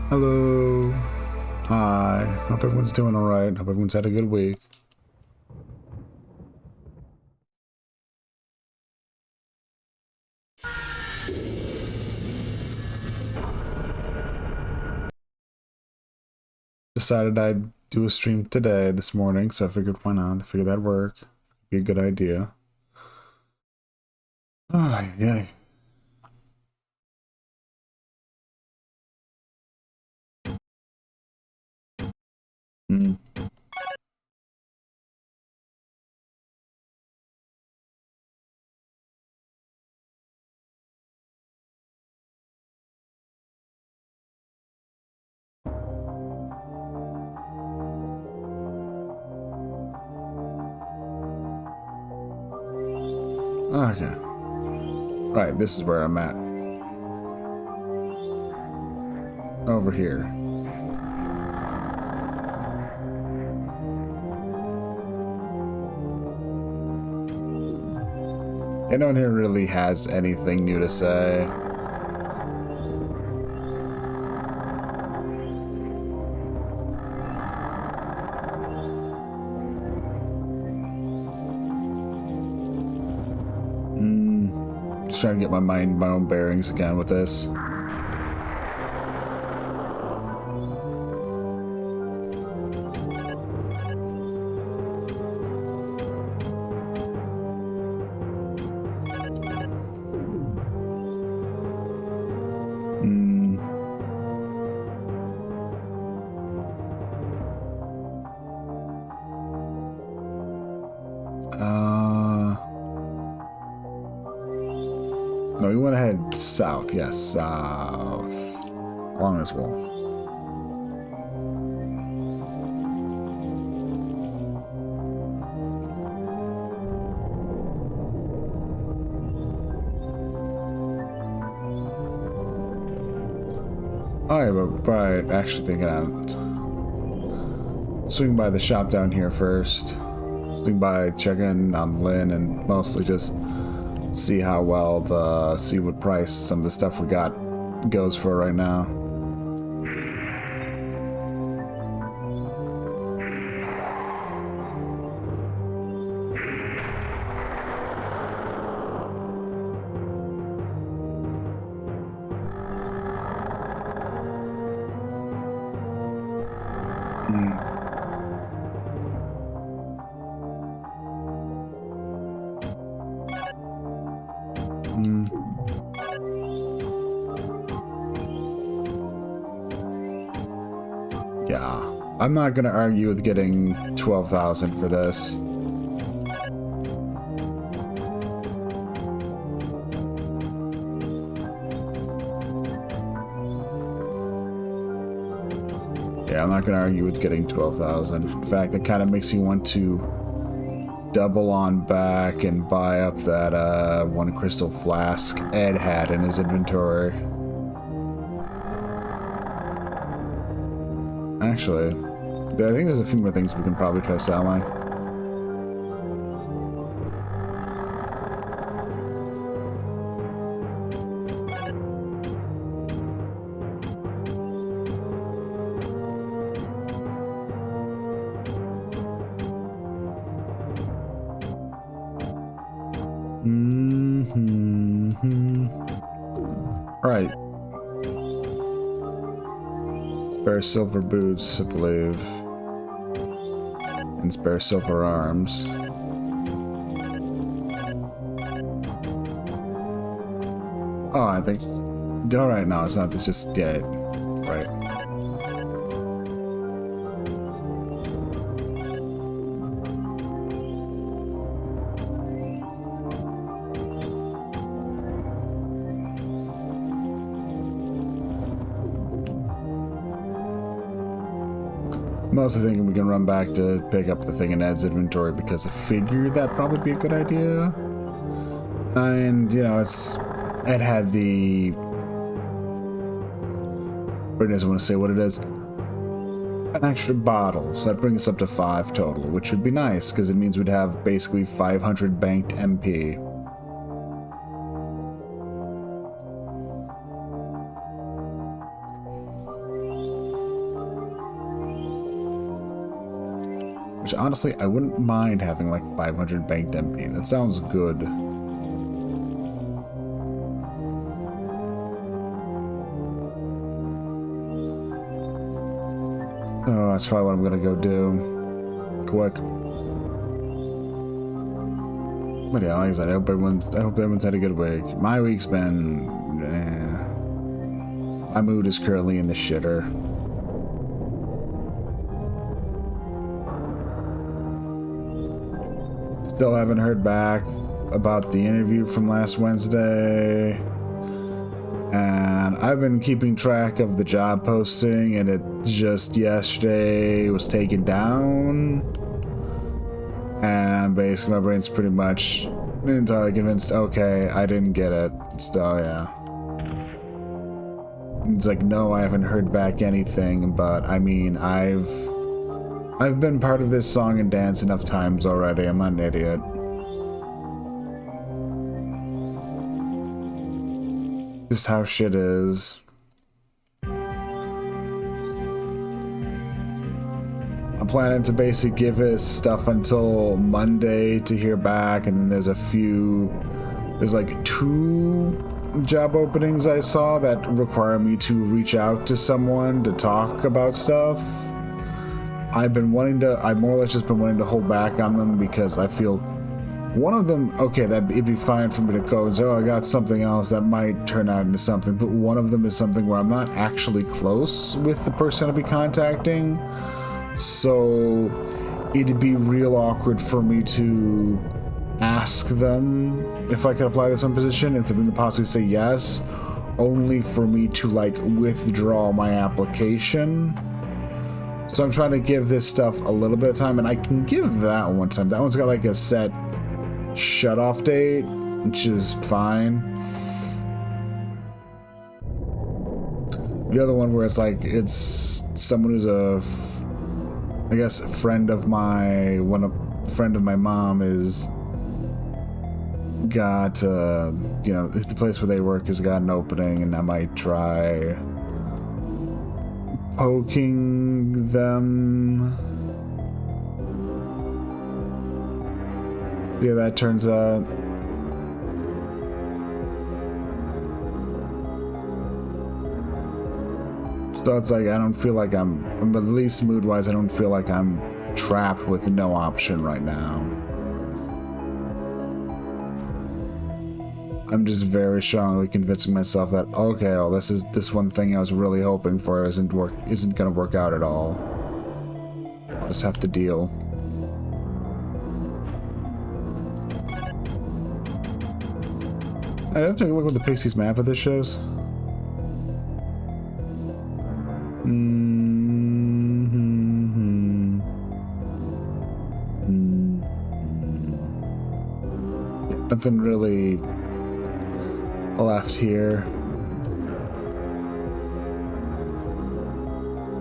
Hello. Hi. Hope everyone's doing alright. Hope everyone's had a good week. Decided I'd do a stream today, this morning, so I figured why not? I figured that'd work. Be a good idea. Oh, yeah. Hmm. Okay. Right, this is where I'm at. Over here. No one here really has anything new to say. Just trying to get my own bearings again with this. No, we want to head south. Yes, south. Along this wall. Alright, but actually thinking out. Swing by the shop down here first. Swing by, check in on Lynn, and mostly just see how well see what price some of the stuff we got goes for right now. Yeah, I'm not gonna argue with getting 12,000 for this. Yeah, I'm not gonna argue with getting 12,000. In fact, it kind of makes me want to double on back and buy up that one crystal flask Ed had in his inventory. Actually, I think there's a few more things we can probably try selling. Right. Spare silver boots, I believe. And spare silver arms. Oh, I think... Alright, no, it's not. It's just... Yeah, right. I'm also thinking we can run back to pick up the thing in Ed's inventory because I figured that'd probably be a good idea. And, you know, Ed had the... But doesn't want to say what it is. An extra bottle, so that brings us up to 5 total, which would be nice, because it means we'd have basically 500 banked MP. Which honestly, I wouldn't mind having like 500 banked MP. That sounds good. Oh, that's probably what I'm gonna go do. Quick. But yeah, like I said, I hope everyone's had a good week. My week's been my mood is currently in the shitter. Still haven't heard back about the interview from last Wednesday. And I've been keeping track of the job posting, and it just yesterday was taken down. And basically my brain's pretty much entirely convinced, okay, I didn't get it. So yeah. It's like, no, I haven't heard back anything, but I mean, I've been part of this song and dance enough times already. I'm not an idiot. Just how shit is. I'm planning to basically give it stuff until Monday to hear back, and then there's like 2 job openings I saw that require me to reach out to someone to talk about stuff. I've more or less just been wanting to hold back on them because I feel one of them, okay, it'd be fine for me to go and say, oh, I got something else that might turn out into something, but one of them is something where I'm not actually close with the person I'll be contacting, so it'd be real awkward for me to ask them if I could apply this one position and for them to possibly say yes, only for me to like withdraw my application. So I'm trying to give this stuff a little bit of time, and I can give that one time. That one's got like a set shut-off date, which is fine. The other one where it's like, it's someone who's I guess a friend of my mom is got, you know, the place where they work has got an opening, and I might try poking them. See how that turns out. So it's like, I don't feel like I'm at least mood-wise, I don't feel like I'm trapped with no option right now. I'm just very strongly convincing myself that, okay, well, this one thing I was really hoping for isn't gonna work out at all. I'll just have to deal. I have to take a look at what the Pixies map of this shows. Nothing really left here.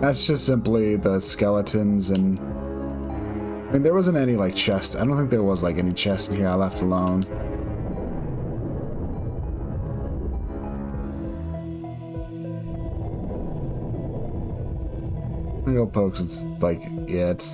That's just simply the skeletons, and I mean, there wasn't any like chest. I don't think there was like any chest in here I left alone. I'm gonna go pokes, it's like it.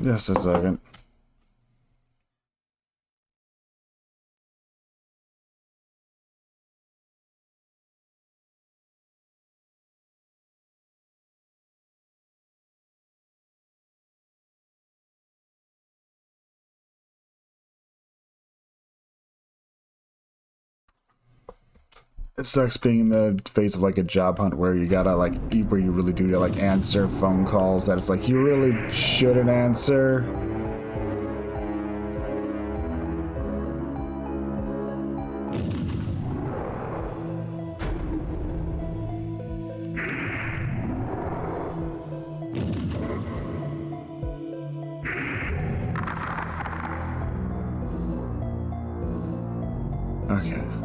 Just a second. It sucks being in the phase of like a job hunt where you gotta like, where you really do to like answer phone calls that it's like you really shouldn't answer.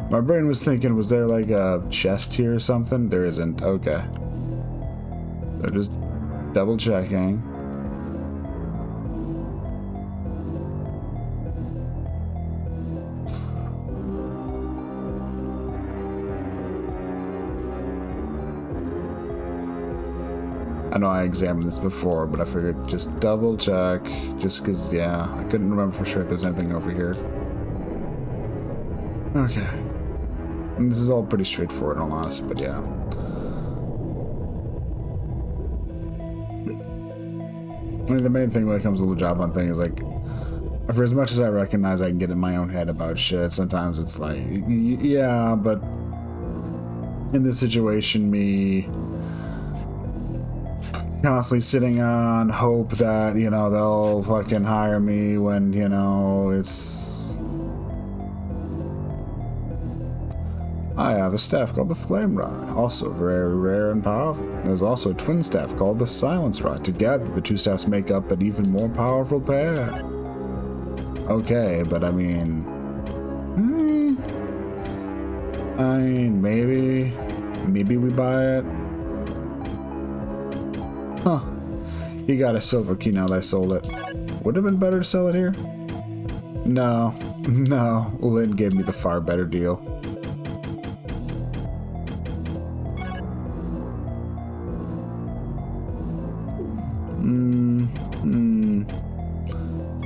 My brain was thinking, was there like a chest here or something? There isn't. Okay. They're just double checking. I know I examined this before, but I figured just double check, just because, yeah, I couldn't remember for sure if there's anything over here. Okay. And this is all pretty straightforward in all honesty, but yeah. I mean, the main thing when it comes to the job hunt thing is like, for as much as I recognize I can get in my own head about shit, sometimes it's like, yeah, but in this situation, me constantly sitting on hope that, you know, they'll fucking hire me when, you know, it's... I have a staff called the Flame Rod, also very rare and powerful. There's also a twin staff called the Silence Rod. Together, the two staffs make up an even more powerful pair. Okay, but I mean... maybe we buy it. Huh. He got a silver key now that I sold it. Would have been better to sell it here? No. No. Lynn gave me the far better deal.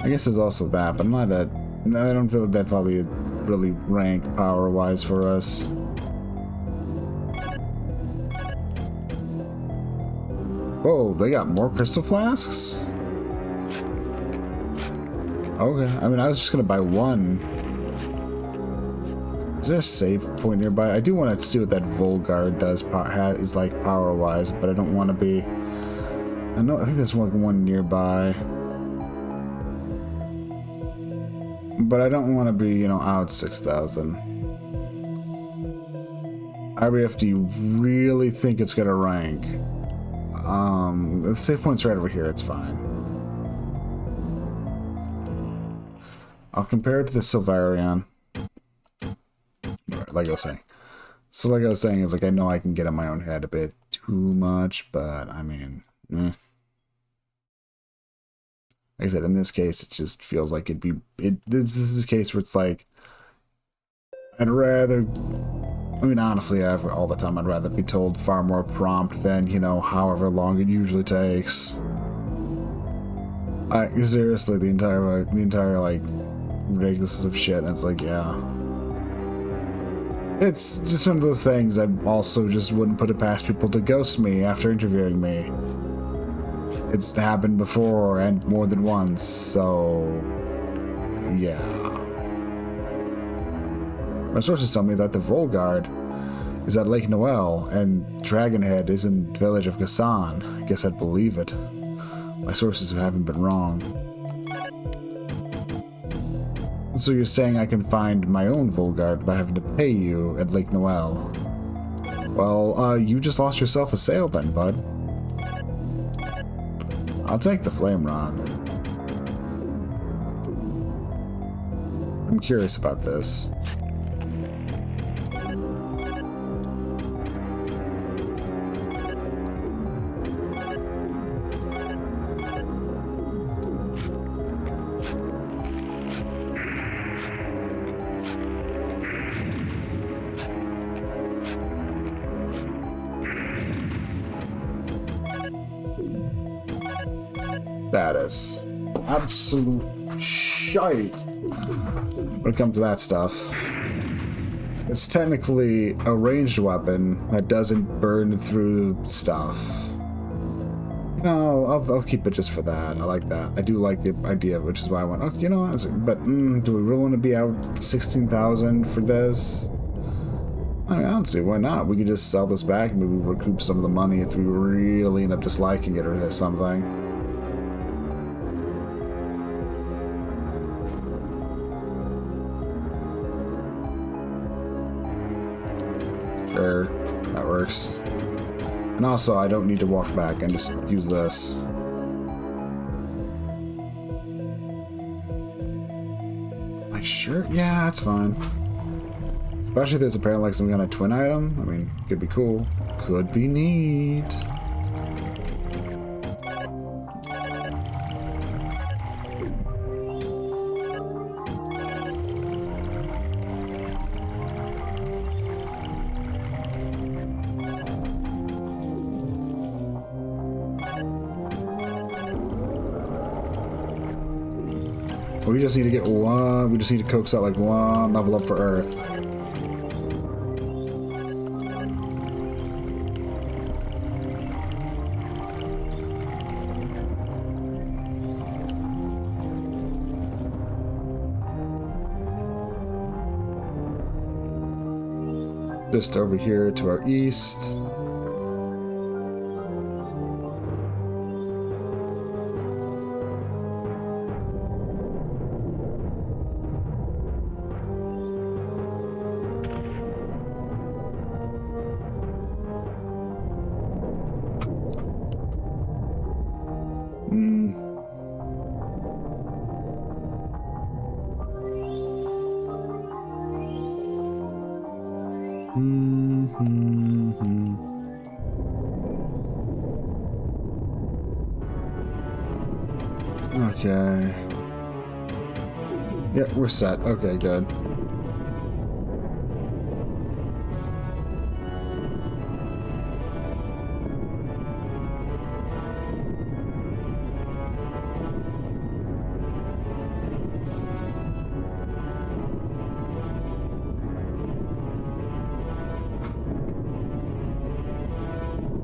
I guess there's also that, but not that. I don't feel that probably would really rank power-wise for us. Whoa, they got more crystal flasks? Okay, I mean, I was just gonna buy one. Is there a save point nearby? I do want to see what that Volguard does, is like power-wise, but I don't want to be... I think there's one nearby. But I don't want to be, you know, out 6,000. IBF, do you really think it's gonna rank? The save point's right over here, it's fine. I'll compare it to the Silvarion. Like I was saying. So like I was saying, is like I know I can get in my own head a bit too much, but I mean, Like I said, in this case, it just feels like this is a case where it's like, I'd rather... I mean, honestly, all the time, I'd rather be told far more prompt than, you know, however long it usually takes. Seriously, the entire, like, ridiculousness of shit, and it's like, yeah. It's just one of those things I also just wouldn't put it past people to ghost me after interviewing me. It's happened before, and more than once, so... yeah. My sources tell me that the Volguard is at Lake Noel, and Dragonhead is in the village of Gassan. I guess I'd believe it. My sources haven't been wrong. So you're saying I can find my own Volguard without having to pay you at Lake Noel? Well, you just lost yourself a sale then, bud. I'll take the Flame Rod. I'm curious about this. Status. Absolute shite when it comes to that stuff. It's technically a ranged weapon that doesn't burn through stuff. You know, I'll keep it just for that. I like that. I do like the idea, which is why I went, oh, you know, but do we really want to be out 16,000 for this? I mean, I don't see why not. We could just sell this back and maybe recoup some of the money if we really end up disliking it or something. Sure, that works. And also, I don't need to walk back and just use this. Am I sure? Yeah, that's fine. Especially if there's apparently like some kind of twin item. I mean, could be cool. Could be neat. We just need to get one. We just need to coax out like one level up for Earth. Just over here to our east. Okay. Yeah, we're set. Okay, good.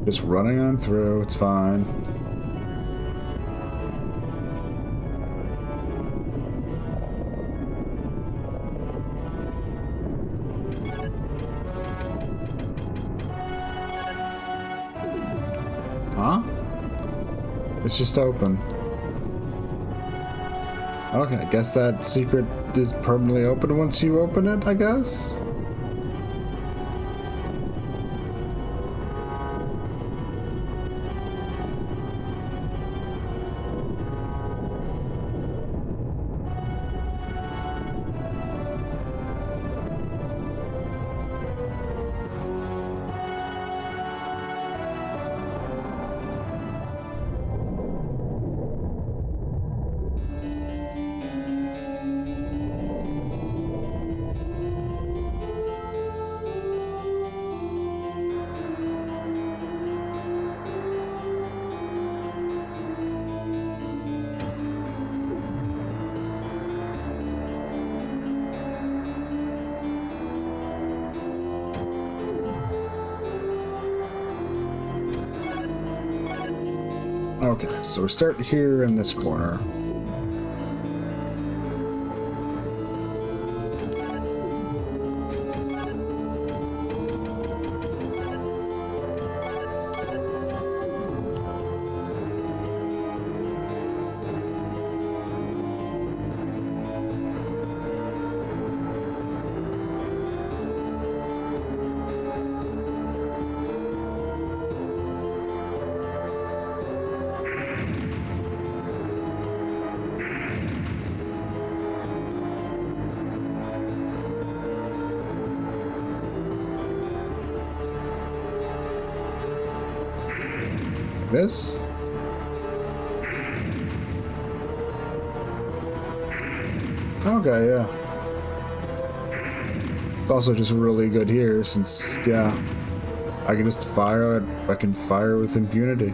Just running on through, it's fine. Huh? It's just open. Okay, I guess that secret is permanently open once you open it, I guess? Okay, so we start here in this corner. This? Okay, yeah. It's also just really good here since, yeah, I can just fire it. I can fire with impunity.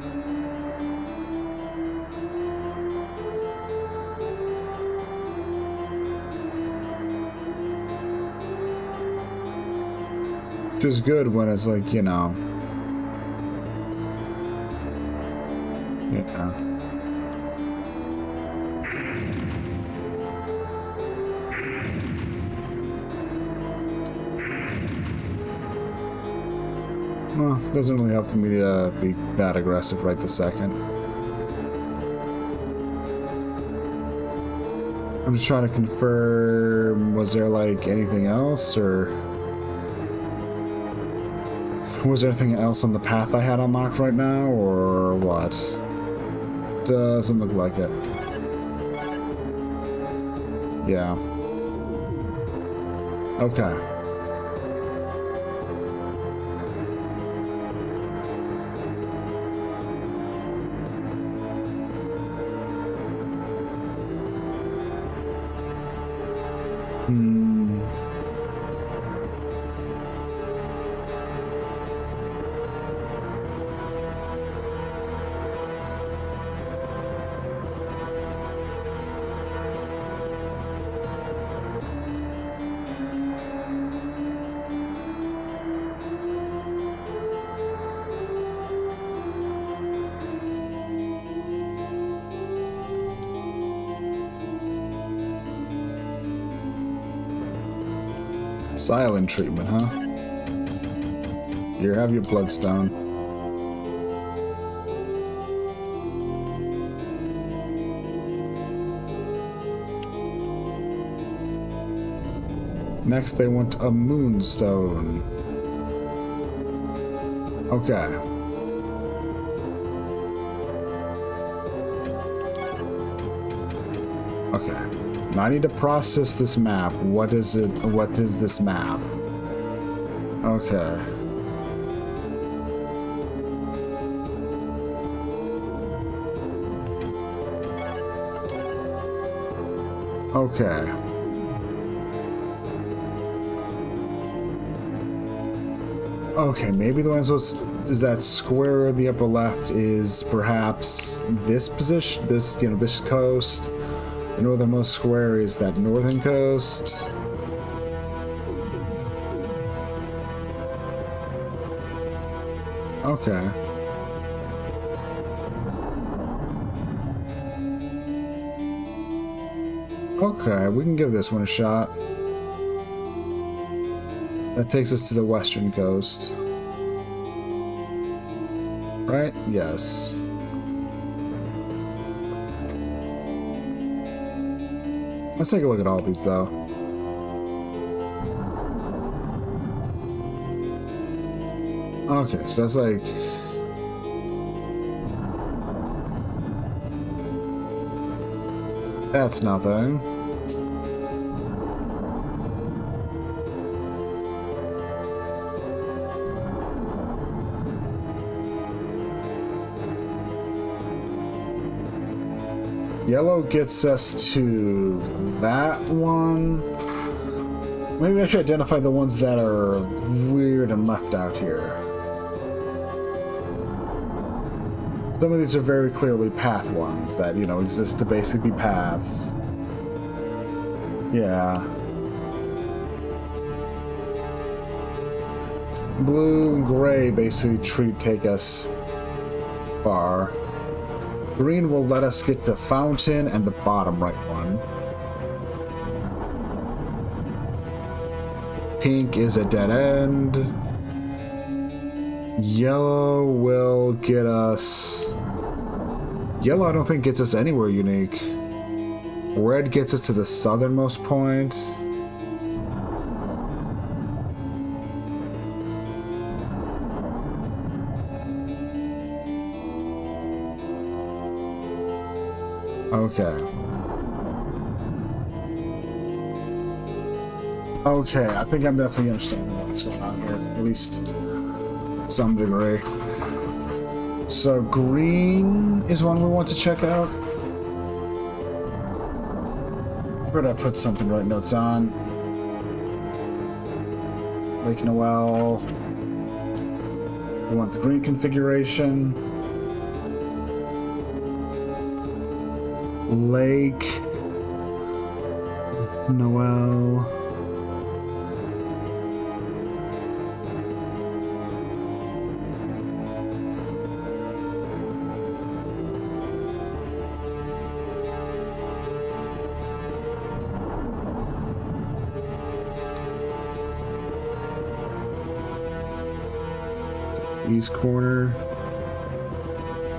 Which is good when it's like, you know. Yeah. Well, doesn't really have for me to be that aggressive right this second. I'm just trying to confirm, was there like anything else, or was there anything else on the path I had unlocked right now, or what? Doesn't look like it. Yeah. Okay. Silent treatment, huh? Here, have your bloodstone. Next, they want a moonstone. Okay. Okay. Now I need to process this map. What is it? What is this map? Okay. Okay. Okay, maybe the one is that square in the upper left is perhaps this position, this, you know, this coast. The northernmost square is that northern coast. Okay. Okay, we can give this one a shot. That takes us to the western coast. Right? Yes. Let's take a look at all these, though. Okay, so that's like... That's nothing. Yellow gets us to that one. Maybe I should identify the ones that are weird and left out here. Some of these are very clearly path ones that, you know, exist to basically be paths. Yeah. Blue and gray basically take us far. Green will let us get the fountain and the bottom right one. Pink is a dead end. Yellow will get us... Yellow I don't think gets us anywhere unique. Red gets us to the southernmost point. Okay. Okay, I think I'm definitely understanding what's going on here, at least to some degree. So green is one we want to check out. Where did I put something to write notes on? Lake Noel. We want the green configuration. Lake Noel. East corner.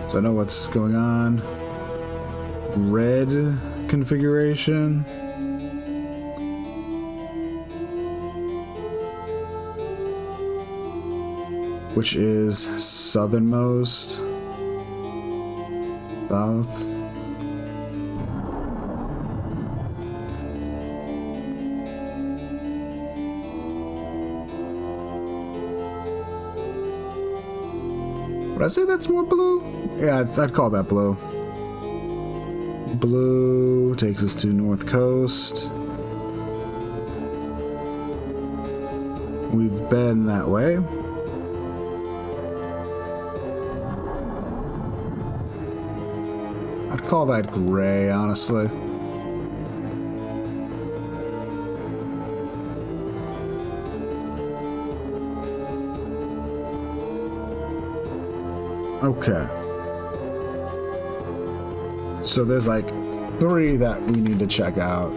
So I know what's going on. Red configuration. Which is southernmost. South. Would I say that's more blue? Yeah, I'd call that blue. Blue takes us to North Coast. We've been that way. I'd call that gray, honestly. Okay. So there's like 3 that we need to check out.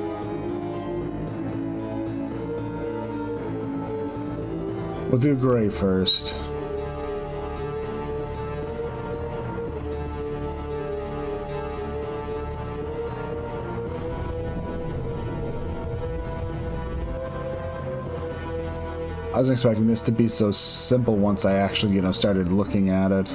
We'll do gray first. I wasn't expecting this to be so simple once I actually, you know, started looking at it.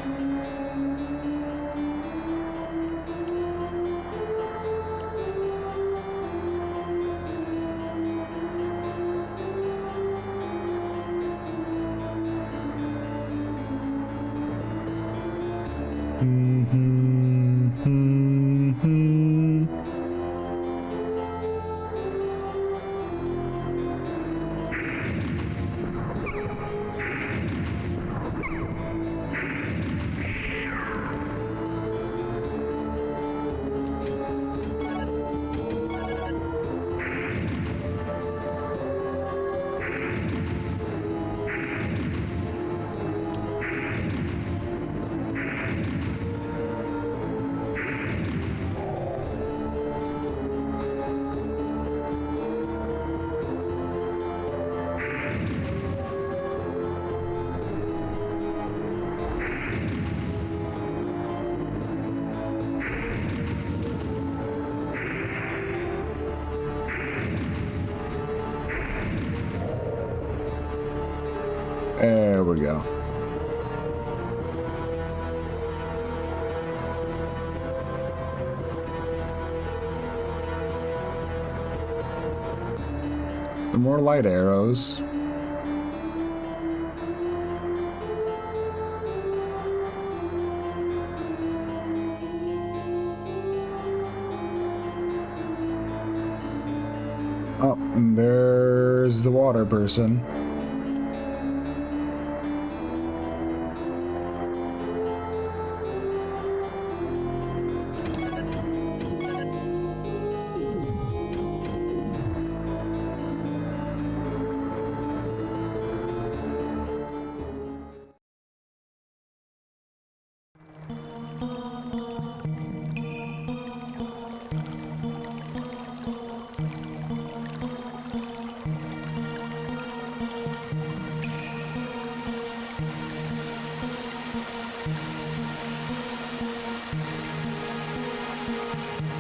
There we go. Some more light arrows. Oh, and there's the water person.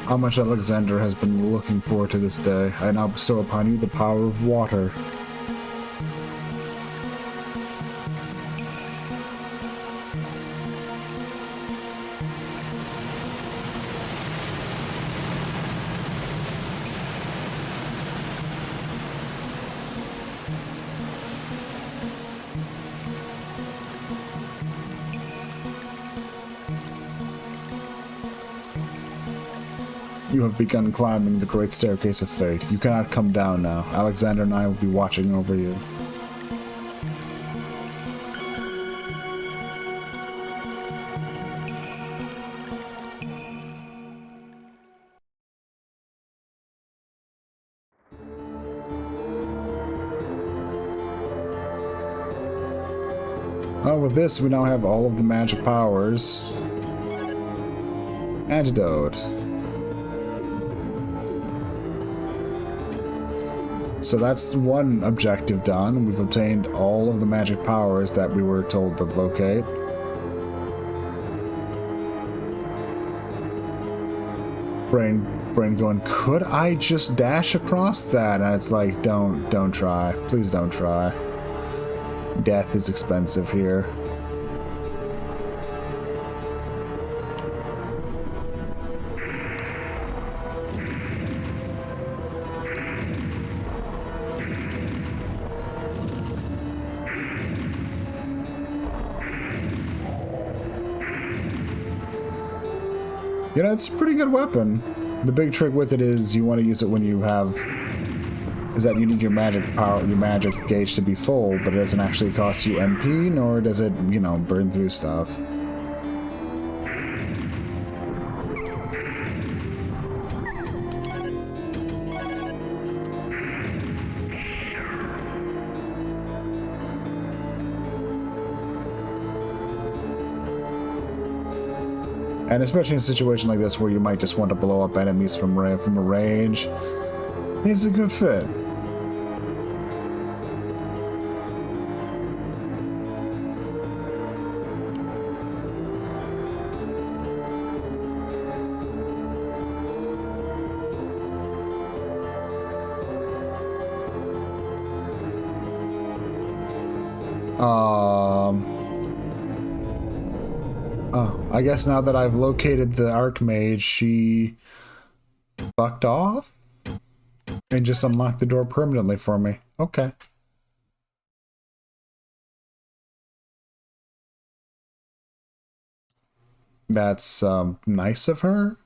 How much Alexander has been looking forward to this day. I now bestow upon you the power of water. You have begun climbing the great staircase of fate. You cannot come down now. Alexander and I will be watching over you. Well, with this, we now have all of the magic powers. Antidote. So that's one objective done. We've obtained all of the magic powers that we were told to locate. Brain going, could I just dash across that? And it's like, don't try. Please don't try. Death is expensive here. You know, it's a pretty good weapon. The big trick with it is you want to use it when you have... is that you need your magic power, your magic gauge to be full, but it doesn't actually cost you MP, nor does it, you know, burn through stuff. And especially in a situation like this where you might just want to blow up enemies from a range, it's a good fit. Oh, I guess now that I've located the Archmage, she fucked off and just unlocked the door permanently for me. Okay. That's nice of her.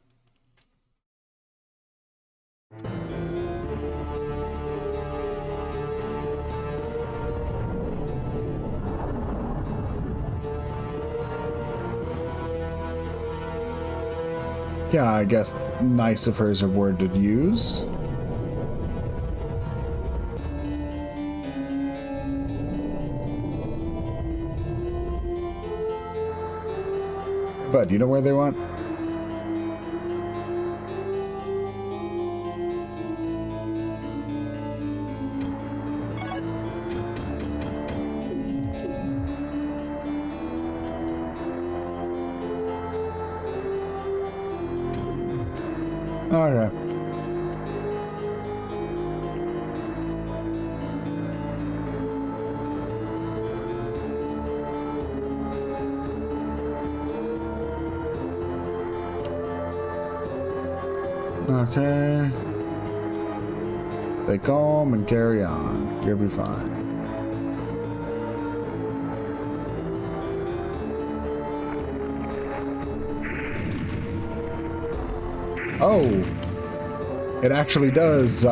Yeah, I guess nice of her is a word to use. But you know where they went? Okay. Okay. Stay calm and carry on. You'll be fine. Oh! It actually does,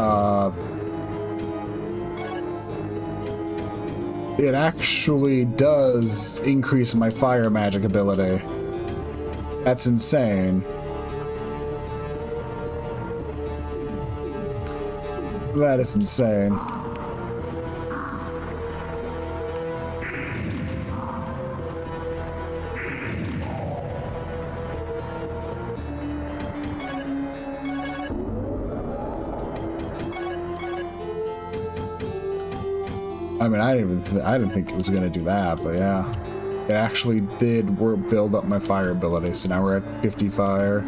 it actually does increase my fire magic ability. That's insane. That is insane. I mean, I didn't think it was gonna do that, but yeah, it actually did build up my fire ability. So now we're at 50 fire.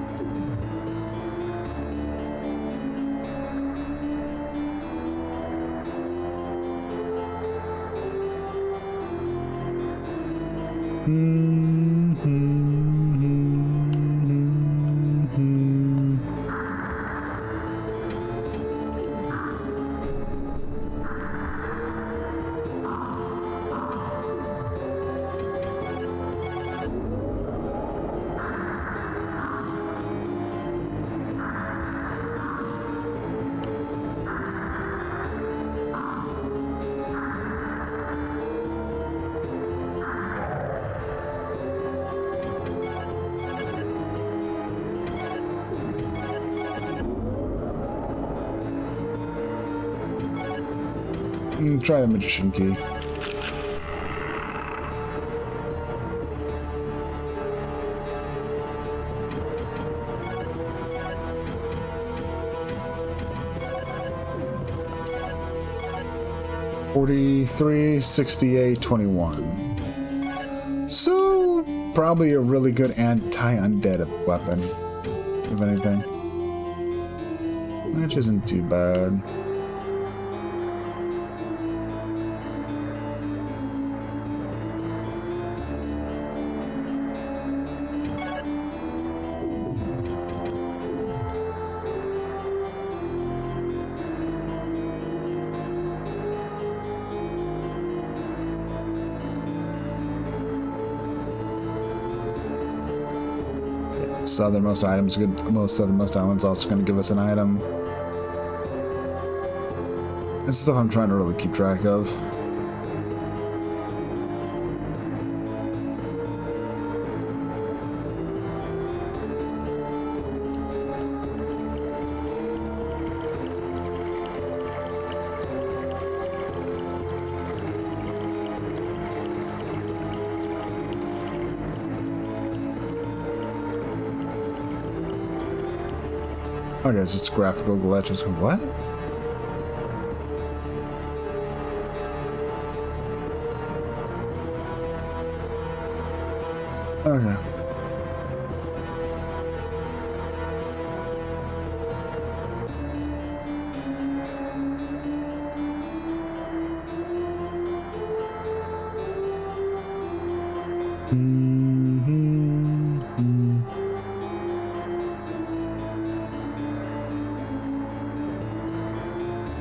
Try the magician key. $43, $68, $21. So probably a really good anti-undead weapon, if anything. Which isn't too bad. Southernmost items, most southernmost islands also going to give us an item. This stuff I'm trying to really keep track of. Okay, it's just graphical glitches. What? Okay.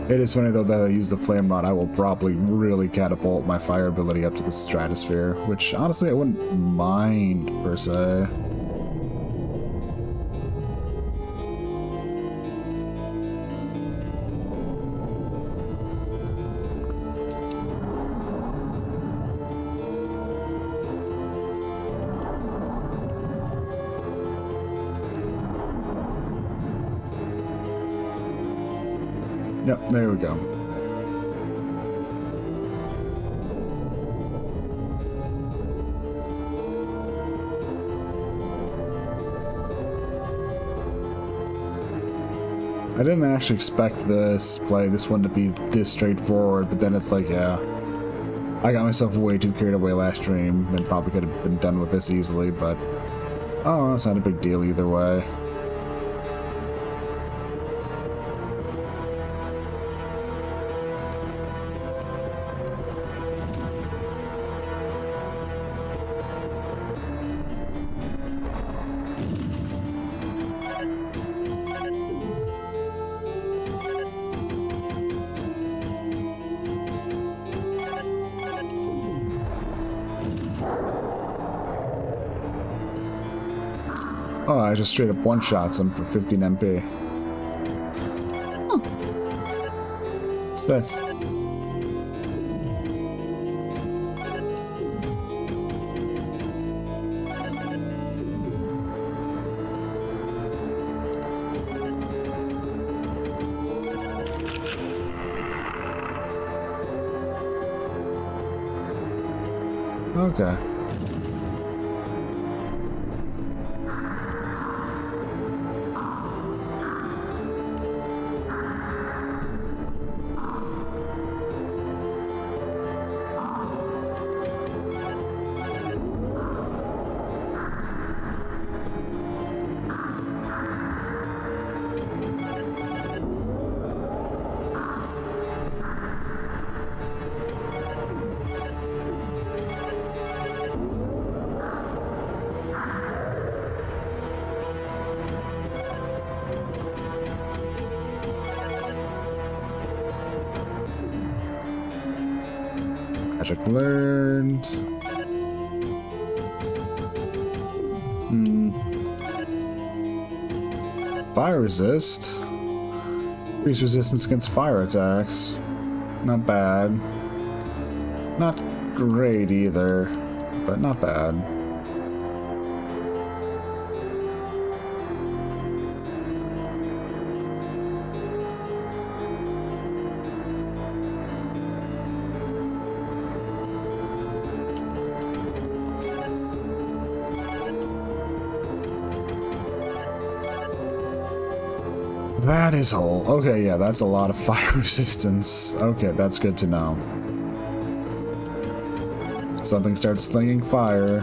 It is funny though that I use the flame rod. I will probably really catapult my fire ability up to the stratosphere, which honestly I wouldn't mind per se. Yep, there we go. I didn't actually expect this one to be this straightforward, but then it's like, yeah. I got myself way too carried away last stream and probably could have been done with this easily, but oh, it's not a big deal either way. Oh, I just straight up one-shots him for 15 MP. Huh. Sick. Okay. Magic learned. Fire resist. Increase resistance against fire attacks. Not bad. Not great either, but not bad. That is all. Okay, yeah, that's a lot of fire resistance. Okay, that's good to know. Something starts slinging fire.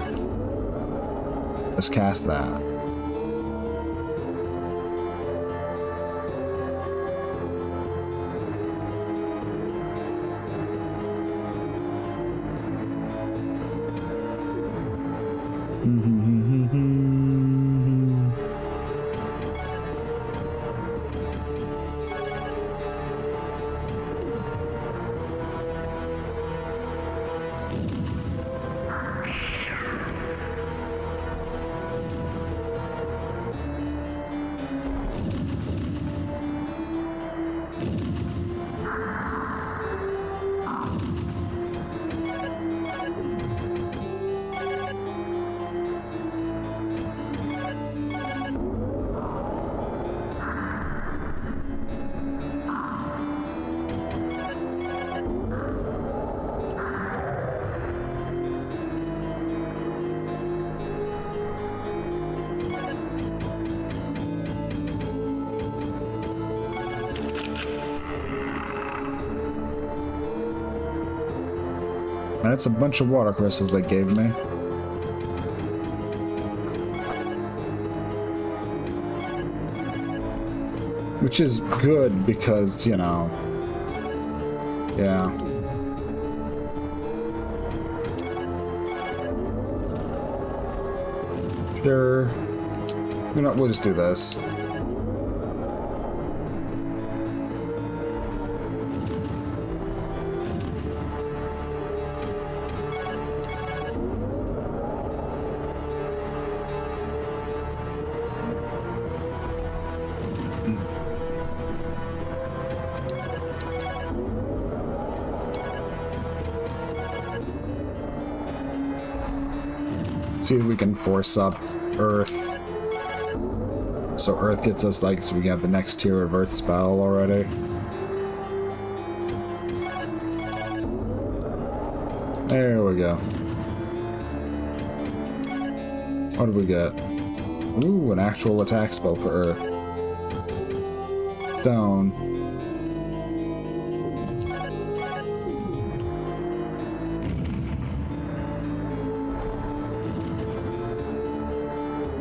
Just cast that. That's a bunch of water crystals they gave me. Which is good because, you know, yeah. Sure. You know what, we'll just do this. See if we can force up Earth. So Earth gets us, like, so we have the next tier of Earth spell already. There we go. What do we get? Ooh, an actual attack spell for Earth. Stone.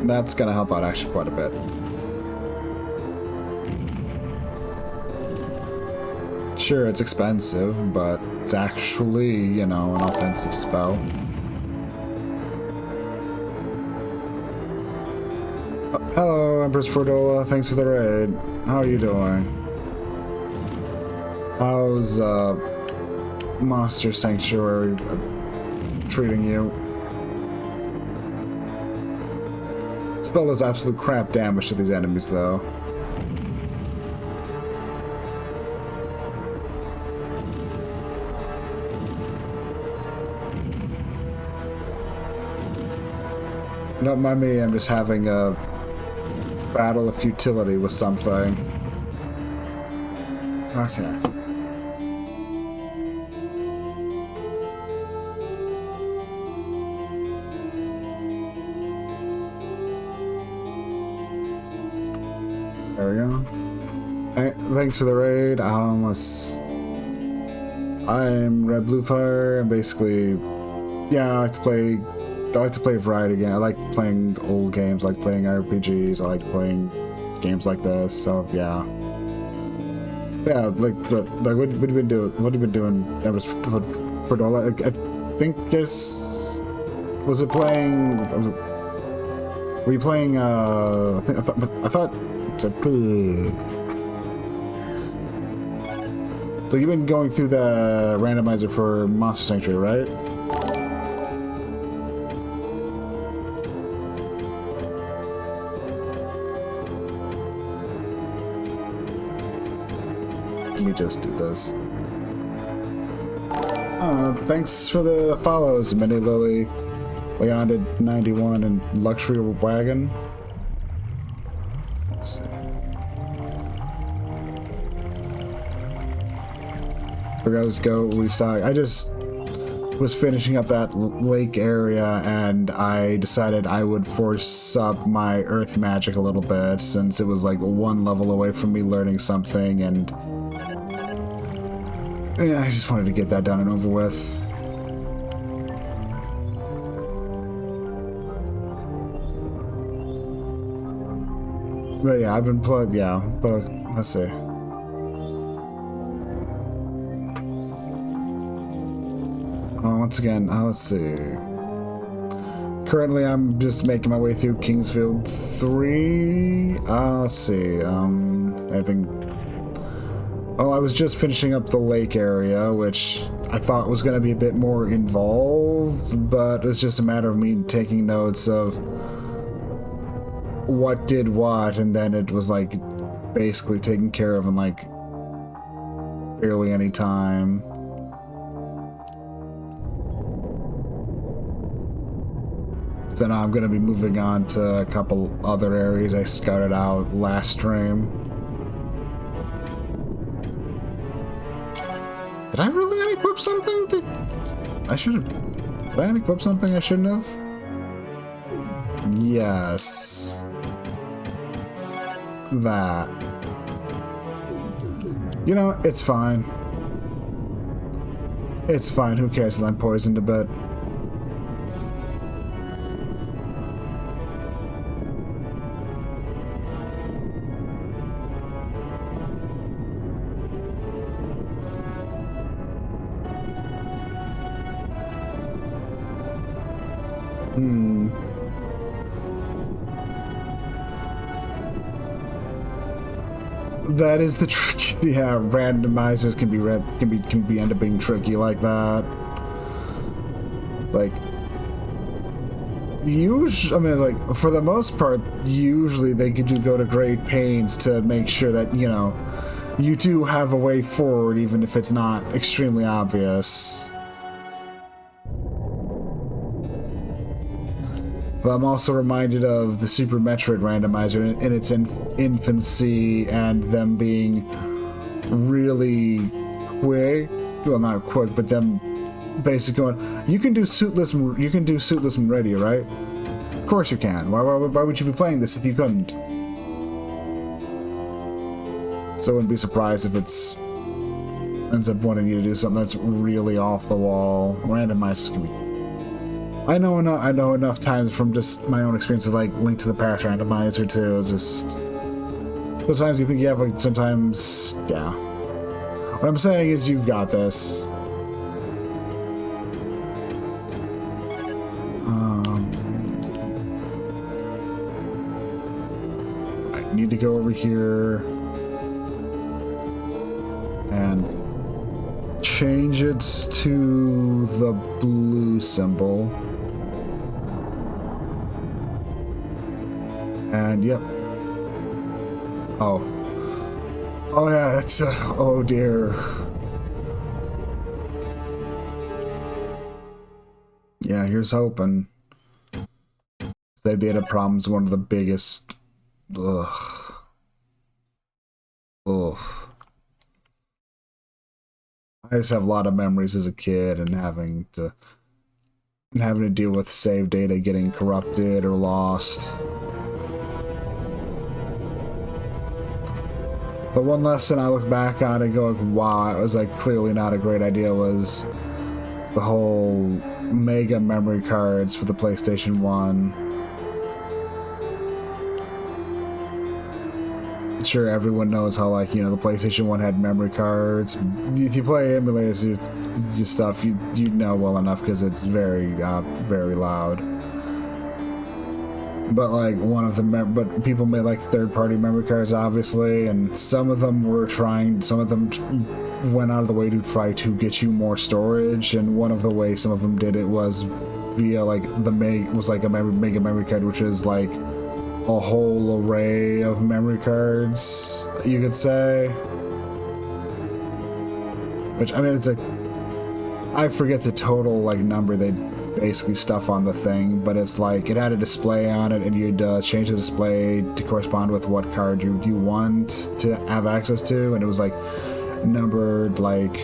That's gonna help out actually quite a bit. Sure, it's expensive, but it's actually, you know, an offensive spell. Hello, Empress Fordola. Thanks for the raid. How are you doing? How's, Monster Sanctuary treating you? Spell does absolute crap damage to these enemies, though. Don't mind me, I'm just having a battle of futility with something. Okay. There we go. Hey, thanks for the raid. I'm Red Blue Fire, and basically, yeah, I like to play a variety game. I like playing old games, I like playing RPGs, I like playing games like this, so yeah. Yeah, like what have you been doing? What have you been doing? That was for I think was it playing? Were you playing? I thought. So you've been going through the randomizer for Monster Sanctuary, right? Let me just do this. Thanks for the follows, Mini Lily, Leonded 91, and Luxury Wagon. Let's see. Let's go. I just was finishing up that lake area, and I decided I would force up my earth magic a little bit since it was like one level away from me learning something, and yeah, I just wanted to get that done and over with. But yeah, I've been plugged, yeah, but let's see. Once again, let's see. Currently, I'm just making my way through Kingsfield 3. Let's see. I think. Well, I was just finishing up the lake area, which I thought was going to be a bit more involved, but it's just a matter of me taking notes of what did what, and then it was like basically taken care of in like barely any time. So now I'm going to be moving on to a couple other areas I scouted out last stream. Did I really unequip something? I should have... Did I unequip something I shouldn't have? Yes. That. You know, it's fine. It's fine. Who cares that I'm poisoned a bit? That is the trick. Yeah, randomizers can end up being tricky like that. Like, usually, I mean, like for the most part, usually they could go to great pains to make sure that you know you do have a way forward, even if it's not extremely obvious. But I'm also reminded of the Super Metroid randomizer in its infancy and them being really quick. Well, not quick, but them basically going, you can do suitless Meridia, right? Of course you can. Why would you be playing this if you couldn't? So I wouldn't be surprised if it's ends up wanting you to do something that's really off the wall. Randomizers can be. I know enough times from just my own experience with like Link to the Past randomizer too. It's just sometimes you think you have like sometimes yeah. What I'm saying is you've got this. I need to go over here and change it to the blue symbol. And yep. Oh. Oh yeah, that's oh dear. Yeah, here's hoping. Save data problems, one of the biggest. Ugh. Ugh. I just have a lot of memories as a kid and having to deal with save data getting corrupted or lost. The one lesson I look back on and go like, wow, it was like clearly not a great idea was the whole mega memory cards for the PlayStation 1. I'm sure everyone knows how, like, you know, the PlayStation 1 had memory cards. If you play emulators, your stuff, you know well enough because it's very, very loud. But like one of the but people made like third-party memory cards, obviously, and some of them went out of the way to try to get you more storage. And one of the ways some of them did it was via like a mega memory card, which is like a whole array of memory cards, you could say. Which I mean, I forget the total like number they basically stuff on the thing, but it's like it had a display on it and you'd change the display to correspond with what card you want to have access to, and it was like numbered, like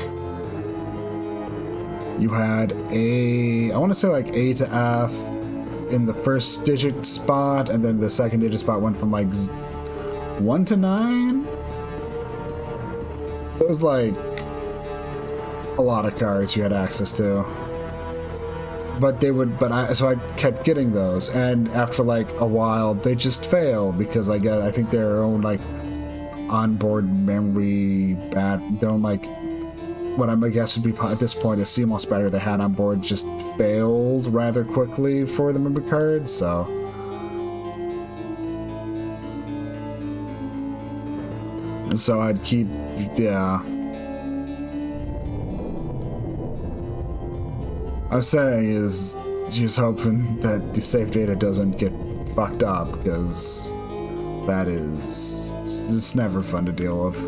you had I want to say like A to F in the first digit spot, and then the second digit spot went from like 1 to 9, so it was like a lot of cards you had access to. But so I kept getting those, and after like a while, they just fail because I think their own like onboard memory their own like what I guess would be at this point a CMOS battery they had on board just failed rather quickly for the memory cards. So I'd keep I was saying is just hoping that the save data doesn't get fucked up, because it's never fun to deal with.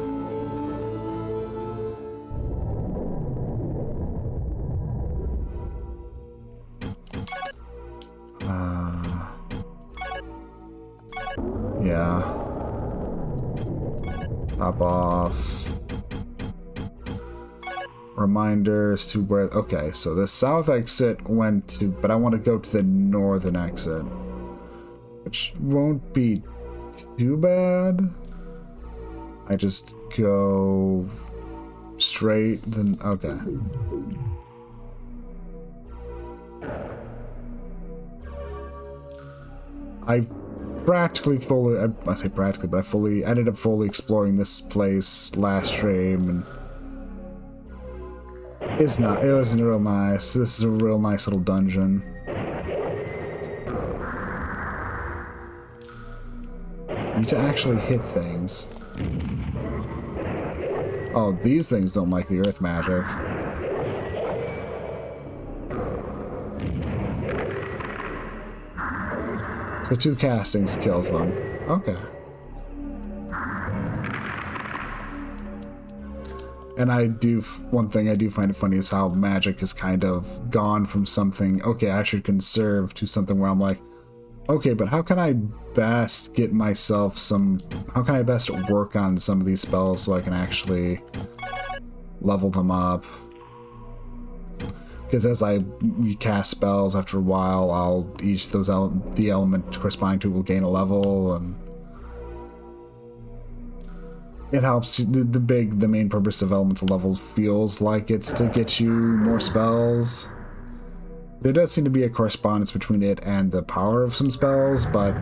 Yeah. Top off. Reminders to where. Okay, so the south exit went to, but I want to go to the northern exit, which won't be too bad. I just go straight, then okay. I say practically, but I ended up fully exploring this place last stream, and it was real nice. This is a real nice little dungeon. You need to actually hit things. Oh, these things don't like the earth magic. So 2 castings kills them. Okay. And one thing I do find it funny is how magic has kind of gone from something, okay, I should conserve, to something where I'm like, Okay, but how can I best get myself some... How can I best work on some of these spells so I can actually level them up? Because as I cast spells, after a while, each those the element corresponding to it will gain a level, and it helps. The main purpose of elemental level feels like it's to get you more spells. There does seem to be a correspondence between it and the power of some spells, but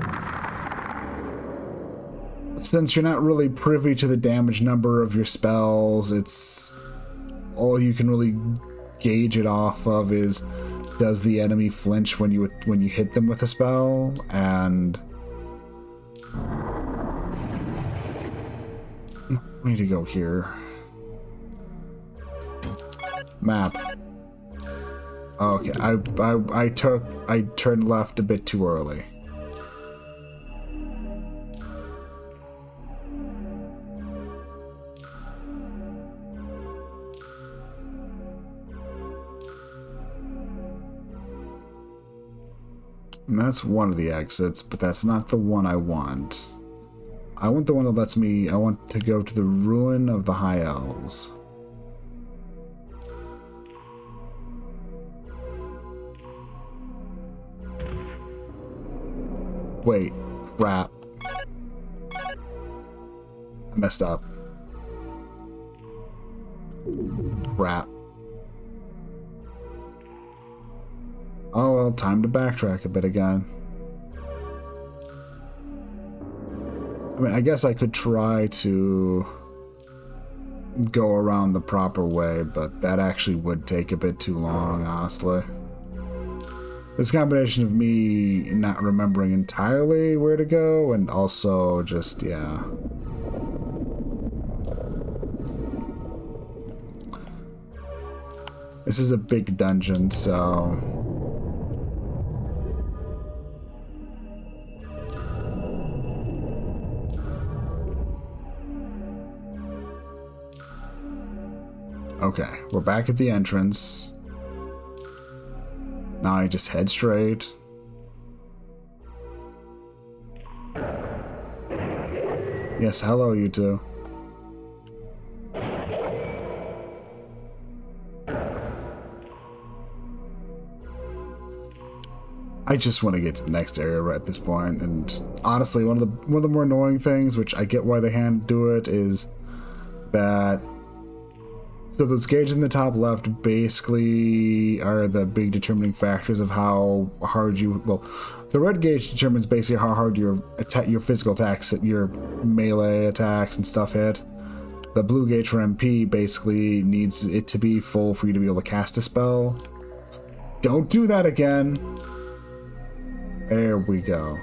since you're not really privy to the damage number of your spells, it's all you can really gauge it off of is, does the enemy flinch when you hit them with a spell? And I need to go here. Map. Okay, I turned left a bit too early. And that's one of the exits, but that's not the one I want. I want the one that lets me... I want to go to the Ruin of the High Elves. Wait, crap. I messed up. Crap. Oh well, time to backtrack a bit again. I mean, I guess I could try to go around the proper way, but that actually would take a bit too long, honestly. This combination of me not remembering entirely where to go, and also just, yeah. This is a big dungeon, so... Okay, we're back at the entrance. Now I just head straight. Yes, hello, you two. I just want to get to the next area right at this point, and honestly, one of the more annoying things, which I get why they do it, is that so those gauges in the top left basically are the big determining factors of how hard you... Well, the red gauge determines basically how hard your physical attacks, your melee attacks and stuff hit. The blue gauge for MP basically needs it to be full for you to be able to cast a spell. Don't do that again. There we go.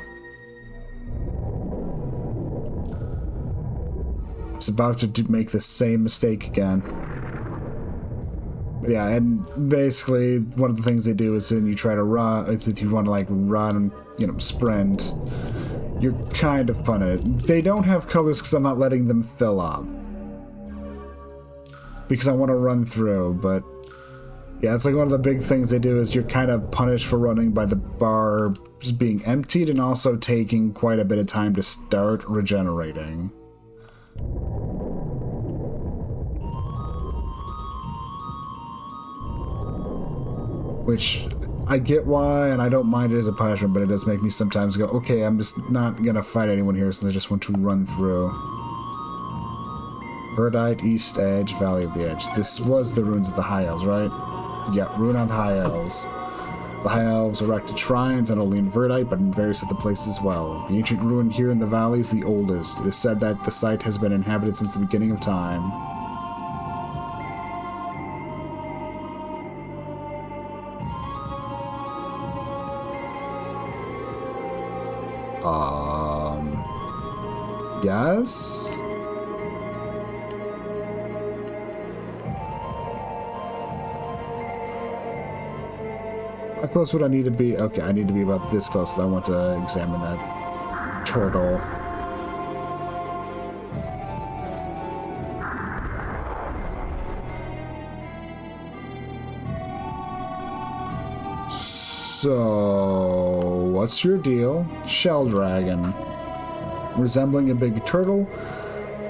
I was about to make the same mistake again. Yeah, and basically one of the things they do is when you try to run, is if you want to like run, you know, sprint, you're kind of punished. They don't have colors because I'm not letting them fill up. Because I want to run through, but yeah, it's like one of the big things they do is you're kind of punished for running by the bars being emptied and also taking quite a bit of time to start regenerating. Which I get why, and I don't mind it as a punishment, but it does make me sometimes go, okay, I'm just not gonna fight anyone here, so I just want to run through. Verdite, East Edge, Valley of the Edge. This was the ruins of the High Elves, right? Yeah, Ruin of the High Elves. The High Elves erected shrines not only in Verdite, but in various other places as well. The ancient ruin here in the valley is the oldest. It is said that the site has been inhabited since the beginning of time. Yes? How close would I need to be? Okay, I need to be about this close, so I want to examine that turtle. So, what's your deal? Shell Dragon. Resembling a big turtle,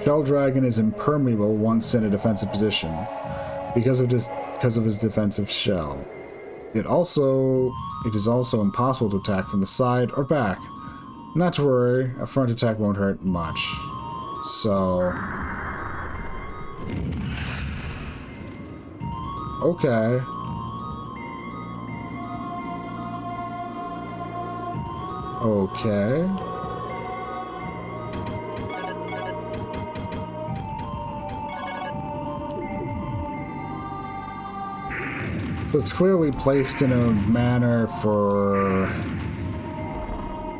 Shell Dragon is impermeable once in a defensive position because of his defensive shell. It is also impossible to attack from the side or back. Not to worry, a front attack won't hurt much. So... okay. Okay. So it's clearly placed in a manner for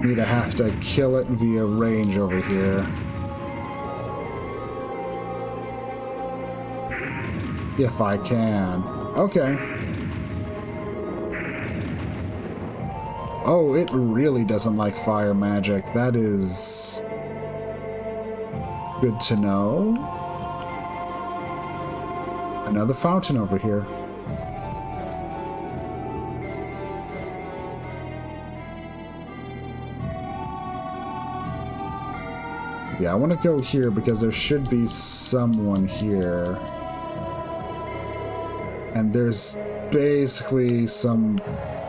me to have to kill it via range over here. If I can. Okay. Oh, it really doesn't like fire magic. That is good to know. Another fountain over here. Yeah, I want to go here because there should be someone here. And there's basically some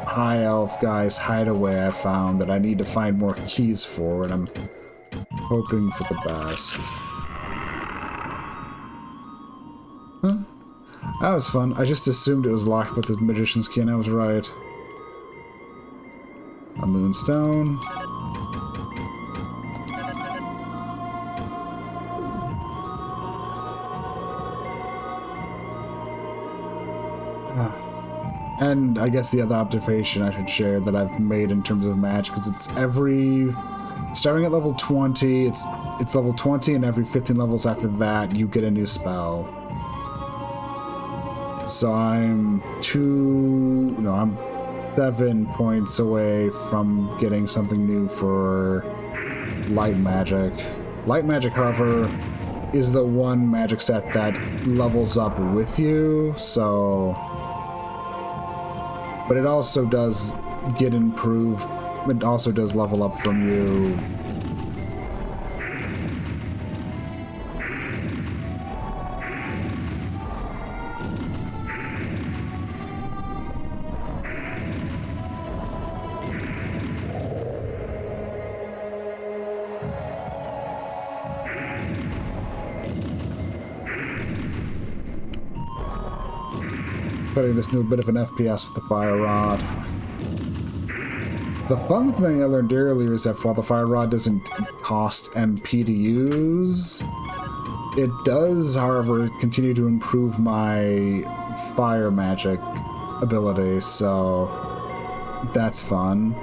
high elf guy's hideaway I found that I need to find more keys for, and I'm hoping for the best. Huh? That was fun. I just assumed it was locked with the magician's key, and I was right. A moonstone. And I guess the other observation I should share that I've made in terms of match, because it's starting at level 20, it's level 20, and every 15 levels after that you get a new spell. So I'm 7 points away from getting something new for light magic. Light magic, however, is the one magic set that levels up with you, so... But it also does get improved. It also does level up from you. Putting this new bit of an FPS with the fire rod. The fun thing I learned earlier is that while the fire rod doesn't cost MP to use, it does, however, continue to improve my fire magic ability, so that's fun.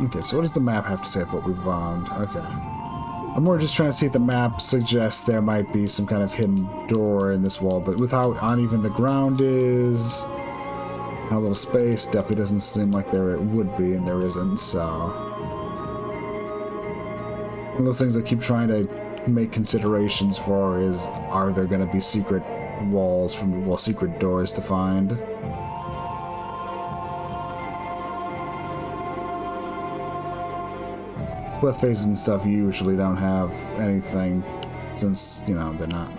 Okay, so what does the map have to say of what we've found? Okay. I'm more just trying to see if the map suggests there might be some kind of hidden door in this wall, but with how uneven the ground is, how little space, definitely doesn't seem like there would be, and there isn't, so... One of those things I keep trying to make considerations for is, are there going to be secret walls, secret doors to find? Cliff faces and stuff usually don't have anything, since, you know, they're not.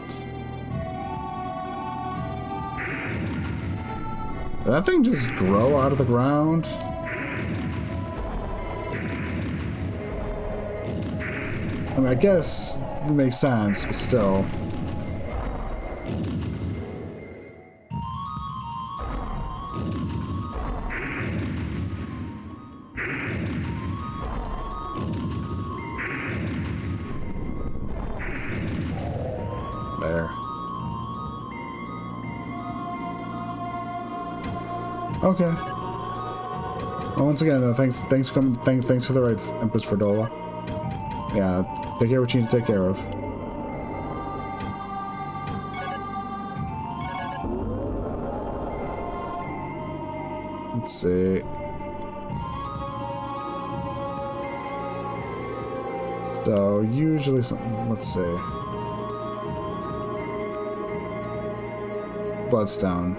Did that thing just grow out of the ground? I mean, I guess it makes sense, but still. There. Okay. Well, once again, thanks for coming. Thanks for the ride, Empress Fredola. Yeah, take care of what you need to take care of. Let's see. So usually something. Let's see. Bloodstone.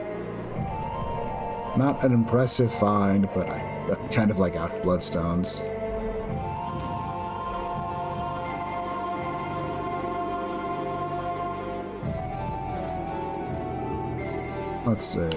Not an impressive find, but I kind of like out of bloodstones. Let's see.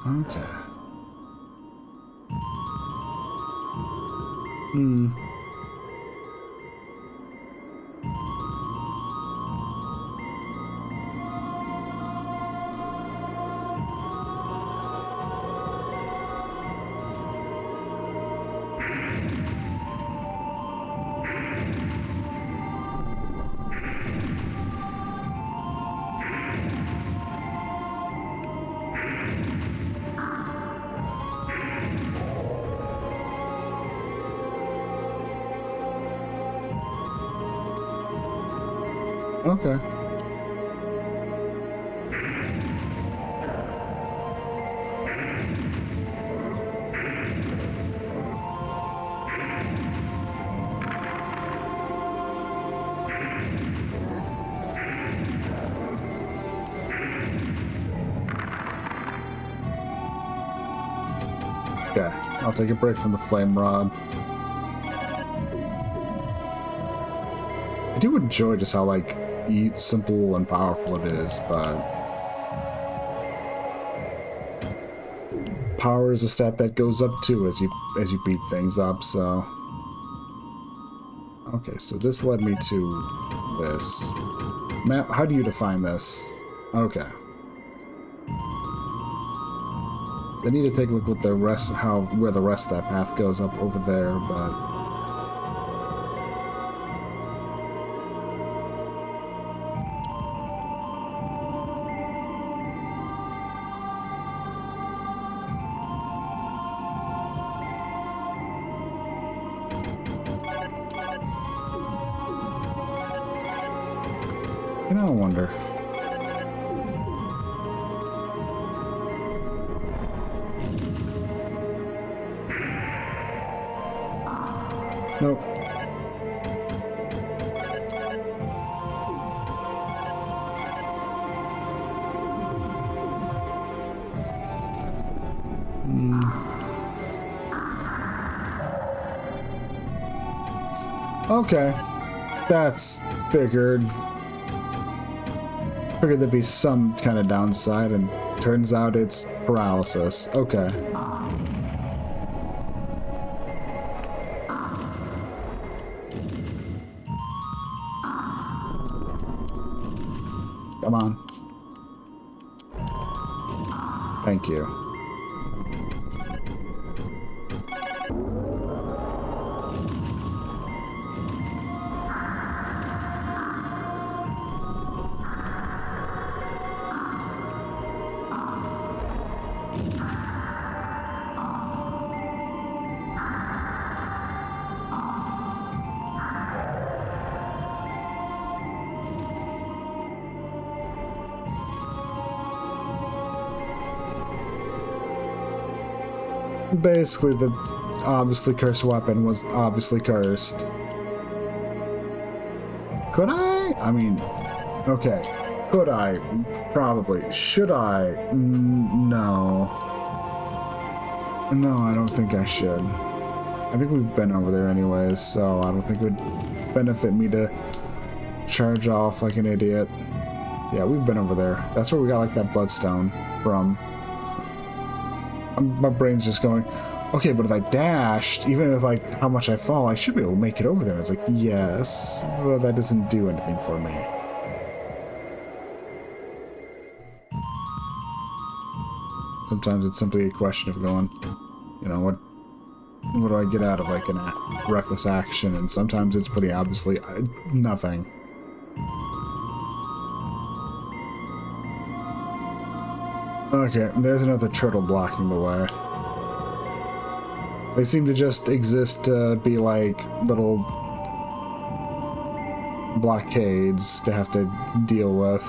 Okay. Okay. Okay, I'll take a break from the flame rod. I do enjoy just how, like, simple and powerful it is, but power is a stat that goes up too as you beat things up. So okay, so this led me to this map. How do you define this? Okay, I need to take a look with the rest, where the rest of that path goes up over there, but. You know, I wonder. Nope. Okay. That's figured. Figured there'd be some kind of downside, and turns out it's paralysis. Okay. Come on. Thank you. Basically, the obviously cursed weapon was obviously cursed. Could I? I mean, okay. Could I? Probably. Should I? No. No, I don't think I should. I think we've been over there anyways, so I don't think it would benefit me to charge off like an idiot. Yeah, we've been over there. That's where we got like that bloodstone from. My brain's just going, okay, but if I dashed, even with like how much I fall, I should be able to make it over there. It's like, yes, but that doesn't do anything for me. Sometimes it's simply a question of going, you know, what do I get out of like a reckless action? And sometimes it's pretty obviously nothing. Okay, there's another turtle blocking the way. They seem to just exist to be like little blockades to have to deal with.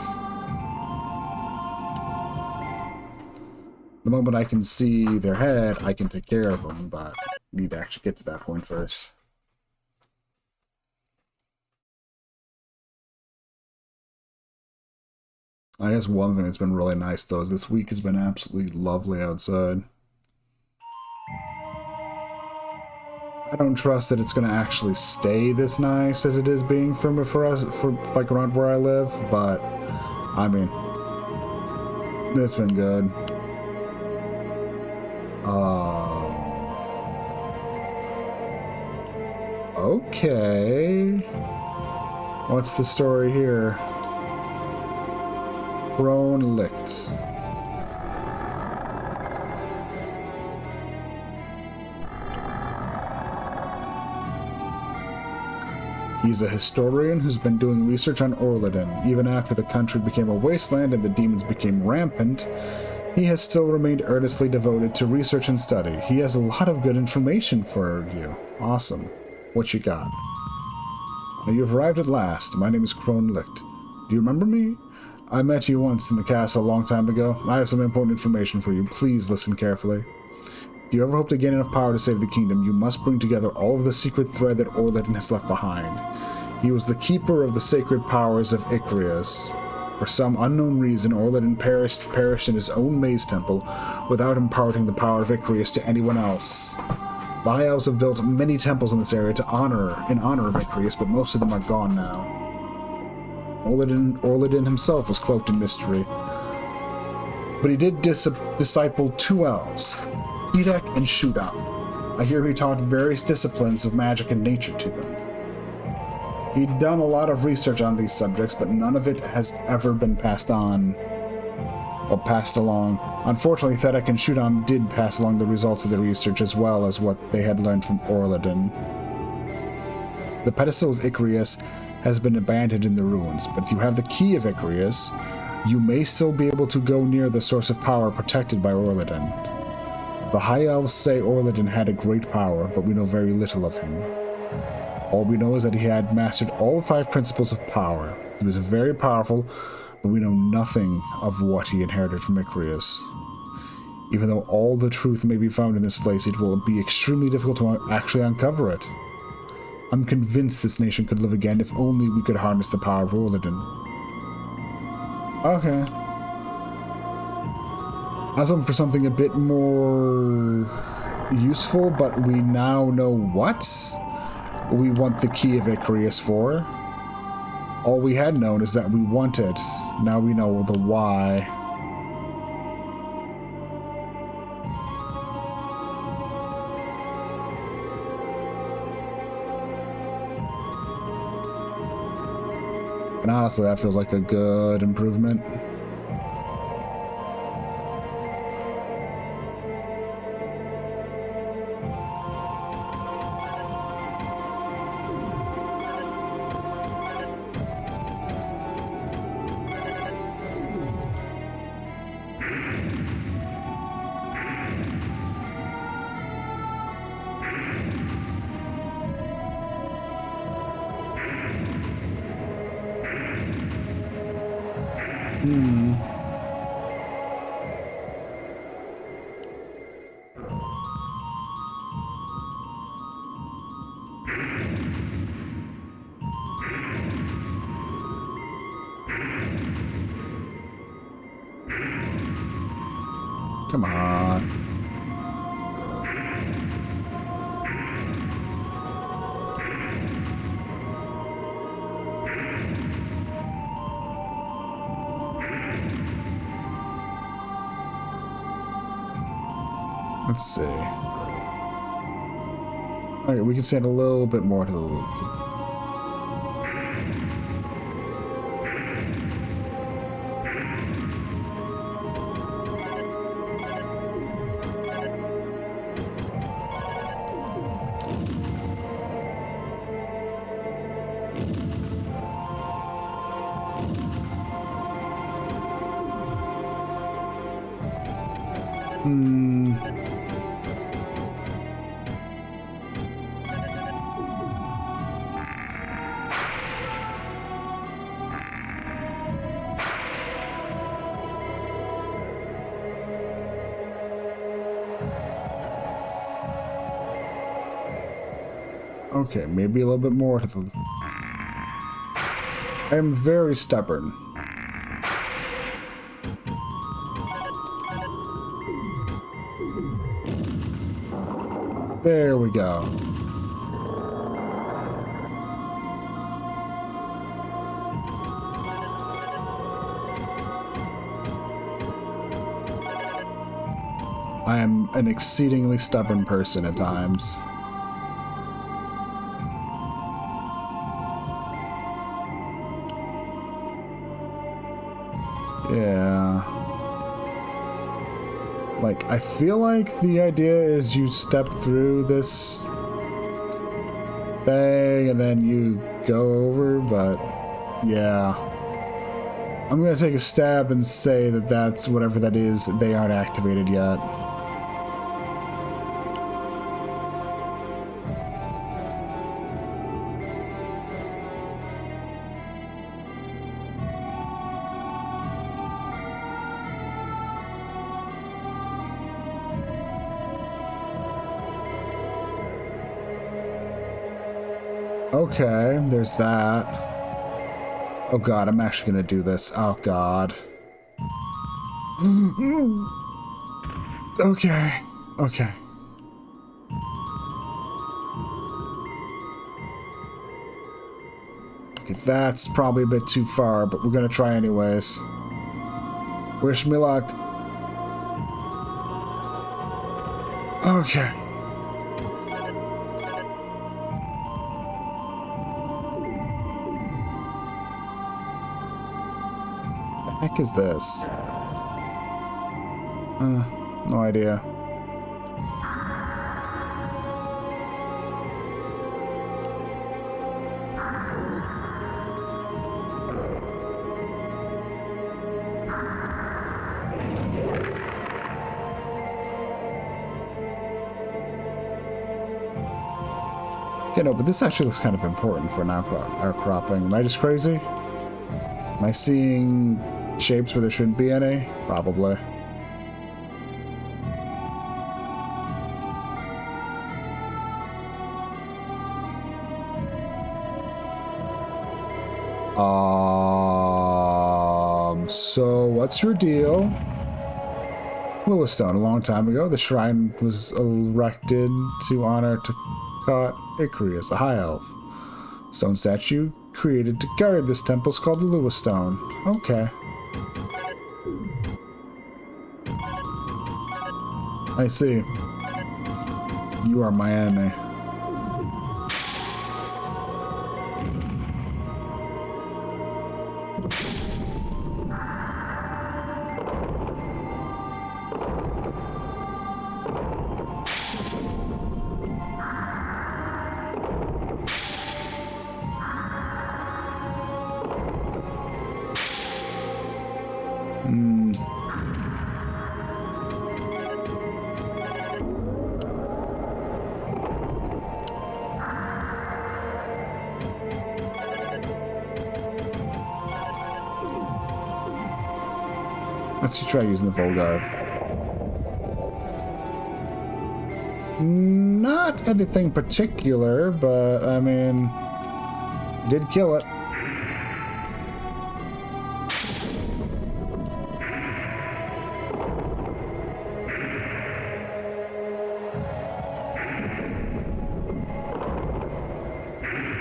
The moment I can see their head, I can take care of them, but I need to actually get to that point first. I guess one thing that's been really nice, though, is this week has been absolutely lovely outside. I don't trust that it's going to actually stay this nice as it is being for us, for like around where I live, but I mean, it's been good. Okay. What's the story here? Crone Licht. He's a historian who's been doing research on Orladin. Even after the country became a wasteland and the demons became rampant, he has still remained earnestly devoted to research and study. He has a lot of good information for you. Awesome. What you got? You've arrived at last. My name is Crone Licht. Do you remember me? I met you once in the castle a long time ago. I have some important information for you. Please listen carefully. If you ever hope to gain enough power to save the kingdom, you must bring together all of the secret thread that Orladin has left behind. He was the keeper of the sacred powers of Icrius. For some unknown reason, Orladin perished in his own maze temple without imparting the power of Icrius to anyone else. The High Elves have built many temples in this area in honor of Icrius, but most of them are gone now. Orladin himself was cloaked in mystery, but he did disciple two elves, Edek and Shudam. I hear he taught various disciplines of magic and nature to them. He'd done a lot of research on these subjects, but none of it has ever been passed on or passed along. Unfortunately, Thedek and Shudam did pass along the results of the research as well as what they had learned from Orladin. The pedestal of Icrius has been abandoned in the ruins, but if you have the key of Icrius, you may still be able to go near the source of power protected by Orladin. The High Elves say Orladin had a great power, but we know very little of him. All we know is that he had mastered all 5 principles of power. He was very powerful, but we know nothing of what he inherited from Icrius. Even though all the truth may be found in this place, it will be extremely difficult to actually uncover it. I'm convinced this nation could live again if only we could harness the power of Orladin. Okay. I was hoping for something a bit more useful, but we now know what we want the key of Icrius for. All we had known is that we want it. Now we know the why. And honestly, that feels like a good improvement. Come on. Let's see. Okay, we can send a little bit more to the... Okay, maybe a little bit more to the... I am very stubborn. There we go. I am an exceedingly stubborn person at times. Yeah. Like, I feel like the idea is you step through this thing and then you go over, but yeah. I'm gonna take a stab and say that that's whatever that is, they aren't activated yet. Okay, there's that. Oh god, I'm actually gonna do this. Oh god. Okay. Okay. Okay, that's probably a bit too far, but we're gonna try anyways. Wish me luck. Okay. The heck is this? No idea. Yeah, no, but this actually looks kind of important for an outcropping. Am I just crazy? Am I seeing shapes where there shouldn't be any? Probably. So what's your deal? Lewistone, a long time ago, the shrine was erected to honor Takot Ikrius, a high elf. Stone statue created to guard this temple is called the Lewistone. Okay. I see. You are my enemy. Let's try using the Volgarb. Not anything particular, but I mean, did kill it.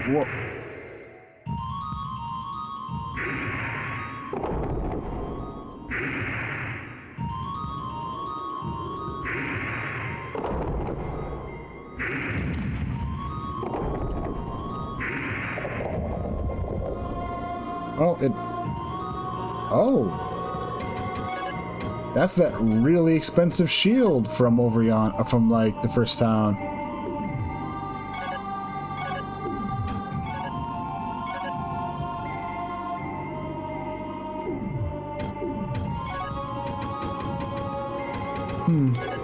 Whoa. Well, it... Oh! That's that really expensive shield from over from, like, the first town.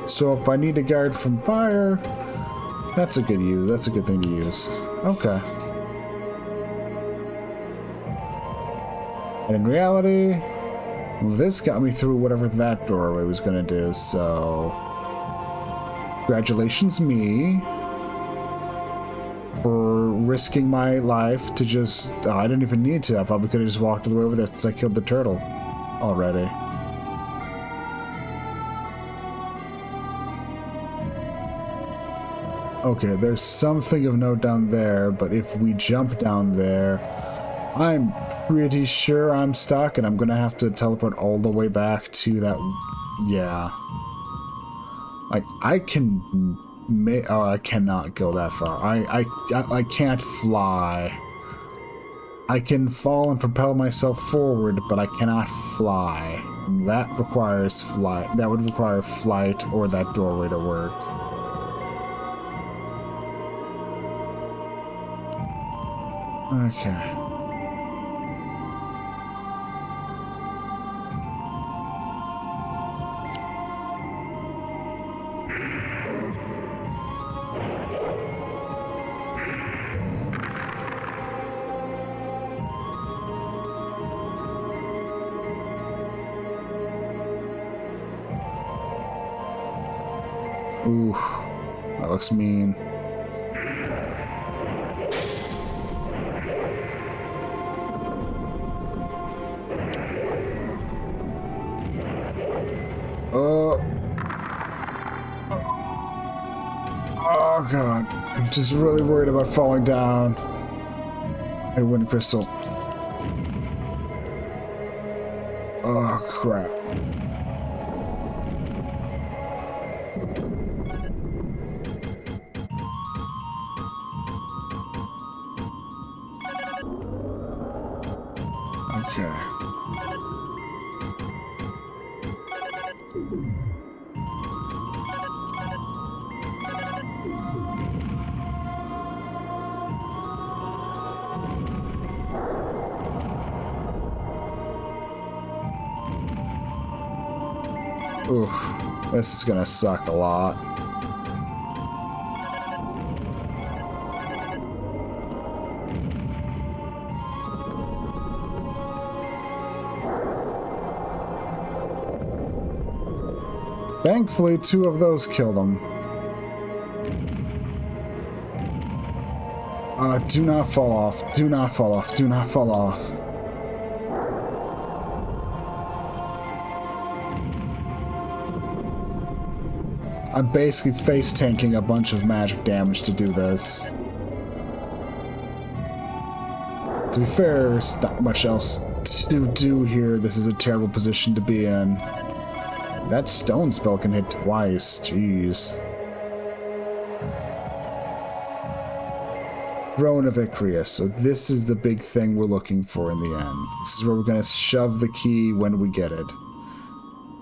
So if I need to guard from fire, that's a good use. That's a good thing to use. Okay. And in reality, this got me through whatever that doorway was gonna do, so... Congratulations, me. for risking my life to just... I didn't even need to. I probably could have just walked all the way over there since I killed the turtle already. Okay, there's something of note down there, but if we jump down there, I'm pretty sure I'm stuck and I'm gonna have to teleport all the way back to that... Yeah. Like, I can... Oh, I cannot go that far. I can't fly. I can fall and propel myself forward, but I cannot fly. And that requires flight. That would require flight or that doorway to work. Okay. Ooh, that looks mean. Oh god, I'm just really worried about falling down. Hey, wind crystal. Oh crap. Okay. Oof, this is gonna suck a lot. Thankfully, 2 of those killed him. Do not fall off. Do not fall off. Do not fall off. I'm basically face tanking a bunch of magic damage to do this. To be fair, there's not much else to do here. This is a terrible position to be in. That stone spell can hit twice. Jeez. Throne of Icrius. So this is the big thing we're looking for in the end. This is where we're going to shove the key when we get it.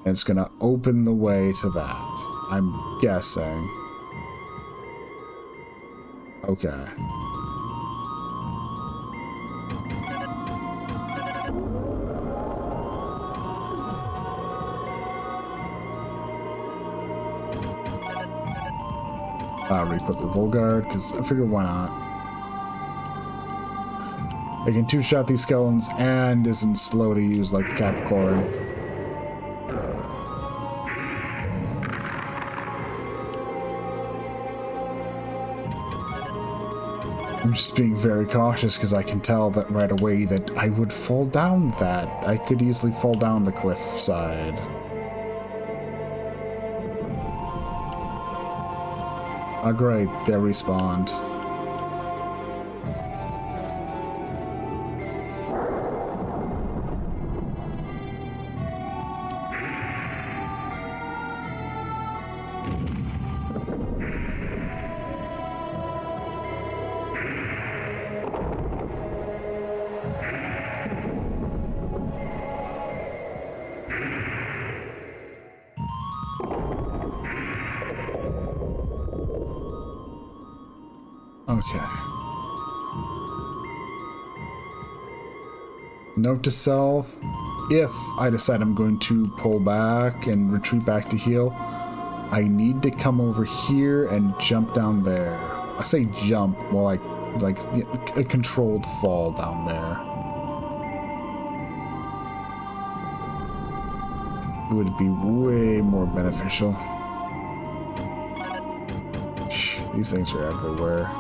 And it's going to open the way to that. I'm guessing. Okay. Re-equip the Volguard, because I figure why not. They can two-shot these skeletons and isn't slow to use like the Capricorn. I'm just being very cautious because I can tell that right away that I would fall down that. I could easily fall down the cliff side. Oh great, they respawned. Okay. Note to self, if I decide I'm going to pull back and retreat back to heal, I need to come over here and jump down there. I say jump, more like a controlled fall down there. It would be way more beneficial. These things are everywhere.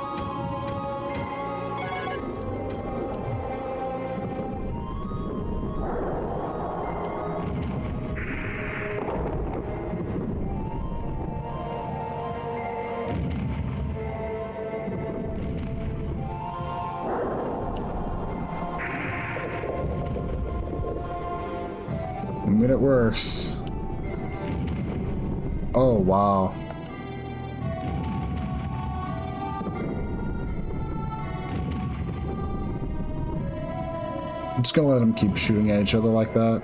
I mean, it works. Oh, wow. I'm just gonna let them keep shooting at each other like that.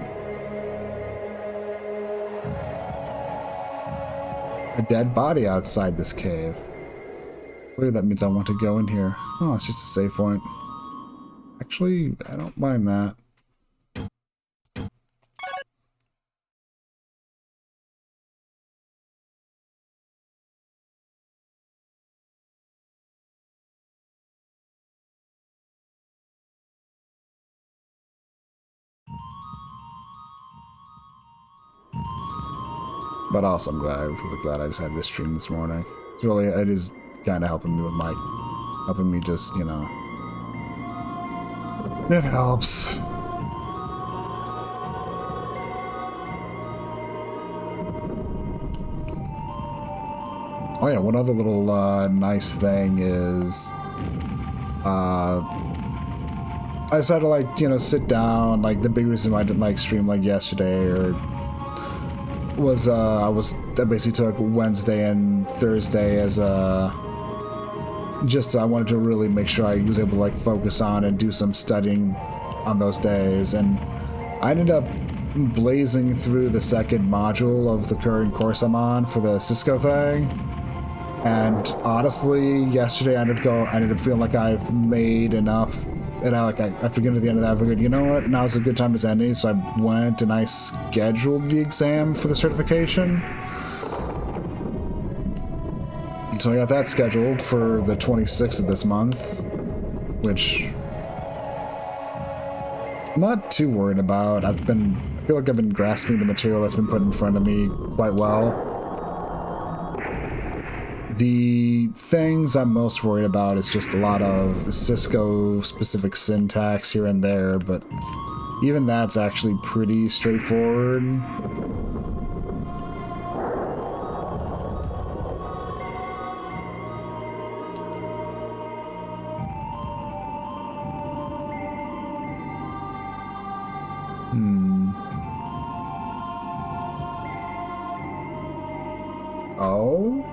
A dead body outside this cave. Clearly that means I want to go in here. Oh, it's just a save point. Actually, I don't mind that. But also, I'm really glad I decided to stream this morning. It is kind of helping me with helping me just, you know, it helps. Oh yeah, one other little nice thing is, I decided to, like, you know, sit down. Like, the big reason why I didn't like stream like yesterday or was I basically took Wednesday and Thursday as just I wanted to really make sure I was able to like focus on and do some studying on those days, and I ended up blazing through the second module of the current course I'm on for the Cisco thing. And honestly, yesterday I ended up feeling like I've made enough. And after getting to the end of that, I figured, you know what, now's a good time as any. So I went and I scheduled the exam for the certification. So I got that scheduled for the 26th of this month, which I'm not too worried about. I feel like I've been grasping the material that's been put in front of me quite well. The things I'm most worried about is just a lot of Cisco-specific syntax here and there, but even that's actually pretty straightforward. Oh?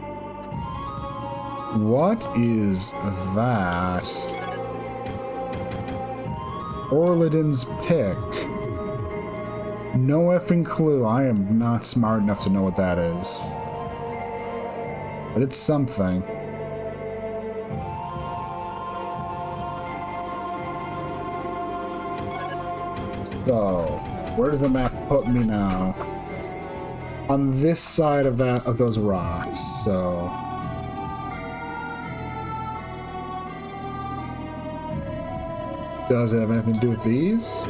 What is that? Orladin's pick. No effing clue. I am not smart enough to know what that is. But it's something. So, where does the map put me now? On this side of those rocks, so... Does it have anything to do with these?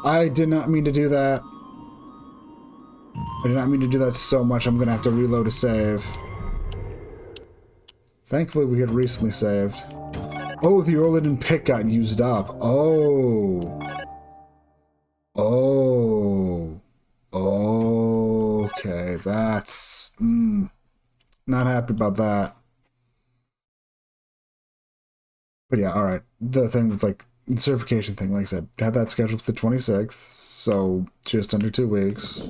I did not mean to do that. I did not mean to do that so much. I'm gonna have to reload a save. Thankfully, we had recently saved. Oh, the Orladin pick got used up. Oh. Oh. Okay, that's... not happy about that. But yeah, alright. The thing with, like, the certification thing, like I said, had that scheduled for the 26th, so just under 2 weeks.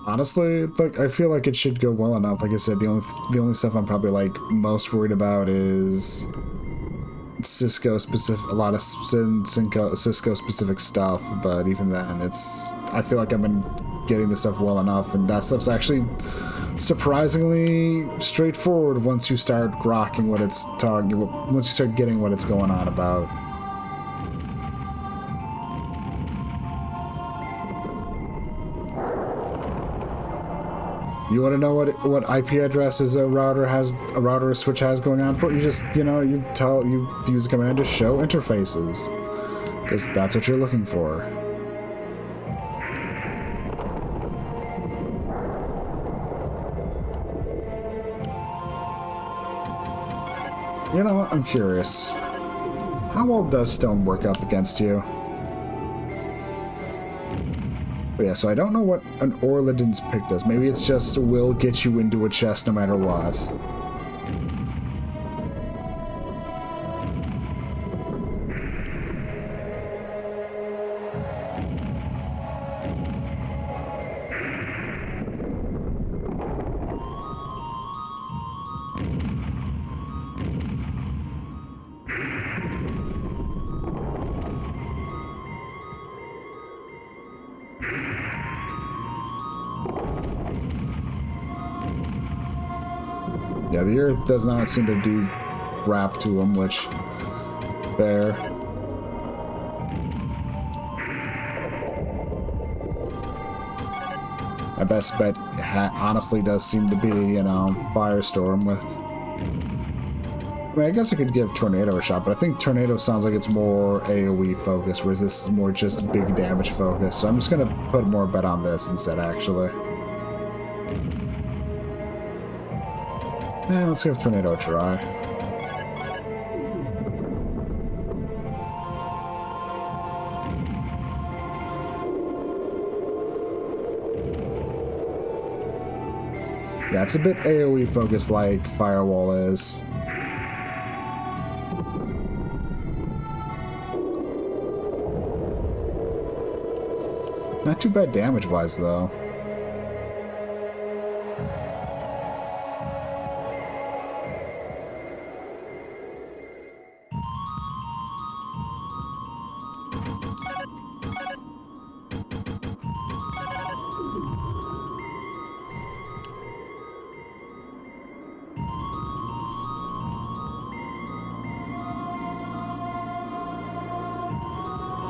Honestly, like, I feel like it should go well enough. Like I said, the only stuff I'm probably, like, most worried about is... Cisco specific, a lot of Cisco specific stuff, but even then, I feel like I've been getting this stuff well enough, and that stuff's actually surprisingly straightforward once you start grokking what it's talking, once you start getting what it's going on about. You want to know what IP addresses a router or switch has going on for? You just, you know, you use the command to show interfaces, because that's what you're looking for. You know what? I'm curious. How well does stone work up against you? But yeah, so I don't know what an Orladin's pick does. Maybe it's just will get you into a chest no matter what. Yeah, the earth does not seem to do crap to him, which... Fair. My best bet honestly does seem to be, you know, Firestorm with... I mean, I guess I could give Tornado a shot, but I think Tornado sounds like it's more AoE focused, whereas this is more just big damage focused. So I'm just gonna put more bet on this instead, actually. Yeah, let's give Tornado a try. Yeah, it's a bit AoE focused like Firewall is. Not too bad damage-wise, though.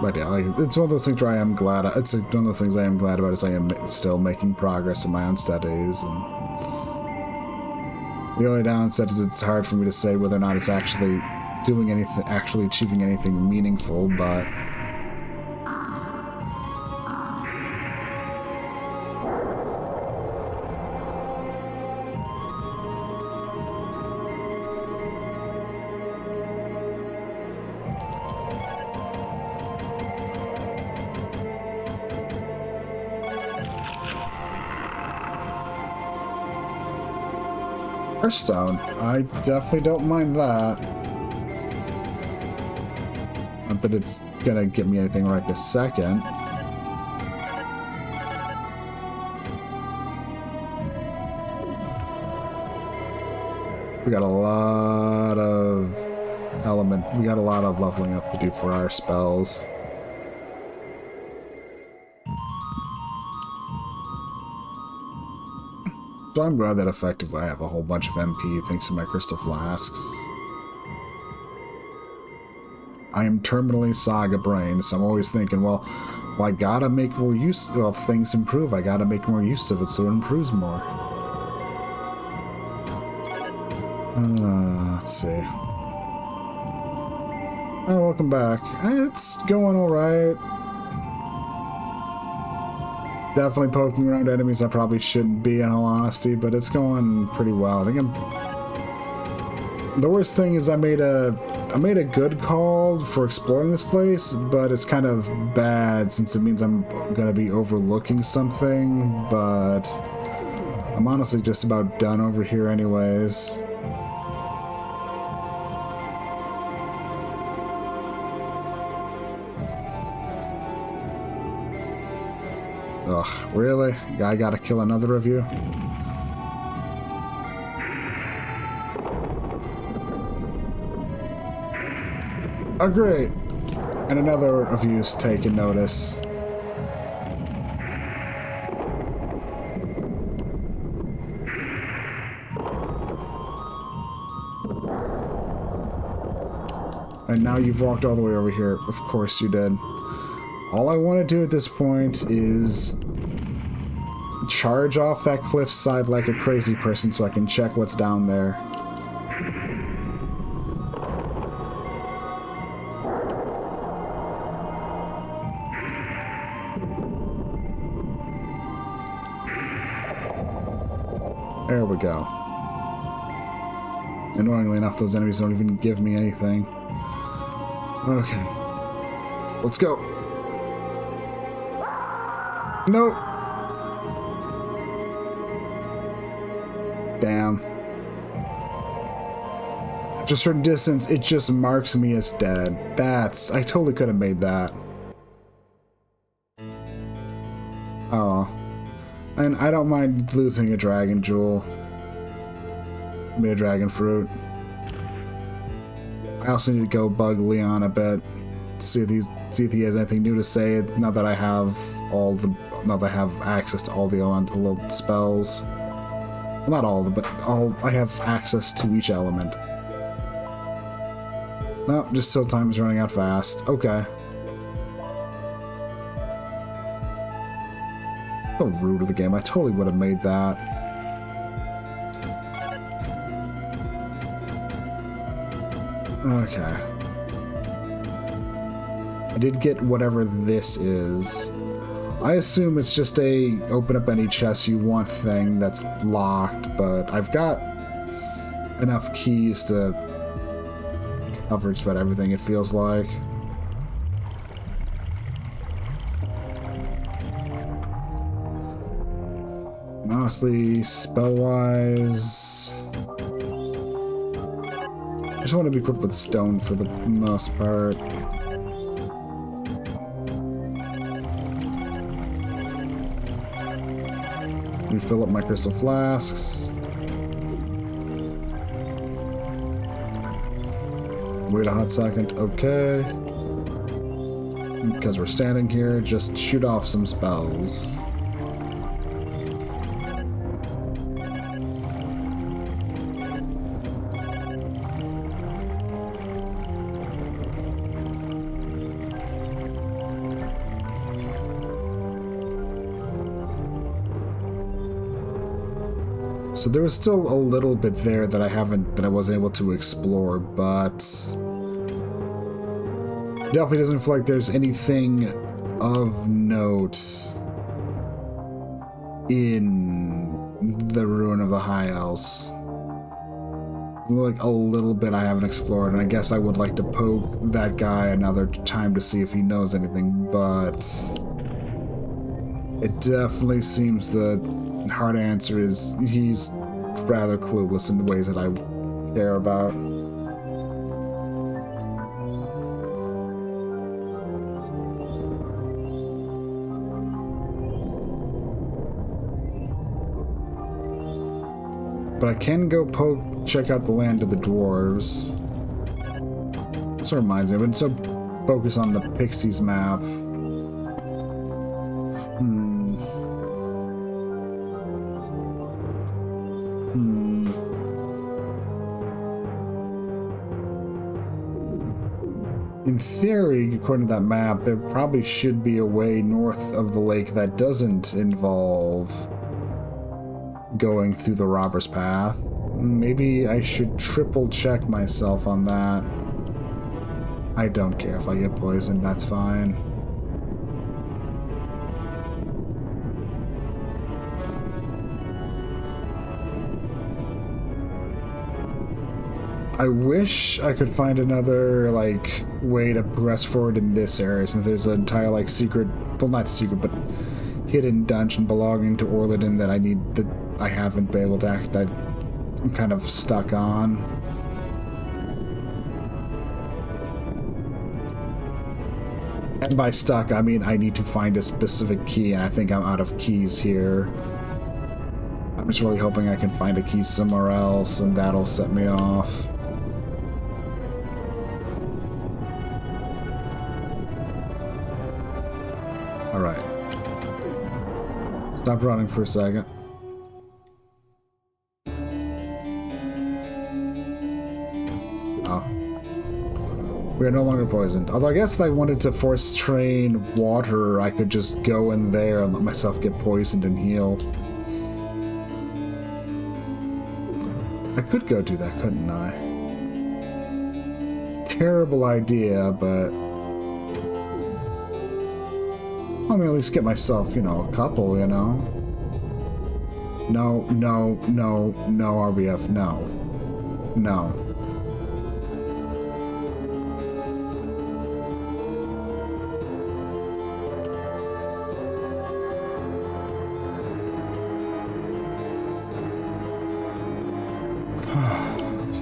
But yeah, like, it's one of those things where I am glad. It's one of those things I am glad about is I am still making progress in my own studies. And the only downside is it's hard for me to say whether or not it's actually doing anything, actually achieving anything meaningful. But Stone, I definitely don't mind that. Not that it's gonna get me anything right this second. We got a lot of we got a lot of leveling up to do for our spells. So I'm glad that effectively I have a whole bunch of MP thanks to my crystal flasks. I am terminally Saga brain, so I'm always thinking, well, I gotta make more use. Well, things improve. I gotta make more use of it so it improves more. Let's see. Oh, welcome back. It's going all right. Definitely poking around enemies I probably shouldn't be, in all honesty, but it's going pretty well. I think the worst thing is I made a good call for exploring this place, but it's kind of bad since it means I'm gonna be overlooking something, but I'm honestly just about done over here anyways. Ugh, really? I gotta kill another of you? Oh, great. And another of you's taken notice. And now you've walked all the way over here. Of course you did. All I want to do at this point is charge off that cliffside like a crazy person so I can check what's down there. There we go. Annoyingly enough, those enemies don't even give me anything. Okay. Let's go. Nope. Damn. After a certain distance, it just marks me as dead. I totally could have made that. Oh. And I don't mind losing a dragon jewel. I mean, a dragon fruit. I also need to go bug Leon a bit. See if he has anything new to say. Now that I have access to all the elemental spells. Well, not all of them, but I have access to each element. No, just still time is running out fast. Okay. So rude of the game. I totally would have made that. Okay. I did get whatever this is. I assume it's just a open up any chest you want thing that's locked, but I've got enough keys to cover just about everything, it feels like. And honestly, spell-wise, I just want to be equipped with stone for the most part. Refill up my crystal flasks. Wait a hot second. Okay. Because we're standing here, just shoot off some spells. So there was still a little bit there that I wasn't able to explore, but definitely doesn't feel like there's anything of note in the Ruin of the High Elves. Like a little bit I haven't explored, and I guess I would like to poke that guy another time to see if he knows anything, but it definitely seems the hard answer is he's rather clueless in ways that I care about. But I can go check out the land of the dwarves. This reminds me, I've been so focused on the Pixies map. In theory, according to that map, there probably should be a way north of the lake that doesn't involve going through the Robber's Path. Maybe I should triple check myself on that. I don't care if I get poisoned, that's fine. I wish I could find another, like, way to press forward in this area, since there's an entire, like, secret, well, not secret, but hidden dungeon belonging to Orliden that I haven't been able to act, that I'm kind of stuck on. And by stuck, I mean I need to find a specific key, and I think I'm out of keys here. I'm just really hoping I can find a key somewhere else, and that'll set me off. Alright. Stop running for a second. Oh. We are no longer poisoned. Although I guess if I wanted to force train water, I could just go in there and let myself get poisoned and heal. I could go do that, couldn't I? Terrible idea, but I mean, at least get myself, you know, a couple, you know? No, no, no, no, RBF, no. No.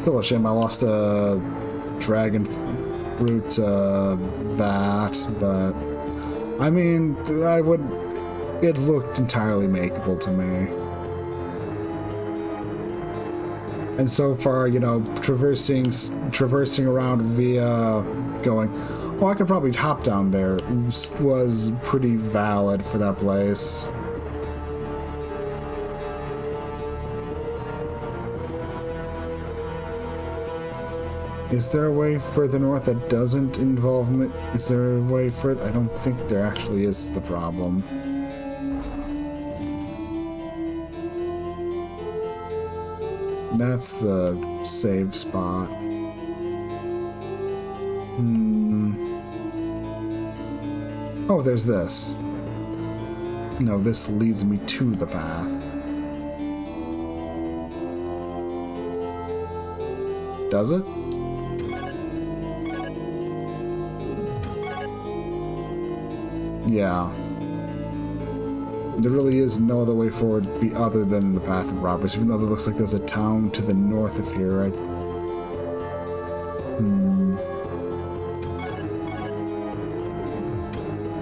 Still a shame I lost a dragon fruit that, but I mean, it looked entirely makeable to me. And so far, you know, traversing around via going, well, I could probably hop down there, was pretty valid for that place. Is there a way further north that doesn't involve me? Is there a way further? I don't think there actually is the problem. That's the save spot. Oh, there's this. No, this leads me to the path. Does it? Yeah. There really is no other way forward other than the Path of Robbers, even though it looks like there's a town to the north of here, right?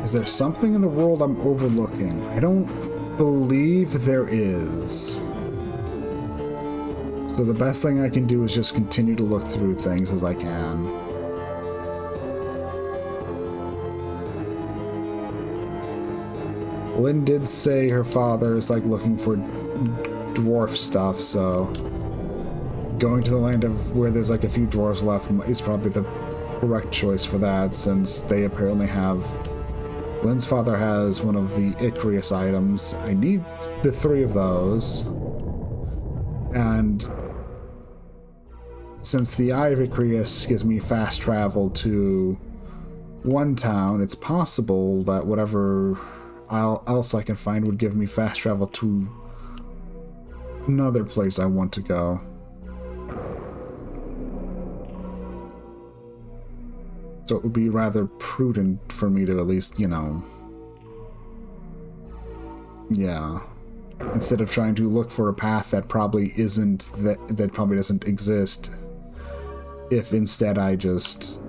Is there something in the world I'm overlooking? I don't believe there is. So the best thing I can do is just continue to look through things as I can. Lynn did say her father is like looking for dwarf stuff, so going to the land of where there's like a few dwarves left is probably the correct choice for that, since they apparently have... Lynn's father has one of the Icarus items. I need the 3 of those. And since the Eye of Icarus gives me fast travel to one town, it's possible that whatever else I can find would give me fast travel to another place I want to go. So it would be rather prudent for me to at least, you know... Yeah. Instead of trying to look for a path that probably isn't... that probably doesn't exist. If instead I just...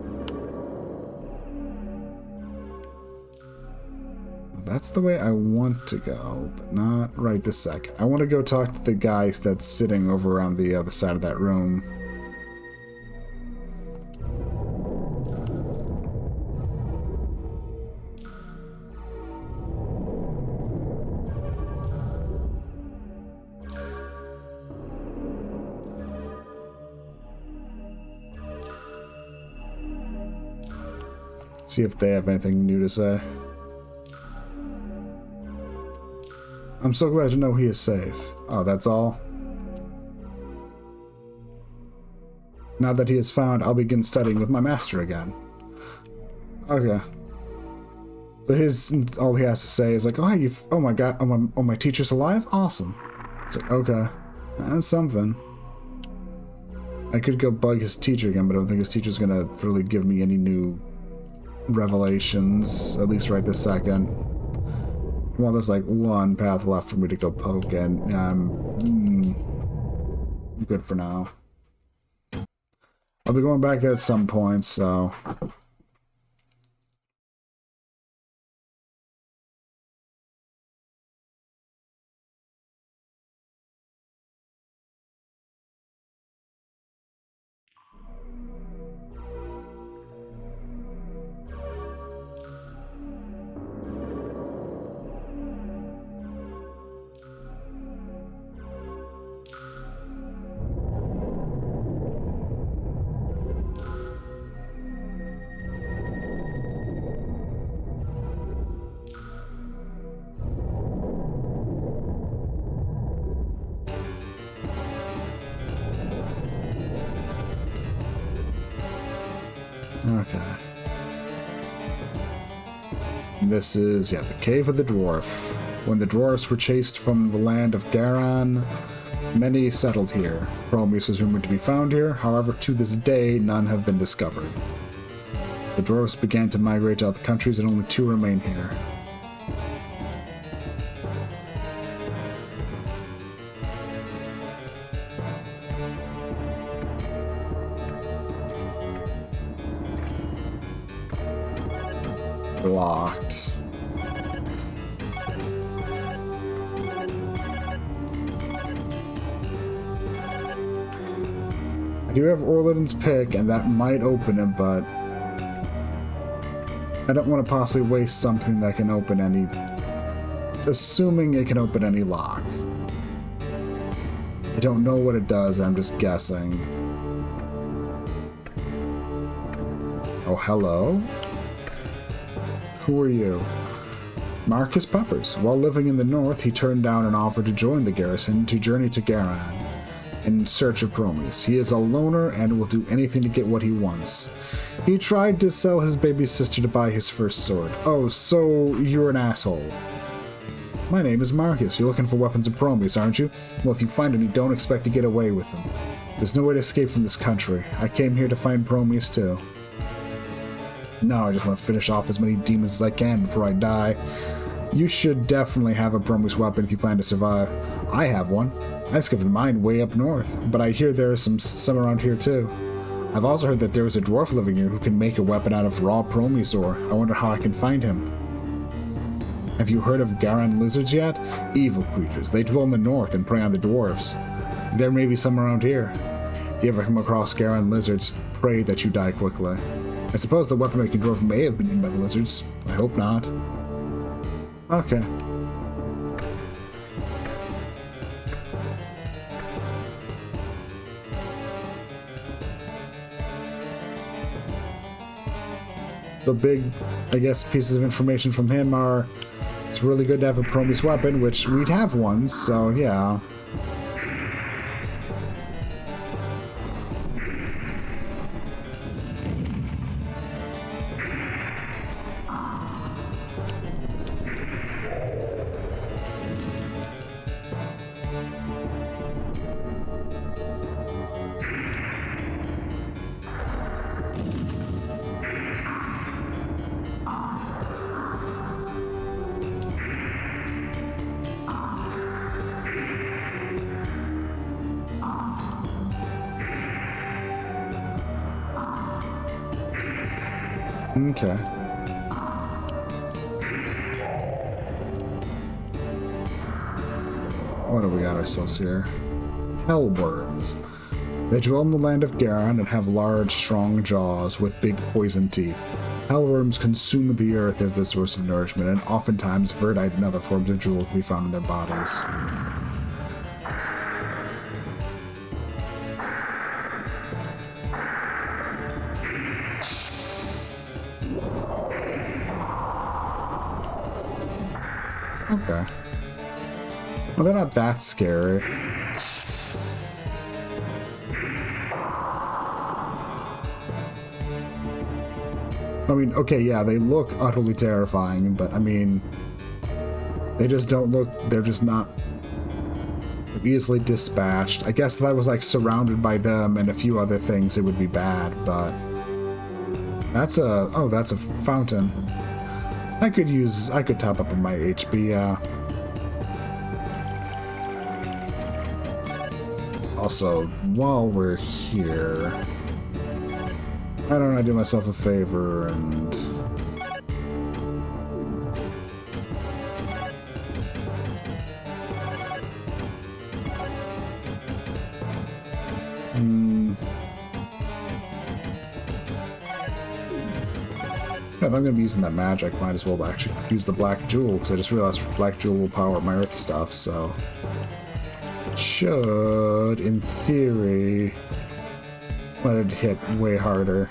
That's the way I want to go, but not right this second. I want to go talk to the guy that's sitting over on the other side of that room. See if they have anything new to say. I'm so glad to know he is safe. Oh, that's all? Now that he is found, I'll begin studying with my master again. Okay. So all he has to say is like, oh, hey, oh my god, oh, my teacher's alive? Awesome. It's like, okay. That's something. I could go bug his teacher again, but I don't think his teacher's gonna really give me any new revelations, at least right this second. Well, there's like one path left for me to go poke, and I'm good for now. I'll be going back there at some point, so... Okay. This is, yeah, the Cave of the Dwarf. When the dwarfs were chased from the land of Garan, many settled here. Prometheus is rumored to be found here, however, to this day, none have been discovered. The dwarfs began to migrate to other countries, and only 2 remain here. Locked. I do have Orladin's pick, and that might open it, but I don't want to possibly waste something that can open any... Assuming it can open any lock. I don't know what it does, and I'm just guessing. Oh, hello? Who are you? Marcus Peppers. While living in the north, he turned down an offer to join the garrison to journey to Garan in search of Prometheus. He is a loner and will do anything to get what he wants. He tried to sell his baby sister to buy his first sword. Oh, so you're an asshole. My name is Marcus. You're looking for weapons of Prometheus, aren't you? Well, if you find any, don't expect to get away with them. There's no way to escape from this country. I came here to find Prometheus too. No, I just want to finish off as many demons as I can before I die. You should definitely have a Prometheus weapon if you plan to survive. I have one. I discovered mine way up north, but I hear there are some around here too. I've also heard that there is a dwarf living here who can make a weapon out of raw Prometheus ore. I wonder how I can find him. Have you heard of Garan lizards yet? Evil creatures. They dwell in the north and prey on the dwarves. There may be some around here. If you ever come across Garan lizards, pray that you die quickly. I suppose the weapon-making dwarf may have been eaten by the lizards. I hope not. Okay. The big, I guess, pieces of information from him are, it's really good to have a Prometheus weapon, which we'd have one, so yeah. Okay. What do we got ourselves here? Hellworms. They dwell in the land of Garan and have large, strong jaws with big poison teeth. Hellworms consume the earth as their source of nourishment, and oftentimes verdite and other forms of jewel can be found in their bodies. Okay. Well, they're not that scary. I mean, okay, yeah, they look utterly terrifying, but I mean, they just don't look, they're just not easily dispatched. I guess if I was like surrounded by them and a few other things, it would be bad, but that's a, oh, that's a fountain. I could top up on my HP, Also, while we're here, why don't I do myself a favor and... If I'm going to be using that magic, might as well actually use the Black Jewel, because I just realized Black Jewel will power up my Earth stuff, so... Should, in theory, let it hit way harder.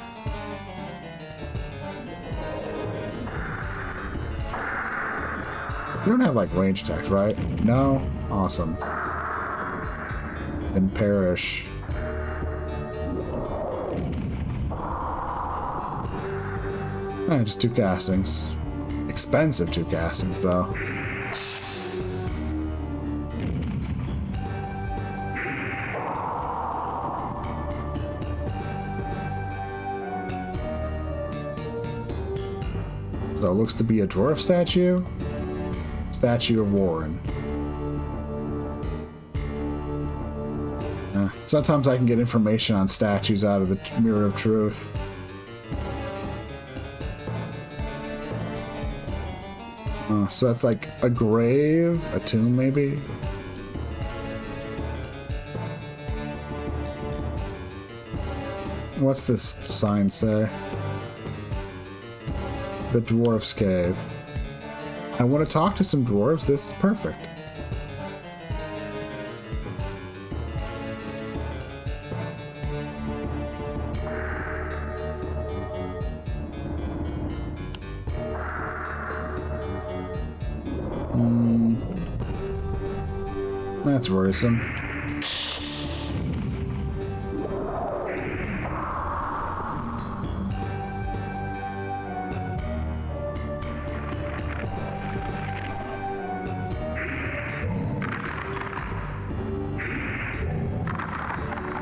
You don't have, like, range attacks, right? No? Awesome. Then perish. Just 2 castings. Expensive 2 castings, though. So it looks to be a dwarf statue. Statue of Warren. Sometimes I can get information on statues out of the Mirror of Truth. So that's like a grave, a tomb maybe? What's this sign say? The Dwarf's Cave. I want to talk to some dwarves. This is perfect. That's worrisome.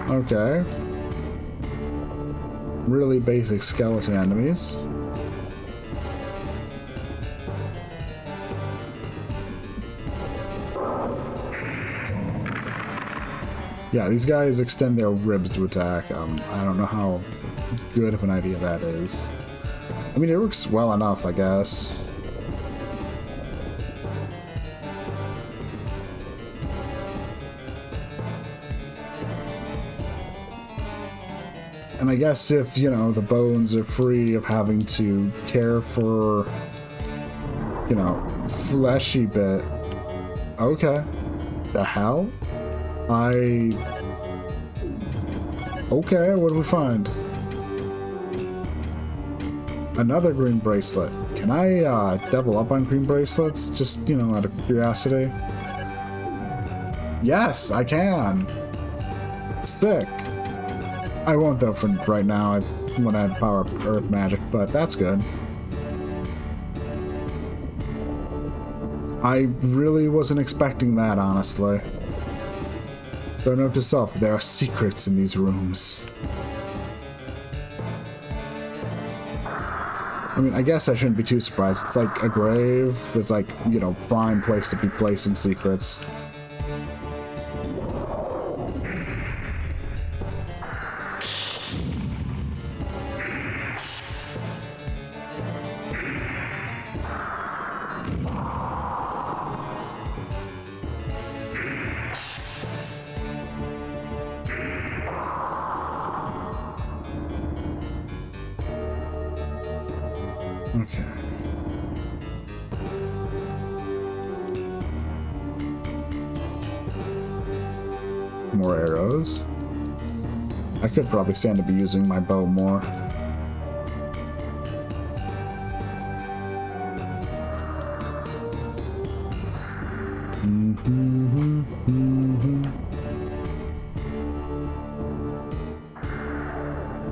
Okay. Really basic skeleton enemies. Yeah, these guys extend their ribs to attack. I don't know how good of an idea that is. I mean, it works well enough, I guess. And I guess if, you know, the bones are free of having to care for, you know, fleshy bit. Okay. The hell? Okay, what do we find? Another green bracelet. Can I double up on green bracelets? Just, you know, out of curiosity. Yes, I can. Sick. I won't though for right now. I want to add power up earth magic, but that's good. I really wasn't expecting that, honestly. So note to self, there are secrets in these rooms. I mean, I guess I shouldn't be too surprised. It's like a grave. It's like, you know, prime place to be placing secrets. Okay. More arrows. I could probably stand to be using my bow more.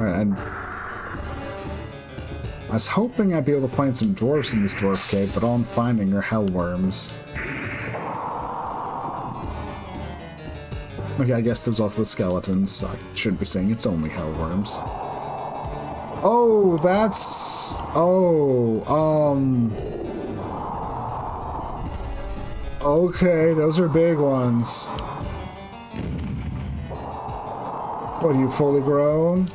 Alright, and I was hoping I'd be able to find some dwarfs in this dwarf cave, but all I'm finding are hellworms. Okay, I guess there's also the skeletons. I shouldn't be saying it's only hellworms. Oh, that's... Oh, okay, those are big ones. What, are you fully grown?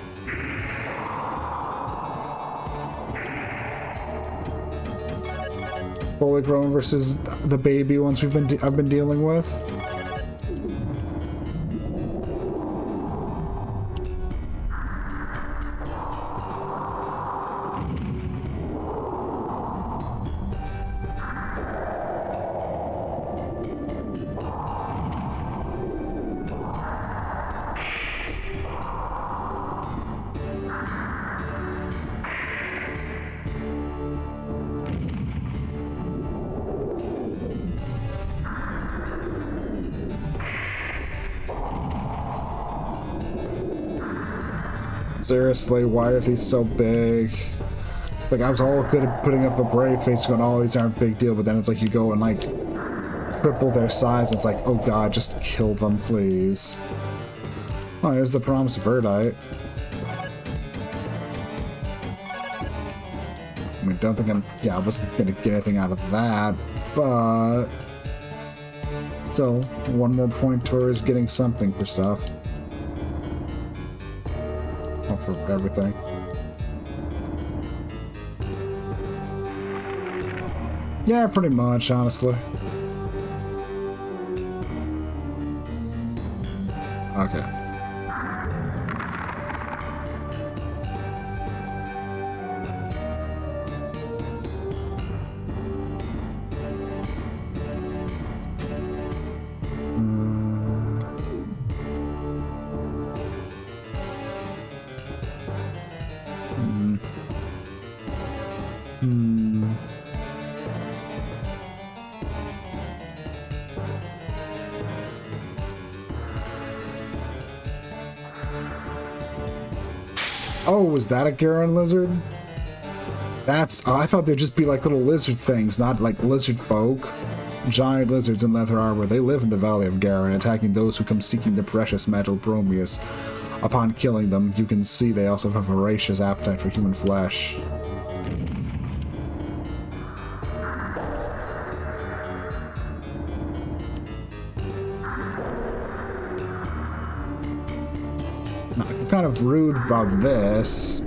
Fully grown versus the baby ones I've been dealing with. Seriously, why are these so big? It's like I was all good at putting up a brave face going, oh, these aren't a big deal, but then it's like you go and like triple their size, and it's like, oh god, just kill them, please. Oh, here's the promised verdite. I mean, don't think I wasn't gonna get anything out of that, but still, one more point towards getting something for stuff. For everything. Yeah, pretty much, honestly. Okay. Oh, was that a Garen lizard? That's... Oh, I thought they'd just be like little lizard things, not like lizard folk. Giant lizards in leather armor. They live in the Valley of Garen, attacking those who come seeking the precious metal Bromius. Upon killing them, you can see they also have a voracious appetite for human flesh. I'm kind of rude about this.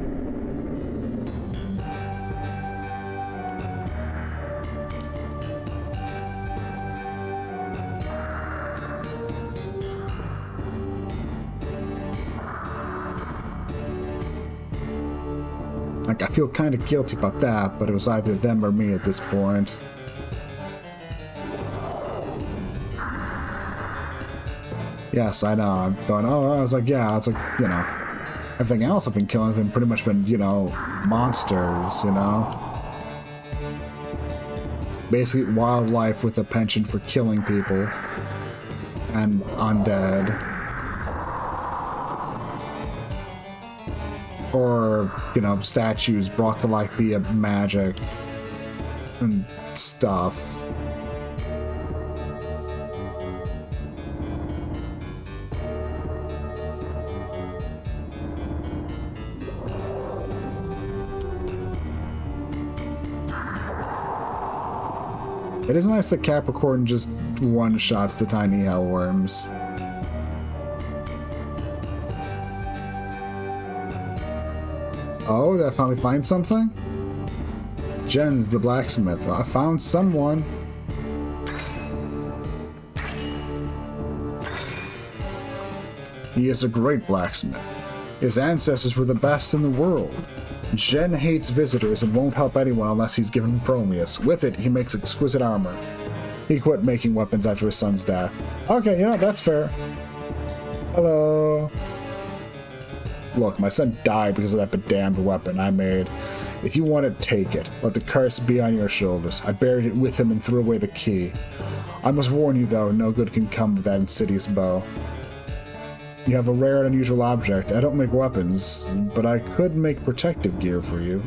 Like, I feel kind of guilty about that, but it was either them or me at this point. Yes, I know. I'm going, oh, I was like, yeah, it's like, you know, everything else I've been killing has been pretty much been, you know, monsters, you know? Basically wildlife with a penchant for killing people. And undead. Or, you know, statues brought to life via magic. And stuff. It is nice that Capricorn just one-shots the tiny hellworms. Oh, did I finally find something? Jens, the blacksmith. I found someone. He is a great blacksmith. His ancestors were the best in the world. Jen hates visitors and won't help anyone unless he's given Bromius. With it, he makes exquisite armor. He quit making weapons after his son's death. Okay, you know, that's fair. Hello. Look, my son died because of that damned weapon I made. If you want it, take it. Let the curse be on your shoulders. I buried it with him and threw away the key. I must warn you, though, no good can come of that insidious bow. You have a rare and unusual object. I don't make weapons, but I could make protective gear for you.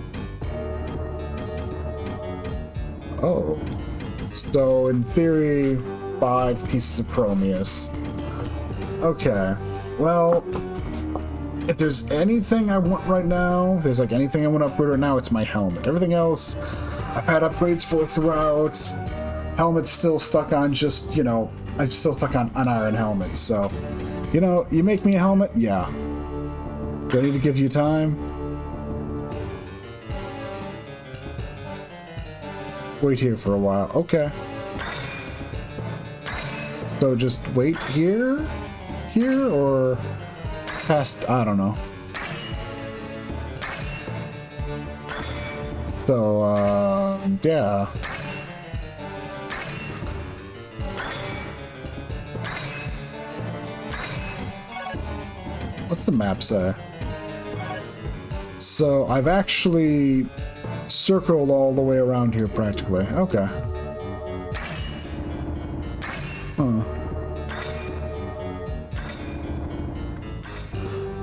Oh. So, in theory, 5 pieces of Bromius. Okay. Well, if there's anything I want right now, if there's like anything I want to upgrade right now, it's my helmet. Everything else, I've had upgrades for throughout. Helmet's still stuck on just, you know, I'm still stuck on iron helmets, so... You know, you make me a helmet? Yeah. Do I need to give you time? Wait here for a while. Okay. So just wait here? Here, or past... I don't know. So, yeah. What's the map say? So, I've actually circled all the way around here practically. Okay. Huh.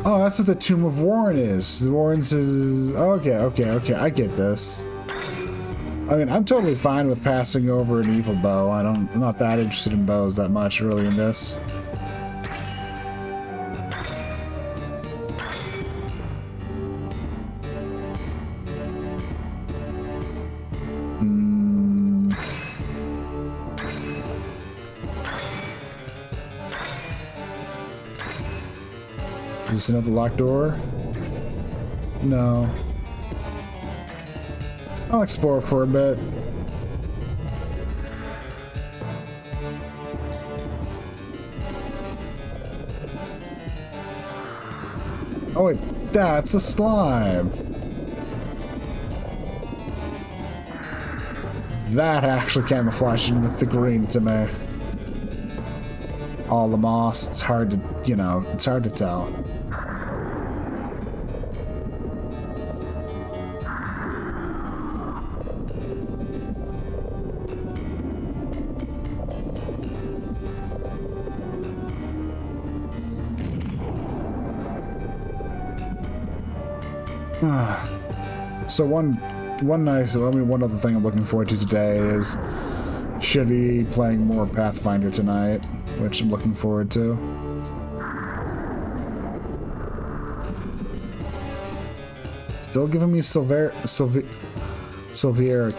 Oh, that's what the Tomb of Warren is. The Warren's is... Okay. I get this. I mean, I'm totally fine with passing over an evil bow. I'm not that interested in bows that much, really, in this. Is this another locked door? No. I'll explore for a bit. Oh wait, that's a slime. That actually camouflaging with the green to me. All the moss, it's hard to, you know, it's hard to tell. So one other thing I'm looking forward to today is should be playing more Pathfinder tonight, which I'm looking forward to. Still giving me Silvera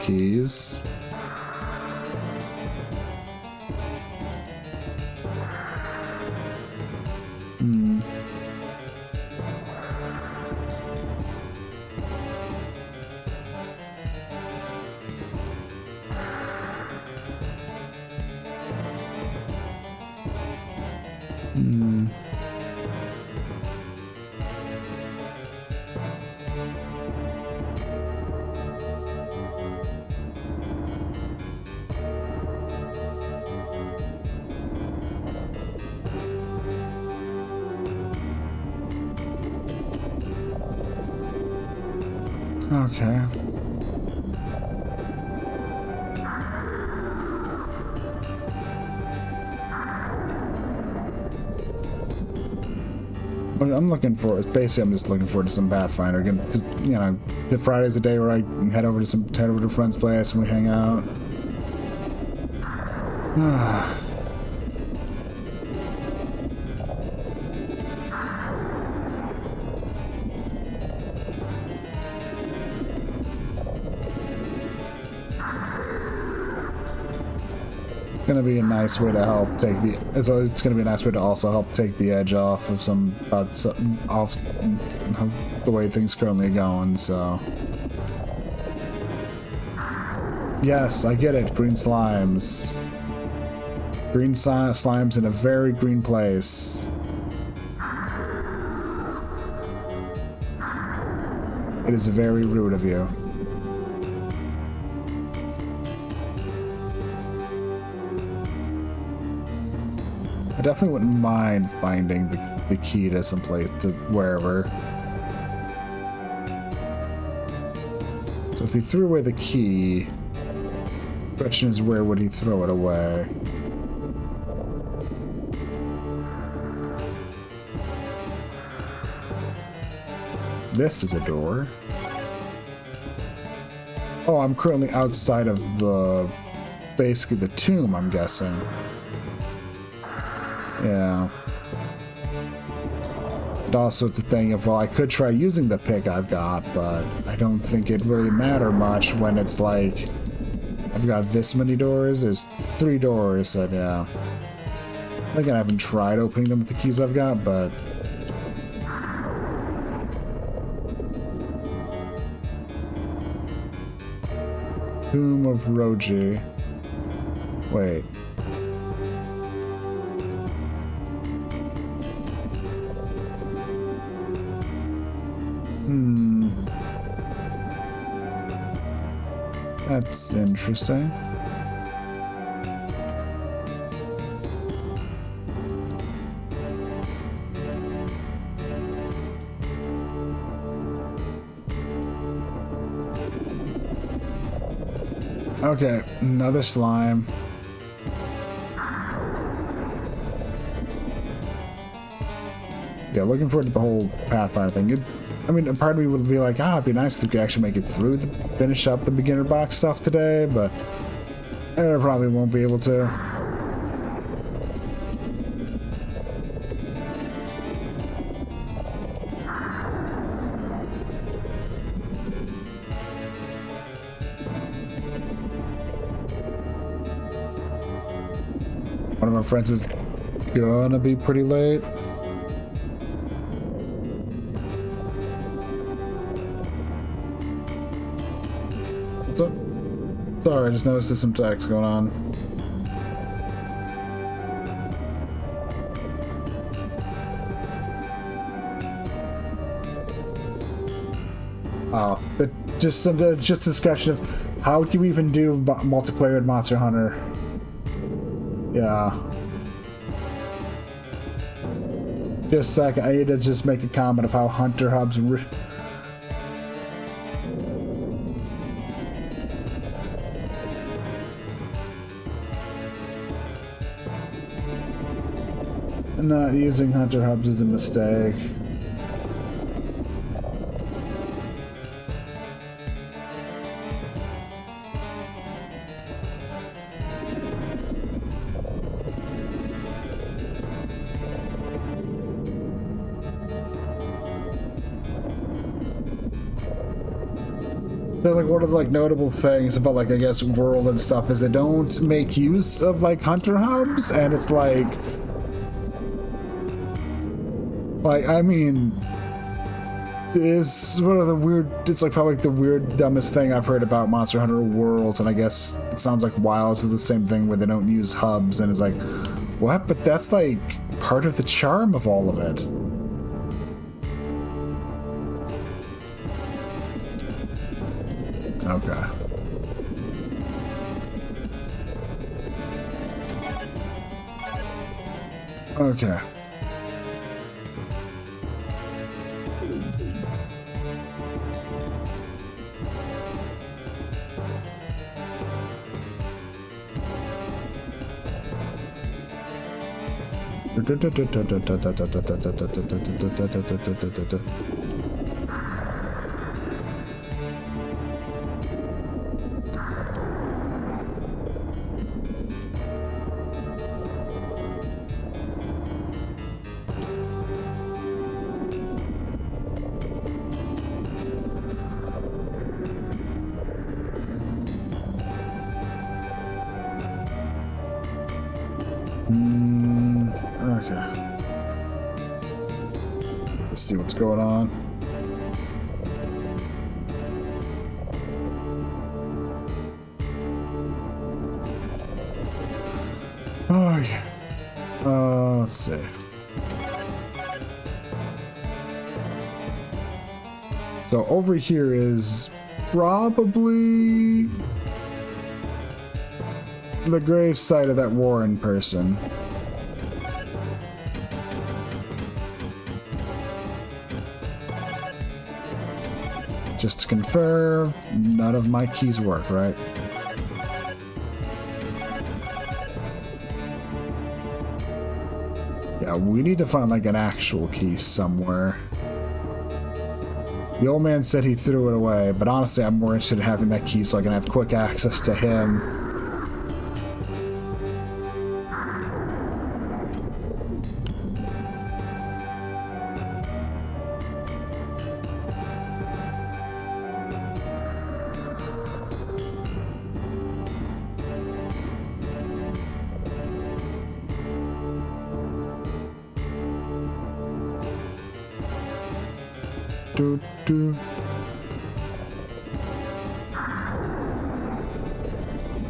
keys. Okay. I'm looking for, basically I'm just looking forward to some Pathfinder again, because, you know, the Friday's the day where I head over to a friend's place and we hang out. Gonna be a nice way to help take the. It's gonna be a nice way to also help take the edge off of off the way things currently are going. So yes, I get it. Green slimes. Green slimes in a very green place. It is very rude of you. I definitely wouldn't mind finding the key to some place, to wherever. So if he threw away the key, the question is where would he throw it away? This is a door. Oh, I'm currently outside of basically the tomb, I'm guessing. Yeah. And also, it's a thing of, well, I could try using the pick I've got, but I don't think it'd really matter much when it's like, I've got this many doors, there's 3 doors, and yeah. Again, I haven't tried opening them with the keys I've got, but... Tomb of Roji. Wait. That's interesting. Okay, another slime. Yeah, looking forward to the whole Pathfinder thing. I mean, a part of me would be like, it'd be nice if we could actually make it through, finish up the beginner box stuff today, but I probably won't be able to. One of my friends is gonna be pretty late. Sorry, I just noticed there's some text going on. Oh, but just some just discussion of how do you even do multiplayer in Monster Hunter? Yeah. Just a second, I need to just make a comment of how Hunter Hubs. Not using Hunter Hubs is a mistake. There's like one of the like notable things about like I guess World and stuff is they don't make use of like Hunter Hubs, and it's like I mean, it's one of the weird. It's like probably like the weird dumbest thing I've heard about Monster Hunter Worlds, and I guess it sounds like Wilds is the same thing where they don't use hubs, and it's like, what? But that's like part of the charm of all of it. Okay. Okay. Okay. Let's see what's going on. Oh yeah. Let's see. So over here is probably the grave site of that Warren person. Just to confirm, none of my keys work, right? Yeah, we need to find like an actual key somewhere. The old man said he threw it away, but honestly, I'm more interested in having that key so I can have quick access to him.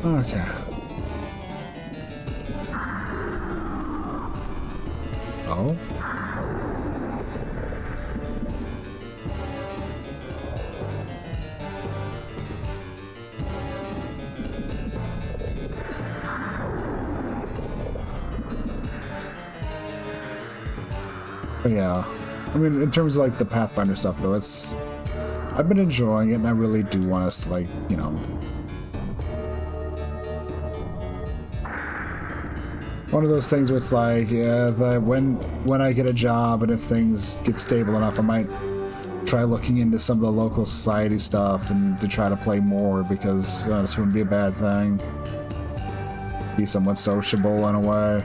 Okay. Oh. Yeah. I mean, in terms of like the Pathfinder stuff, though, I've been enjoying it, and I really do want us to, like, you know, one of those things where it's like, yeah, when I get a job and if things get stable enough, I might try looking into some of the local society stuff and to try to play more, because this wouldn't be a bad thing. Be somewhat sociable in a way.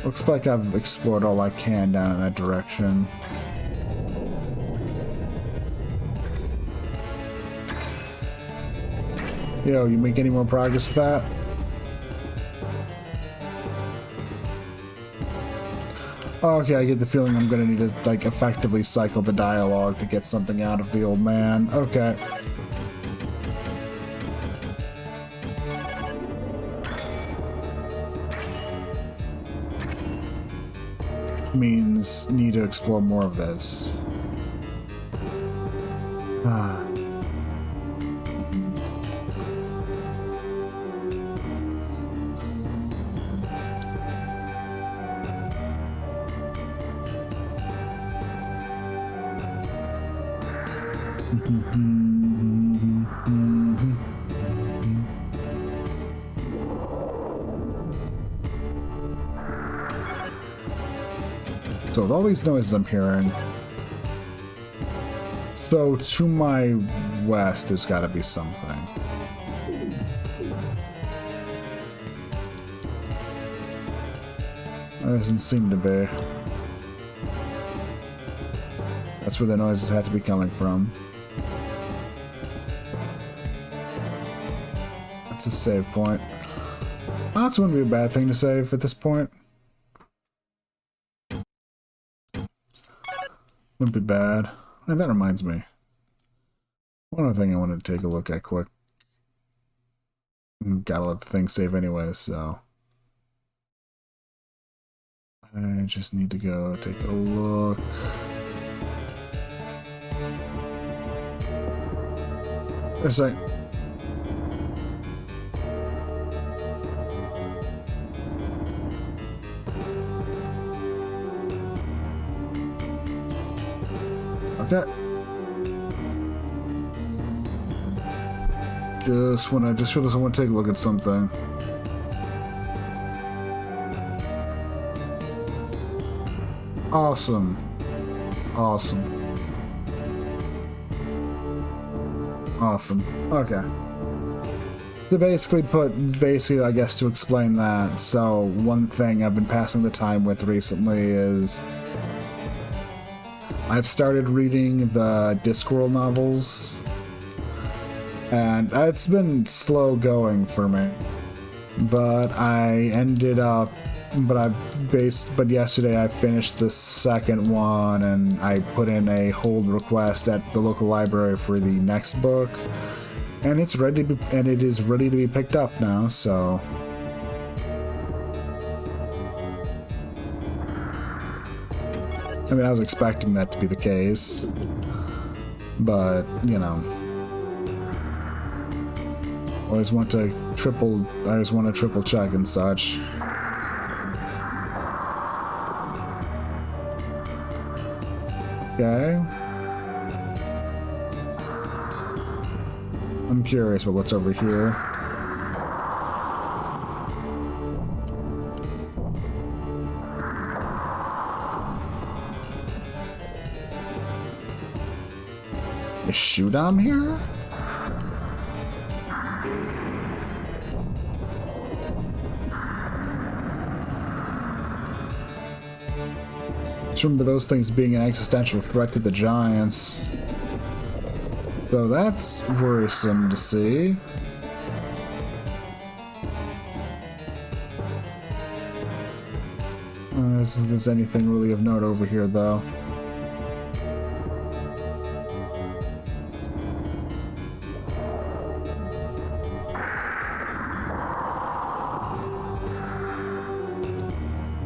Looks like I've explored all I can down in that direction. Yo, you make any more progress with that? Okay, I get the feeling I'm gonna need to, like, effectively cycle the dialogue to get something out of the old man. Okay. Means need to explore more of this. Ah. So with all these noises I'm hearing, so to my west there's got to be something. There doesn't seem to be. That's where the noises had to be coming from. That's a save point. That wouldn't be a bad thing to save at this point. Wouldn't be bad. And that reminds me. One other thing I wanted to take a look at quick. Gotta let the thing save anyway, so. I just need to go take a look. A sec. Okay. Just want to take a look at something. Awesome. Awesome. Awesome. Okay. To basically, I guess to explain that, so one thing I've been passing the time with recently is I've started reading the Discworld novels, and it's been slow going for me, but yesterday I finished the second one, and I put in a hold request at the local library for the next book, and it is ready to be picked up now, so. I mean, I was expecting that to be the case, but, you know, I always want to triple check and such. Okay. I'm curious about what's over here. Is Shudam here? Just remember those things being an existential threat to the Giants. So that's worrisome to see. I don't think there's anything really of note over here, though.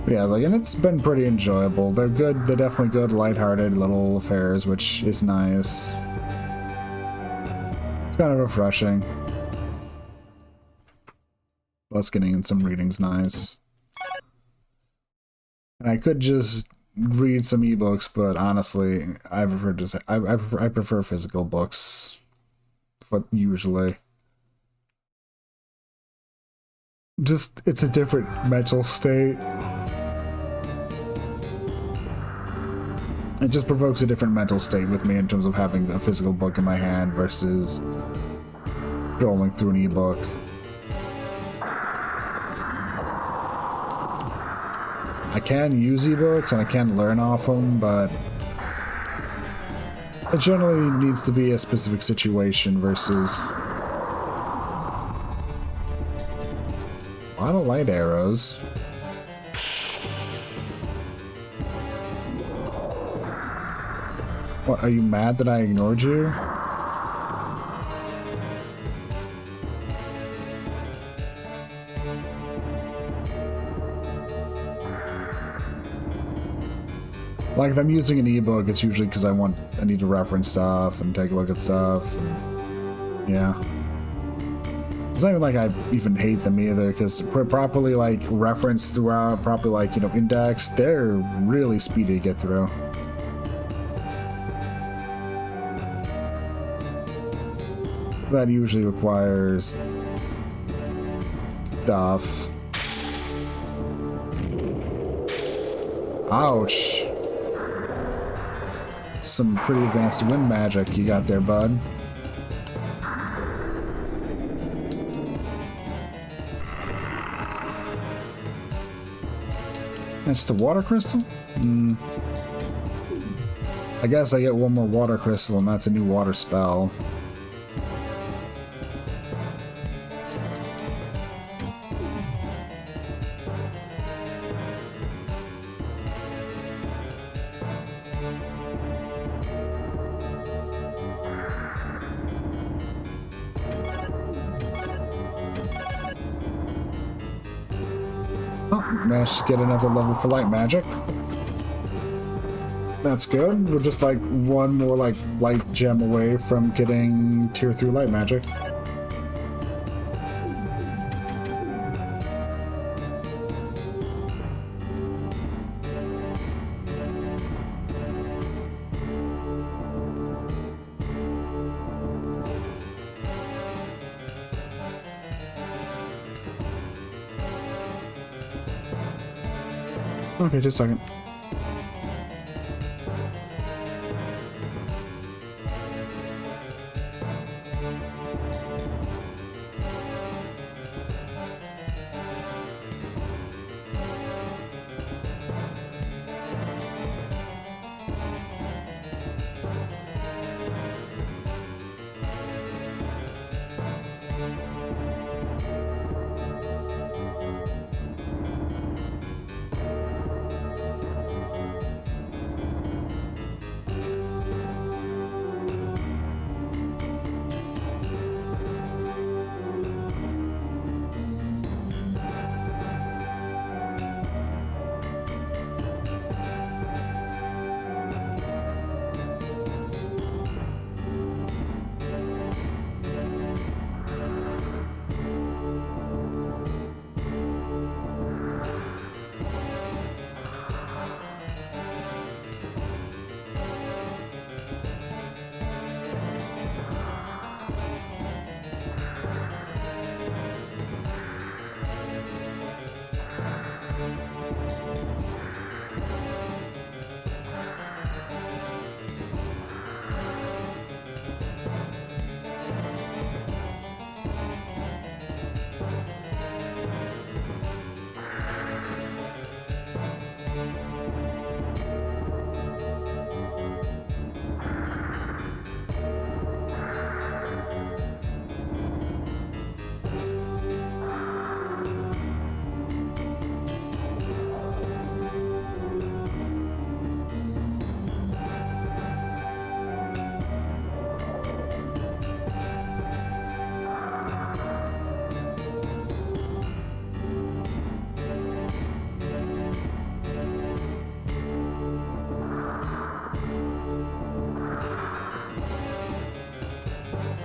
Yeah, like, and it's been pretty enjoyable. They're good, they're definitely good, lighthearted little affairs, which is nice. It's kind of refreshing. Plus getting in some reading's nice. And I could just read some ebooks, but honestly, I prefer physical books. Usually. Just, it's a different mental state. It just provokes a different mental state with me in terms of having a physical book in my hand versus scrolling through an ebook. I can use ebooks and I can learn off them, but it generally needs to be a specific situation versus a lot of light arrows. What, are you mad that I ignored you? Like, if I'm using an ebook, it's usually because I need to reference stuff and take a look at stuff. And, yeah. It's not even like I even hate them either, because properly, like, referenced throughout, properly, like, you know, indexed, they're really speedy to get through. That usually requires stuff. Ouch. Some pretty advanced wind magic you got there, bud. That's the water crystal? I guess I get one more water crystal and that's a new water spell. Oh, managed to get another level for light magic. That's good. We're just like one more like light gem away from getting tier 3 light magic. Okay, just a second.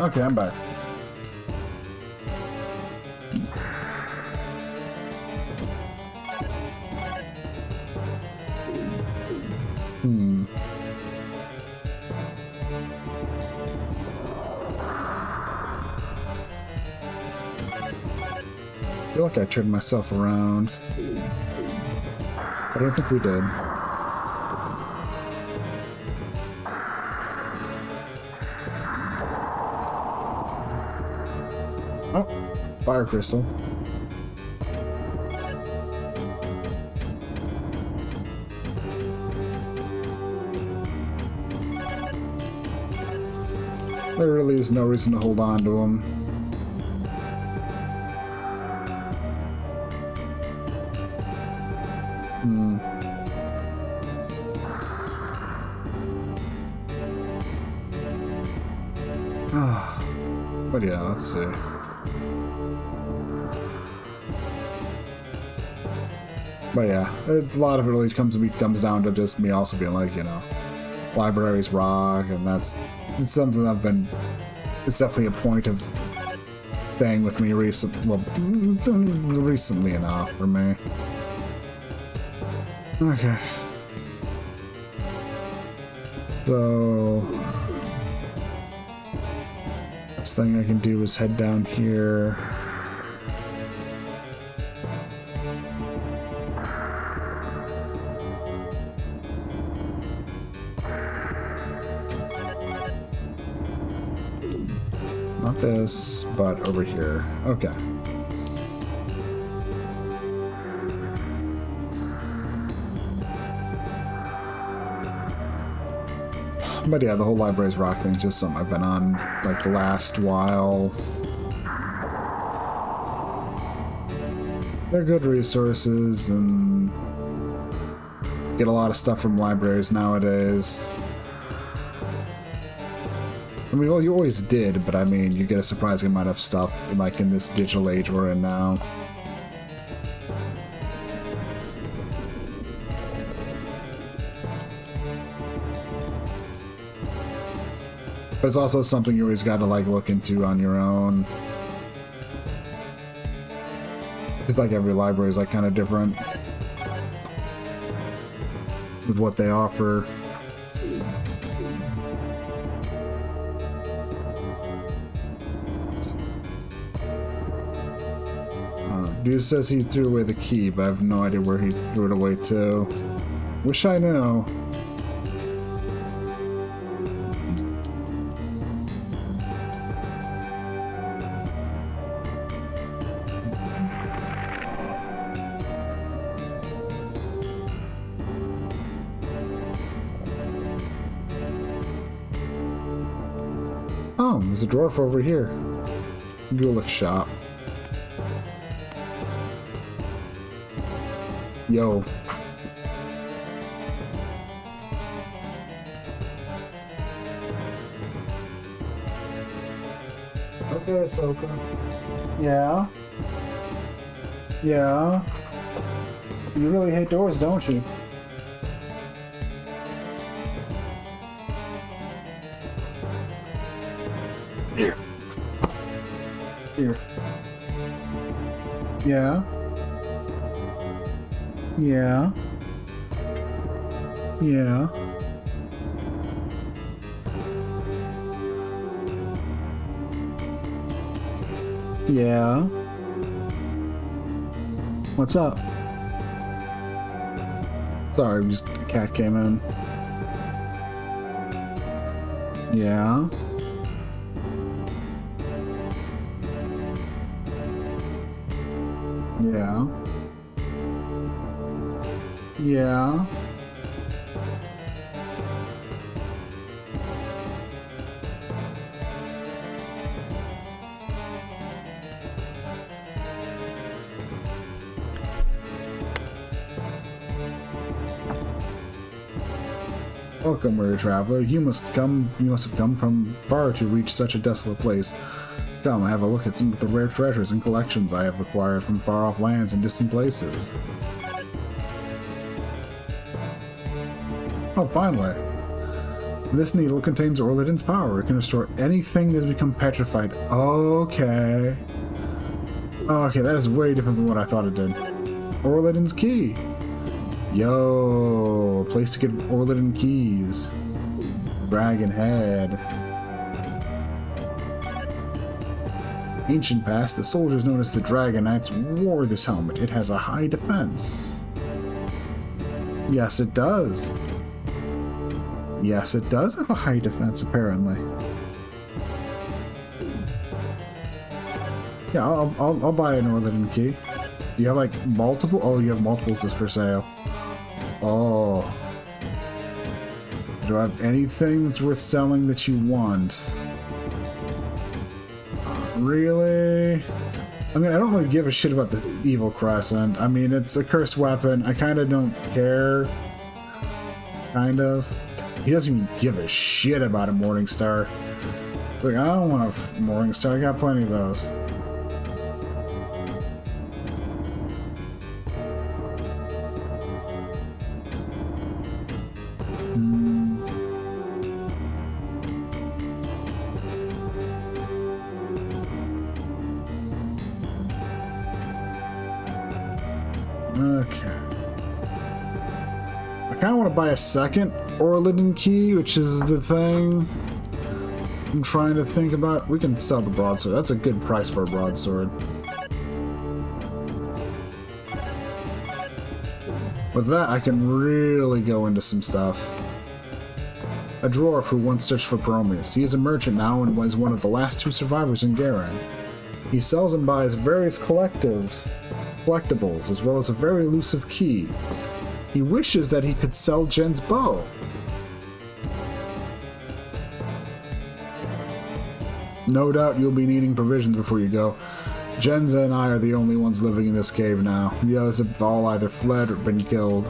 Okay, I'm back. I feel like I turned myself around. I don't think we did. Oh, fire crystal. There really is no reason to hold on to him. But yeah, let's see. But yeah, a lot of it really comes down to just me also being like, you know, libraries rock, and it's something I've been. It's definitely a point of thing with me recently enough for me. Okay. So next thing I can do is head down here. Not this, but over here. Okay. But yeah, the whole library's rock thing is just something I've been on like the last while. They're good resources and get a lot of stuff from libraries nowadays. I mean, well, you always did, but I mean, you get a surprising amount of stuff like in this digital age we're in now. But it's also something you always got to like look into on your own. It's like every library is like kind of different with what they offer. Dude says he threw away the key, but I have no idea where he threw it away to. Wish I knew. Oh, there's a dwarf over here. Gulick shop. Yo. Okay, Ahsoka. Yeah? Yeah? You really hate doors, don't you? Here. Here. Yeah? Yeah. Yeah. Yeah. What's up? Sorry, just the cat came in. Yeah. Yeah. Yeah. Welcome, weary traveler. You must have come from far to reach such a desolate place. Come, have a look at some of the rare treasures and collections I have acquired from far-off lands and distant places. Oh, finally. This needle contains Orladin's power. It can restore anything that has become petrified. Okay. Okay, that is way different than what I thought it did. Orladin's key. Yo, place to get Orladin keys. Dragon head. Ancient past, the soldiers known as the Dragon Knights wore this helmet. It has a high defense. Yes, it does. Yes, it does have a high defense, apparently. Yeah, I'll buy an Orladin key. Do you have like multiple? Oh, you have multiples just for sale. Oh. Do I have anything that's worth selling that you want? Really? I mean, I don't really give a shit about the Evil Crescent. I mean, it's a cursed weapon. I kind of don't care. Kind of. He doesn't even give a shit about a Morningstar. Like, I don't want a Morning Star. I got plenty of those. Okay. I kind of want to buy a second Orliden key, which is the thing I'm trying to think about. We can sell the broadsword. That's a good price for a broadsword. With that, I can really go into some stuff. A dwarf who once searched for Prometheus. He is a merchant now and was one of the last two survivors in Garan. He sells and buys various collectibles, as well as a very elusive key. He wishes that he could sell Jen's bow. No doubt you'll be needing provisions before you go. Jenza and I are the only ones living in this cave now. The others have all either fled or been killed.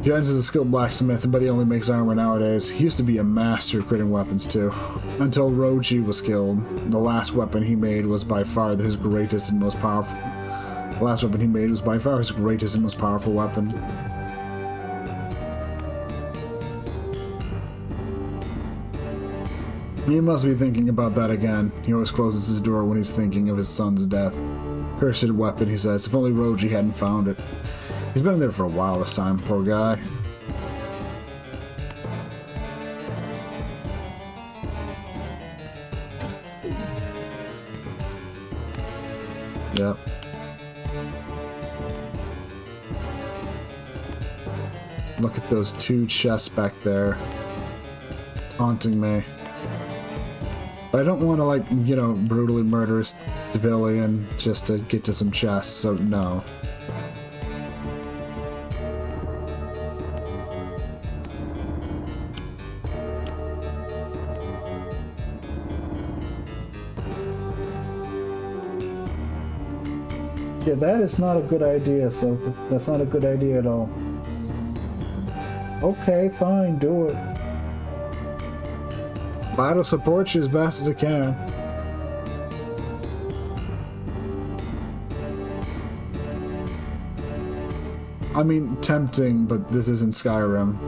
Jens is a skilled blacksmith, but he only makes armor nowadays. He used to be a master of creating weapons too. Until Roji was killed. The last weapon he made was by far his greatest and most powerful. The last weapon he made was by far his greatest and most powerful weapon. He must be thinking about that again. He always closes his door when he's thinking of his son's death. Cursed weapon, he says. If only Roji hadn't found it. He's been there for a while this time, poor guy. Yep. Look at those two chests back there. Taunting me. But I don't want to, like, you know, brutally murder a civilian just to get to some chests, so no. Yeah, that is not a good idea, so that's not a good idea at all. Okay, fine, do it. Vital support you as best as it can. I mean, tempting, but this isn't Skyrim.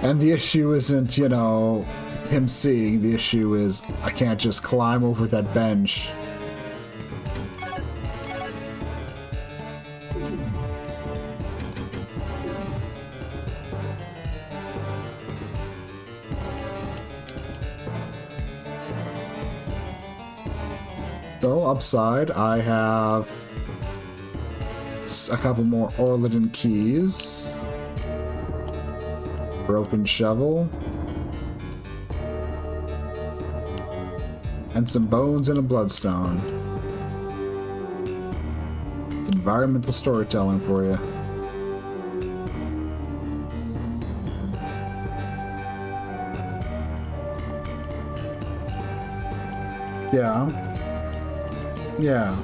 And the issue isn't, you know, him seeing. The issue is I can't just climb over that bench. So, upside, I have a couple more Orliden keys. Broken shovel. And some bones and a bloodstone. It's environmental storytelling for you. Yeah. Yeah.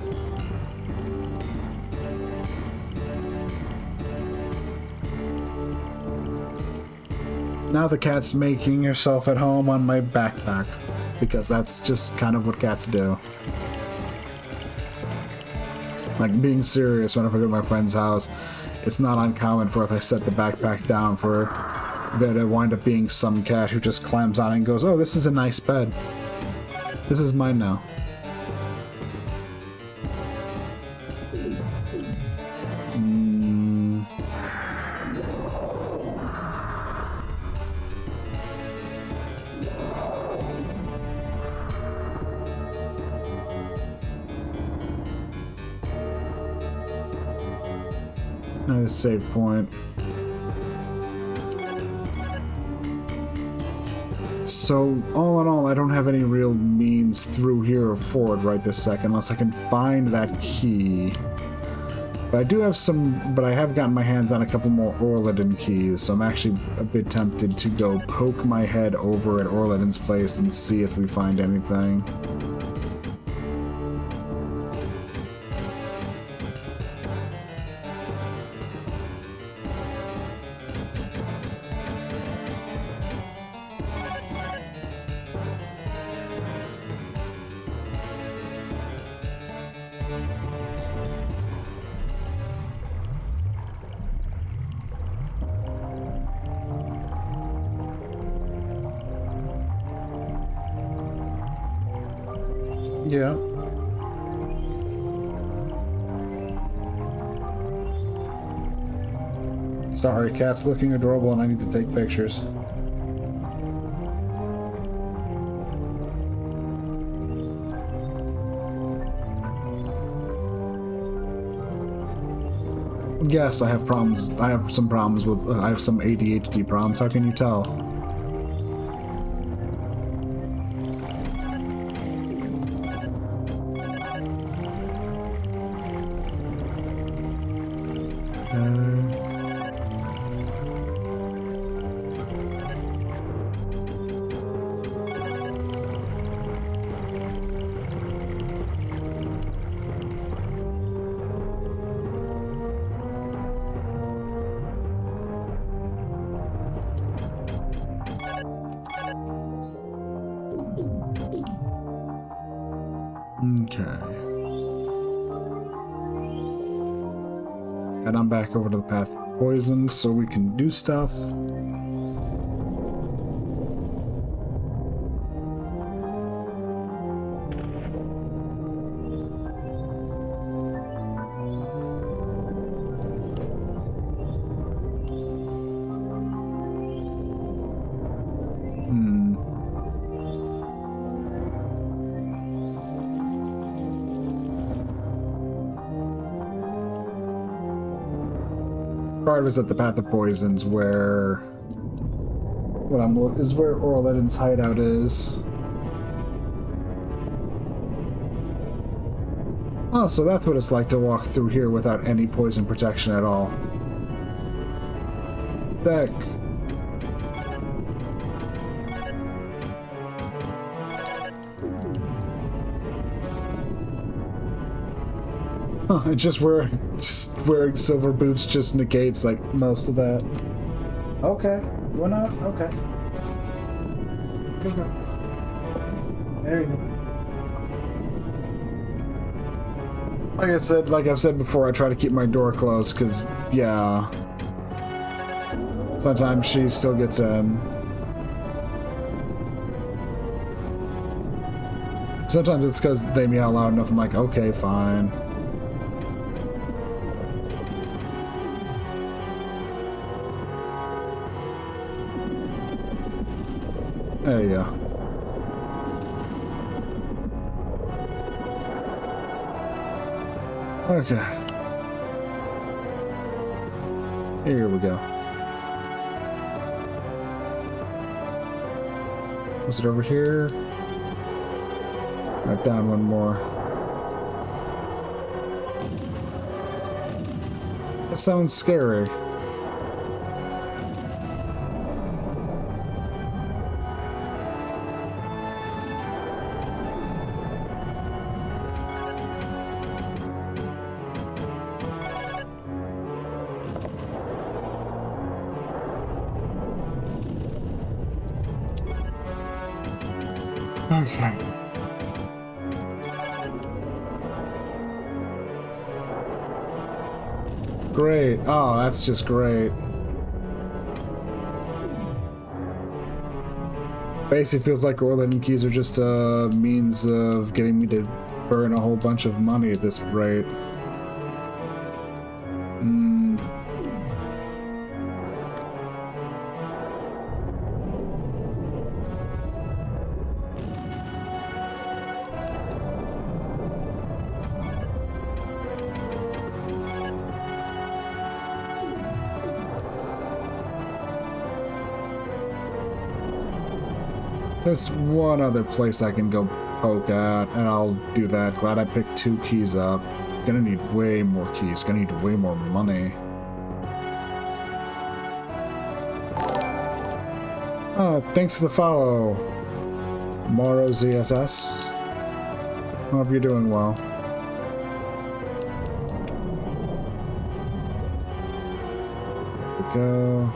Now the cat's making herself at home on my backpack, because that's just kind of what cats do. Like, being serious, whenever I go to my friend's house, it's not uncommon for if I set the backpack down for there to wind up being some cat who just climbs on it and goes, "Oh, this is a nice bed. This is mine now." Nice save point. So, all in all, I don't have any real means through here or forward right this second, unless I can find that key. But I do have some, but I have gotten my hands on a couple more Orliden keys, so I'm actually a bit tempted to go poke my head over at Orliden's place and see if we find anything. Yeah. Sorry, cat's looking adorable and I need to take pictures. Yes, I have problems. I have some problems with. I have some ADHD problems. How can you tell? Okay. And I'm back over to the path of poison so we can do stuff. Part was at the Path of Poisons, where is where Orledin's hideout is. Oh, so that's what it's like to walk through here without any poison protection at all. Heck. Huh, just wearing silver boots just negates like most of that. Okay, why not? Okay. There you go. Like I've said before, I try to keep my door closed because, yeah, sometimes she still gets in. Sometimes it's because they meow loud enough. I'm like, okay, fine. There you go. Okay. Here we go. Was it over here? Right, down one more. That sounds scary. Okay. Great. Oh, that's just great. Basically feels like Orledin keys are just a means of getting me to burn a whole bunch of money at this rate. There's one other place I can go poke at, and I'll do that. Glad I picked 2 keys up. Gonna need way more keys. Gonna need way more money. Oh, thanks for the follow, Moro ZSS. Hope you're doing well. Here we go.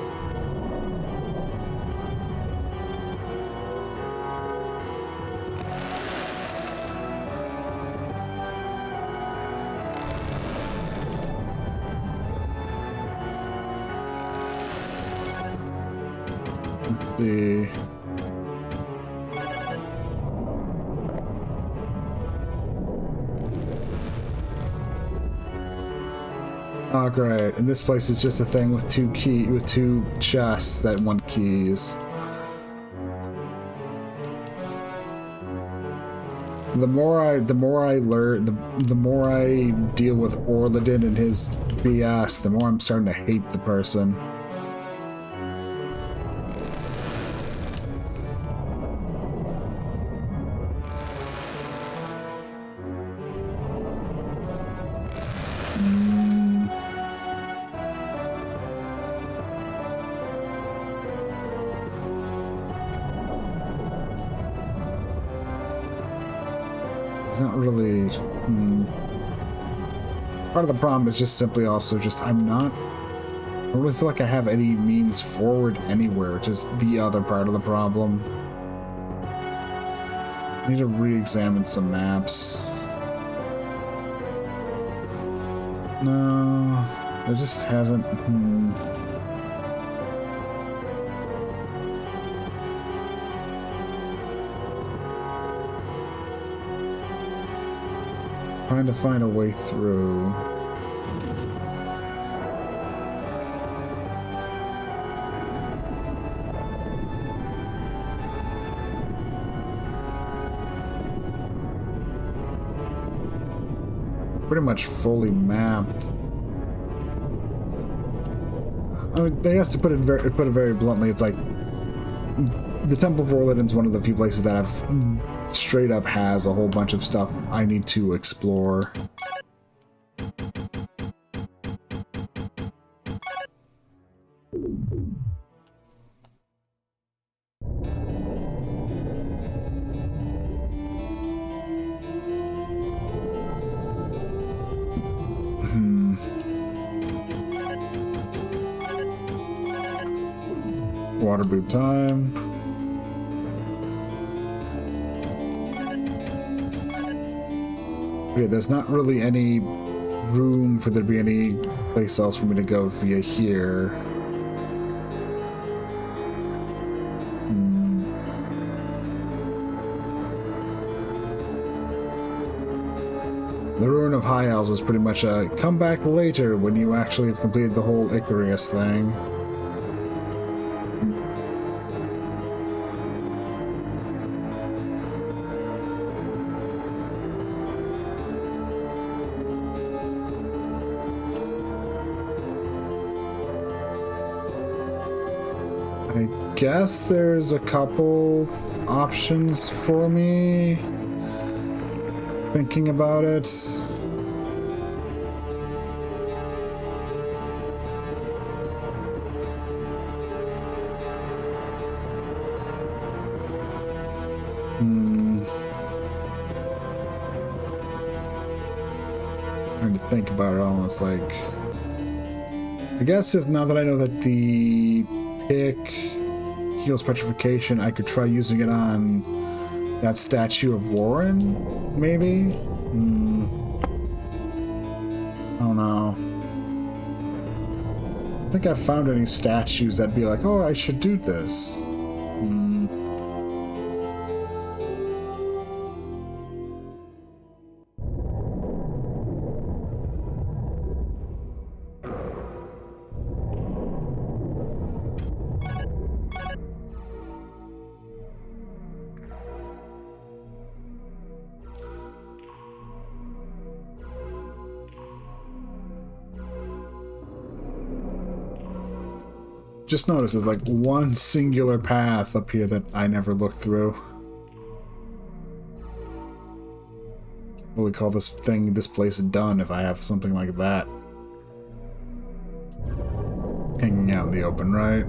Let's see. Oh, great. And this place is just a thing with two chests that one keys. The more I learn, the more I deal with Orladin and his BS, the more I'm starting to hate the person. It's not really... Part of the problem is just simply also just I don't really feel like I have any means forward anywhere, which is the other part of the problem. I need to re-examine some maps. No, there just hasn't... Trying to find a way through. Pretty much fully mapped. I mean, I guess to put it very bluntly, it's like the Temple of Orladin's one of the few places that have straight up has a whole bunch of stuff I need to explore. Water boot time. Okay, there's not really any room for there to be any place else for me to go via here. The Ruin of High Elves was pretty much a come back later when you actually have completed the whole Icarus thing. I guess there's a couple options for me. Thinking about it. Trying to think about it all, it's like... I guess if now that I know that the pick heals petrification, I could try using it on that statue of Warren, maybe? I don't know. I don't think I've found any statues that'd be like, oh, I should do this. Just notice there's like one singular path up here that I never looked through. Can't really call this place done if I have something like that hanging out in the open, right?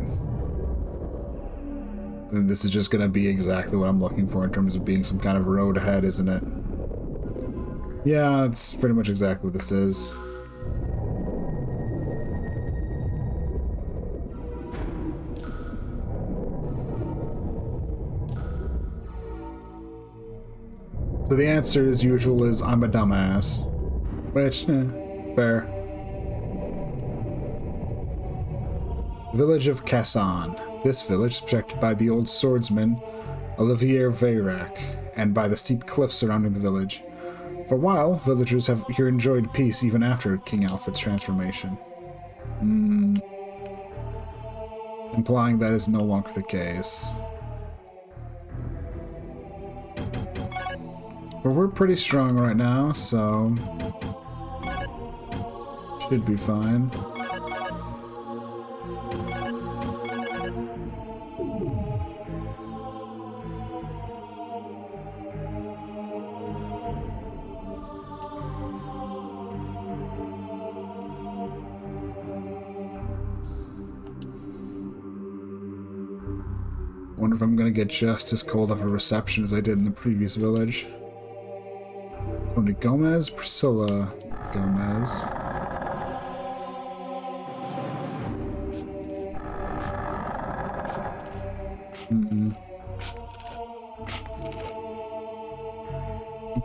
And this is just gonna be exactly what I'm looking for in terms of being some kind of road ahead, isn't it? Yeah, it's pretty much exactly what this is. So the answer, as usual, is I'm a dumbass. Which, fair. Village of Cassan. This village is protected by the old swordsman Olivier Veyrac, and by the steep cliffs surrounding the village. For a while, villagers have here enjoyed peace even after King Alfred's transformation. Implying that is no longer the case. But we're pretty strong right now, so should be fine. Wonder if I'm gonna get just as cold of a reception as I did in the previous village. Tony Gomez, Priscilla Gomez.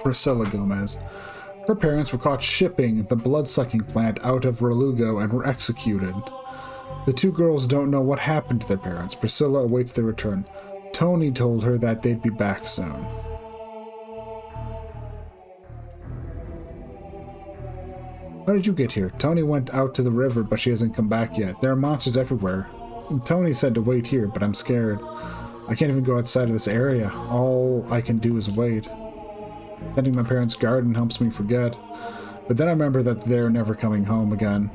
Priscilla Gomez. Her parents were caught shipping the blood-sucking plant out of Relugo and were executed. The two girls don't know what happened to their parents. Priscilla awaits their return. Tony told her that they'd be back soon. How did you get here? Tony went out to the river, but she hasn't come back yet. There are monsters everywhere. Tony said to wait here, but I'm scared. I can't even go outside of this area. All I can do is wait. Tending my parents' garden helps me forget. But then I remember that they're never coming home again.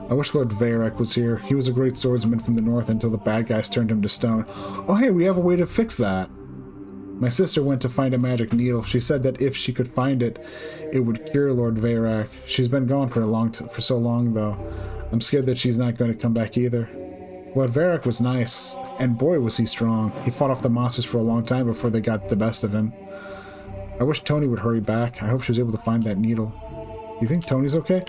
I wish Lord Varric was here. He was a great swordsman from the north until the bad guys turned him to stone. Oh hey, we have a way to fix that. My sister went to find a magic needle. She said that if she could find it, it would cure Lord Varric. She's been gone for so long, though. I'm scared that she's not going to come back either. Lord Varric was nice, and boy was he strong. He fought off the monsters for a long time before they got the best of him. I wish Tony would hurry back. I hope she was able to find that needle. Do you think Tony's okay?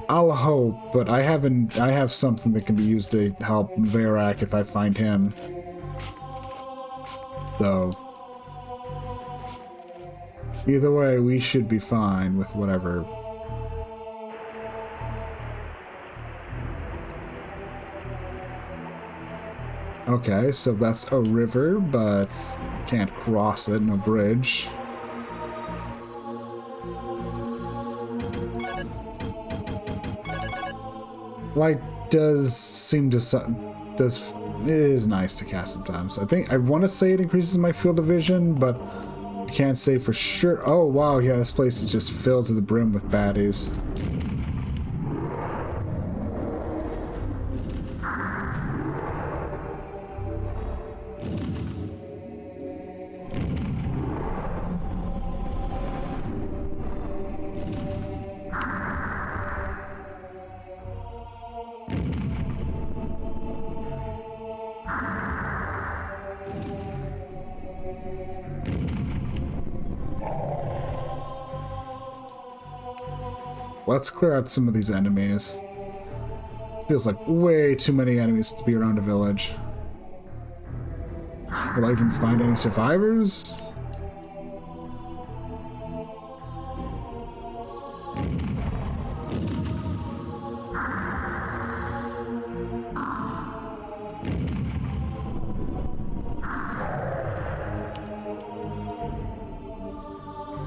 I'll hope, but I have something that can be used to help Varric if I find him. So either way, we should be fine with whatever. Okay, so that's a river, but can't cross it, no bridge. Light does seem to it is nice to cast sometimes. I want to say it increases my field of vision, but I can't say for sure. Oh wow, yeah, this place is just filled to the brim with baddies. Let's clear out some of these enemies. It feels like way too many enemies to be around a village. Will I even find any survivors?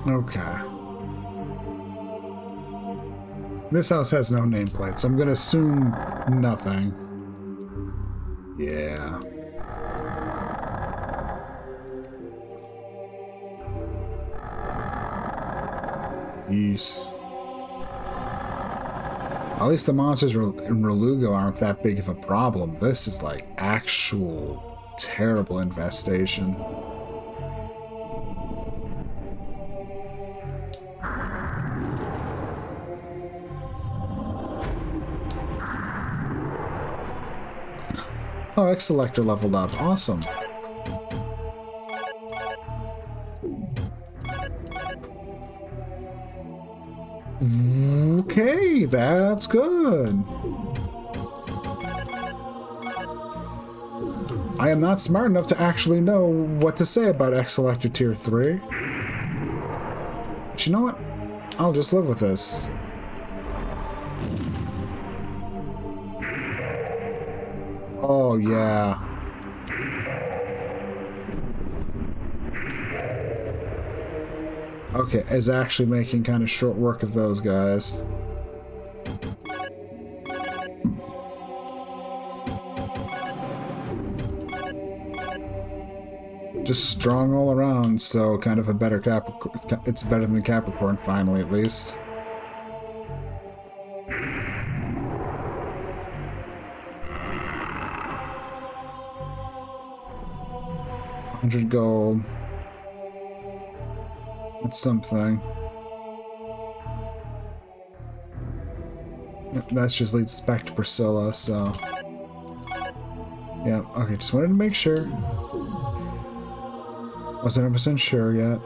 Okay. This house has no nameplate, so I'm gonna assume nothing. Yeah. Yeesh. At least the monsters in Relugo aren't that big of a problem. This is like actual terrible infestation. Oh, X-Selector leveled up. Awesome. Okay, that's good. I am not smart enough to actually know what to say about X-Selector Tier 3. But you know what? I'll just live with this. Oh, yeah. Okay, is actually making kind of short work of those guys. Just strong all around, so kind of a better Capricorn. It's better than Capricorn, finally, at least. $100 gold. It's something. Yep, that just leads us back to Priscilla, so... Yeah, okay, just wanted to make sure. Wasn't 100% sure yet.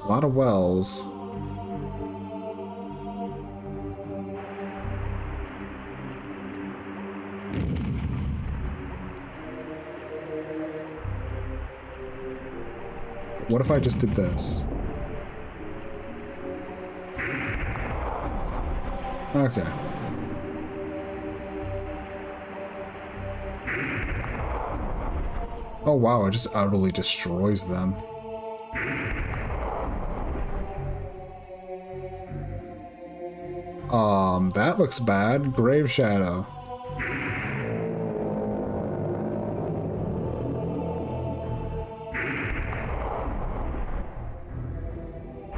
A lot of wells. What if I just did this? Okay. Oh wow, it just utterly destroys them. That looks bad. Grave Shadow.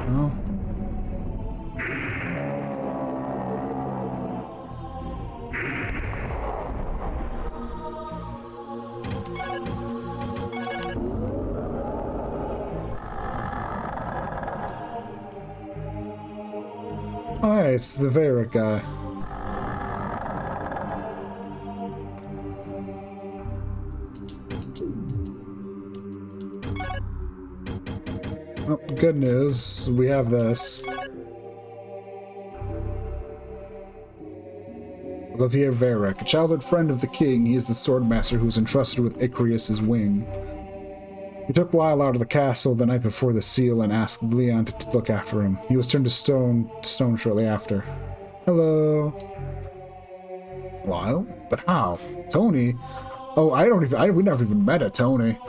Oh. Oh, hey, it's the Varric guy. Oh, good news. We have this. Olivier Varric, a childhood friend of the king, he is the swordmaster who was entrusted with Icrius's wing. He took Lyle out of the castle the night before the seal and asked Leon to look after him. He was turned to stone shortly after. Hello. Lyle? But how? Tony? Oh, we never even met a Tony.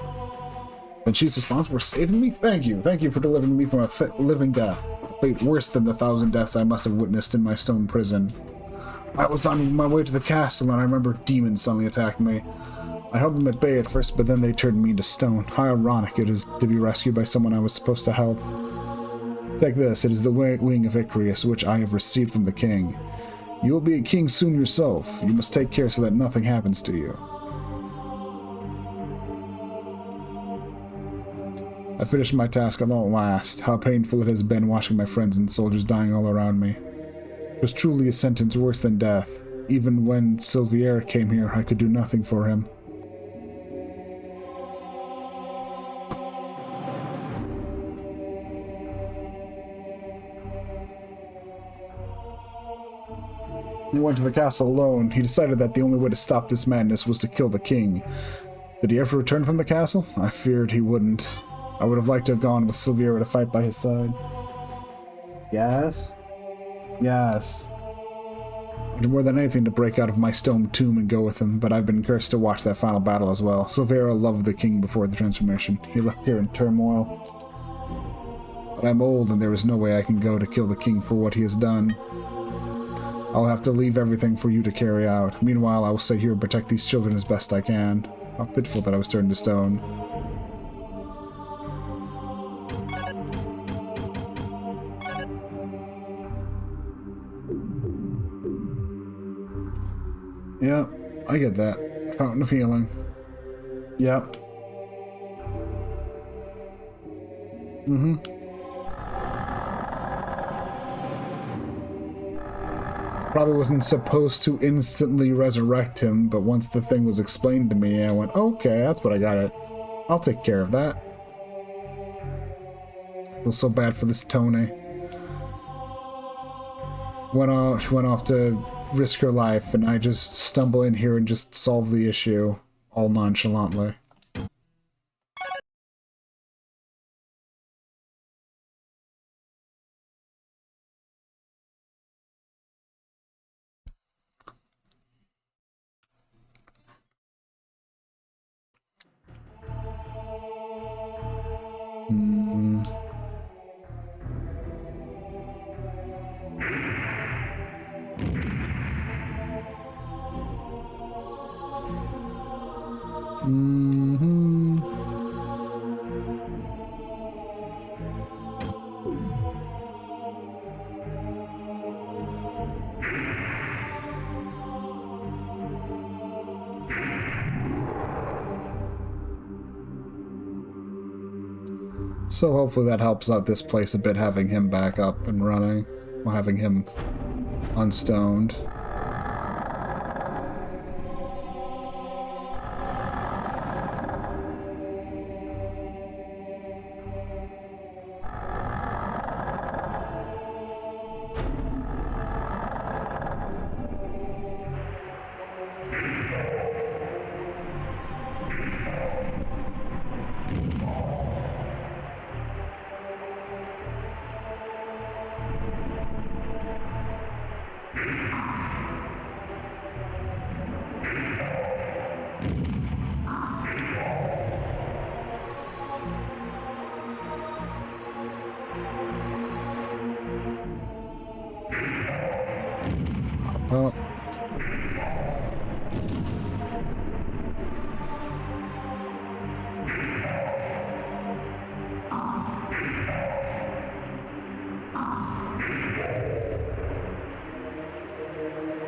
And she's responsible for saving me? Thank you. Thank you for delivering me from a living death. A fate worse than the 1,000 deaths I must have witnessed in my stone prison. I was on my way to the castle and I remember demons suddenly attacked me. I held them at bay at first, but then they turned me to stone. How ironic it is to be rescued by someone I was supposed to help. Take this. It is the wing of Icrius, which I have received from the king. You will be a king soon yourself. You must take care so that nothing happens to you. I finished my task at long last. How painful it has been watching my friends and soldiers dying all around me. It was truly a sentence worse than death. Even when Silvier came here, I could do nothing for him. He went to the castle alone. He decided that the only way to stop this madness was to kill the king. Did he ever return from the castle? I feared he wouldn't. I would have liked to have gone with Silviera to fight by his side. Yes? Yes. I wanted more than anything to break out of my stone tomb and go with him, but I've been cursed to watch that final battle as well. Silviera loved the king before the transformation. He left here in turmoil. But I'm old and there is no way I can go to kill the king for what he has done. I'll have to leave everything for you to carry out. Meanwhile, I will stay here and protect these children as best I can. How pitiful that I was turned to stone. Yeah, I get that. Fountain of healing. Yep. Mm-hmm. Probably wasn't supposed to instantly resurrect him, but once the thing was explained to me, I went, okay, that's what I got it. I'll take care of that. I feel so bad for this Tony. She went off to risk her life, and I just stumble in here and just solve the issue all nonchalantly. Mm-hmm. So hopefully that helps out this place a bit, having him back up and running, while having him unstoned. Well,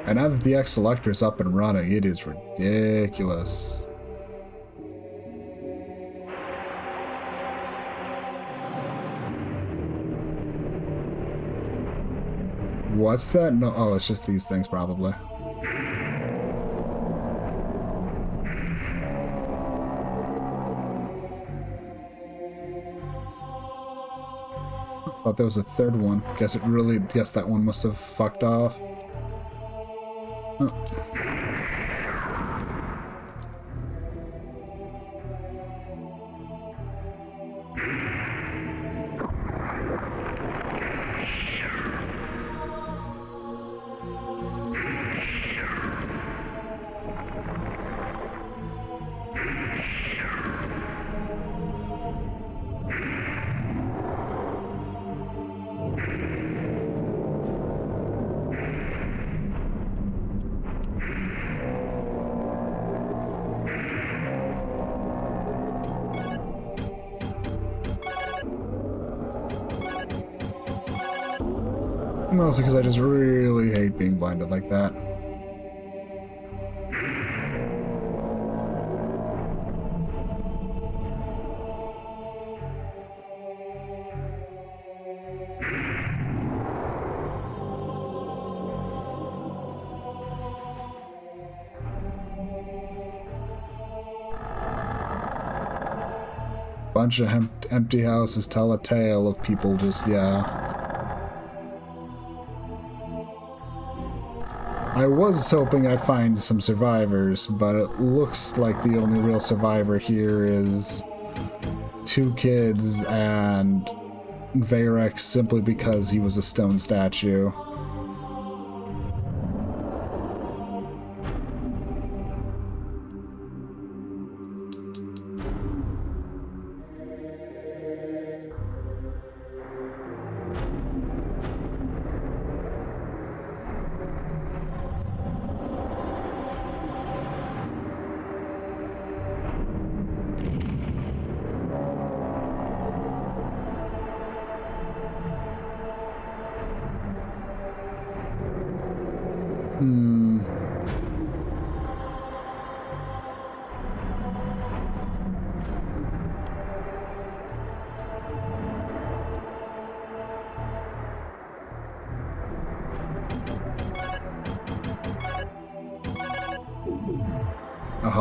and now that the X Selector is up and running, it is ridiculous. What's that? No, oh, it's just these things, probably. Thought there was a third one. Guess that one must have fucked off. Oh. Mostly because I just really hate being blinded like that. Bunch of empty houses tell a tale of people just, yeah. I was hoping I'd find some survivors, but it looks like the only real survivor here is 2 kids and Vayrex, simply because he was a stone statue.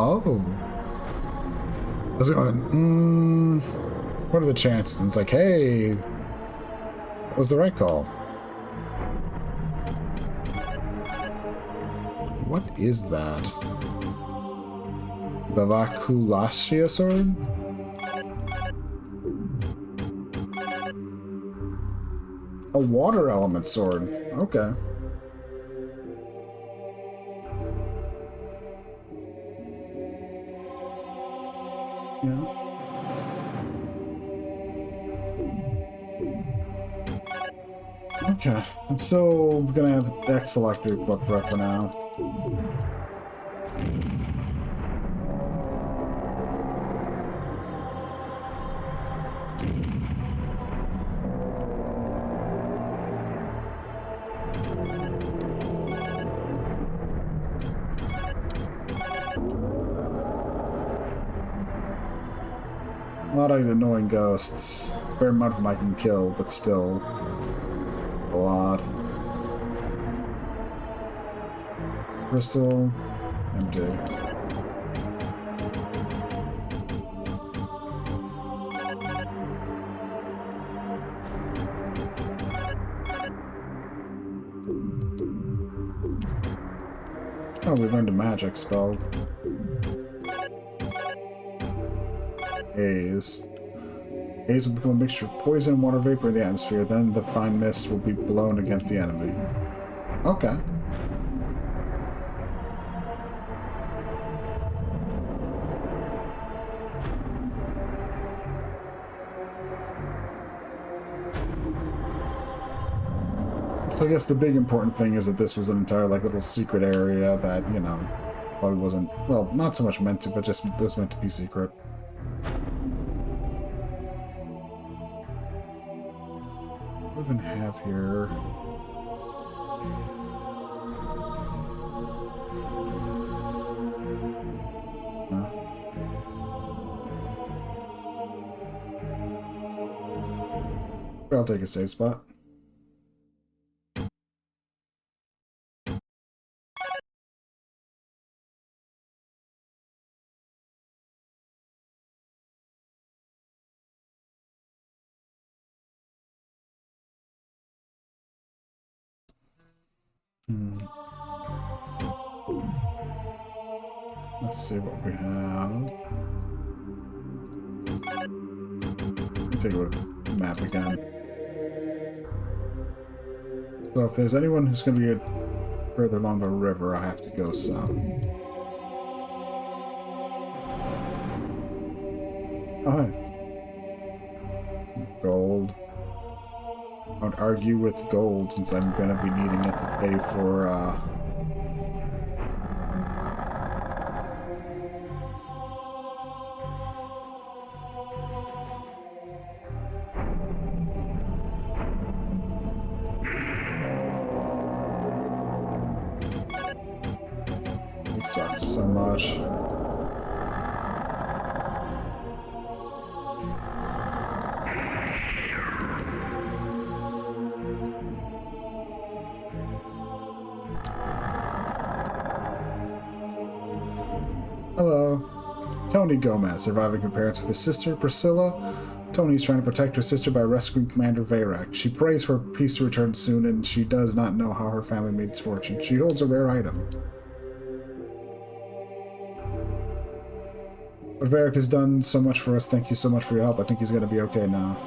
Oh. I was going, what are the chances? And it's like, hey, that was the right call. What is that? The Vakulasia sword? A water element sword. Okay. Yeah. Okay. I'm still gonna have the X Selector equipped right for now. lot of annoying ghosts. Very much of them I can kill, but still, it's a lot. Crystal, empty. Oh, we learned a magic spell. Haze. Haze will become a mixture of poison and water vapor in the atmosphere. Then the fine mist will be blown against the enemy. Okay. So I guess the big important thing is that this was an entire like little secret area that, you know, probably wasn't, well, not so much meant to, but just it was meant to be secret. What do we even have here? I'll take a save spot. Let's see what we have. Let me take a look at the map again. So if there's anyone who's going to be further along the river, I have to go south. Oh, hi. Gold. I would argue with gold since I'm going to be needing it to pay for, It sucks so much. Hello. Tony Gomez, surviving her parents with her sister, Priscilla. Tony is trying to protect her sister by rescuing Commander Vayrak. She prays for peace to return soon, and she does not know how her family made its fortune. She holds a rare item. But Vayrak has done so much for us. Thank you so much for your help. I think he's going to be okay now.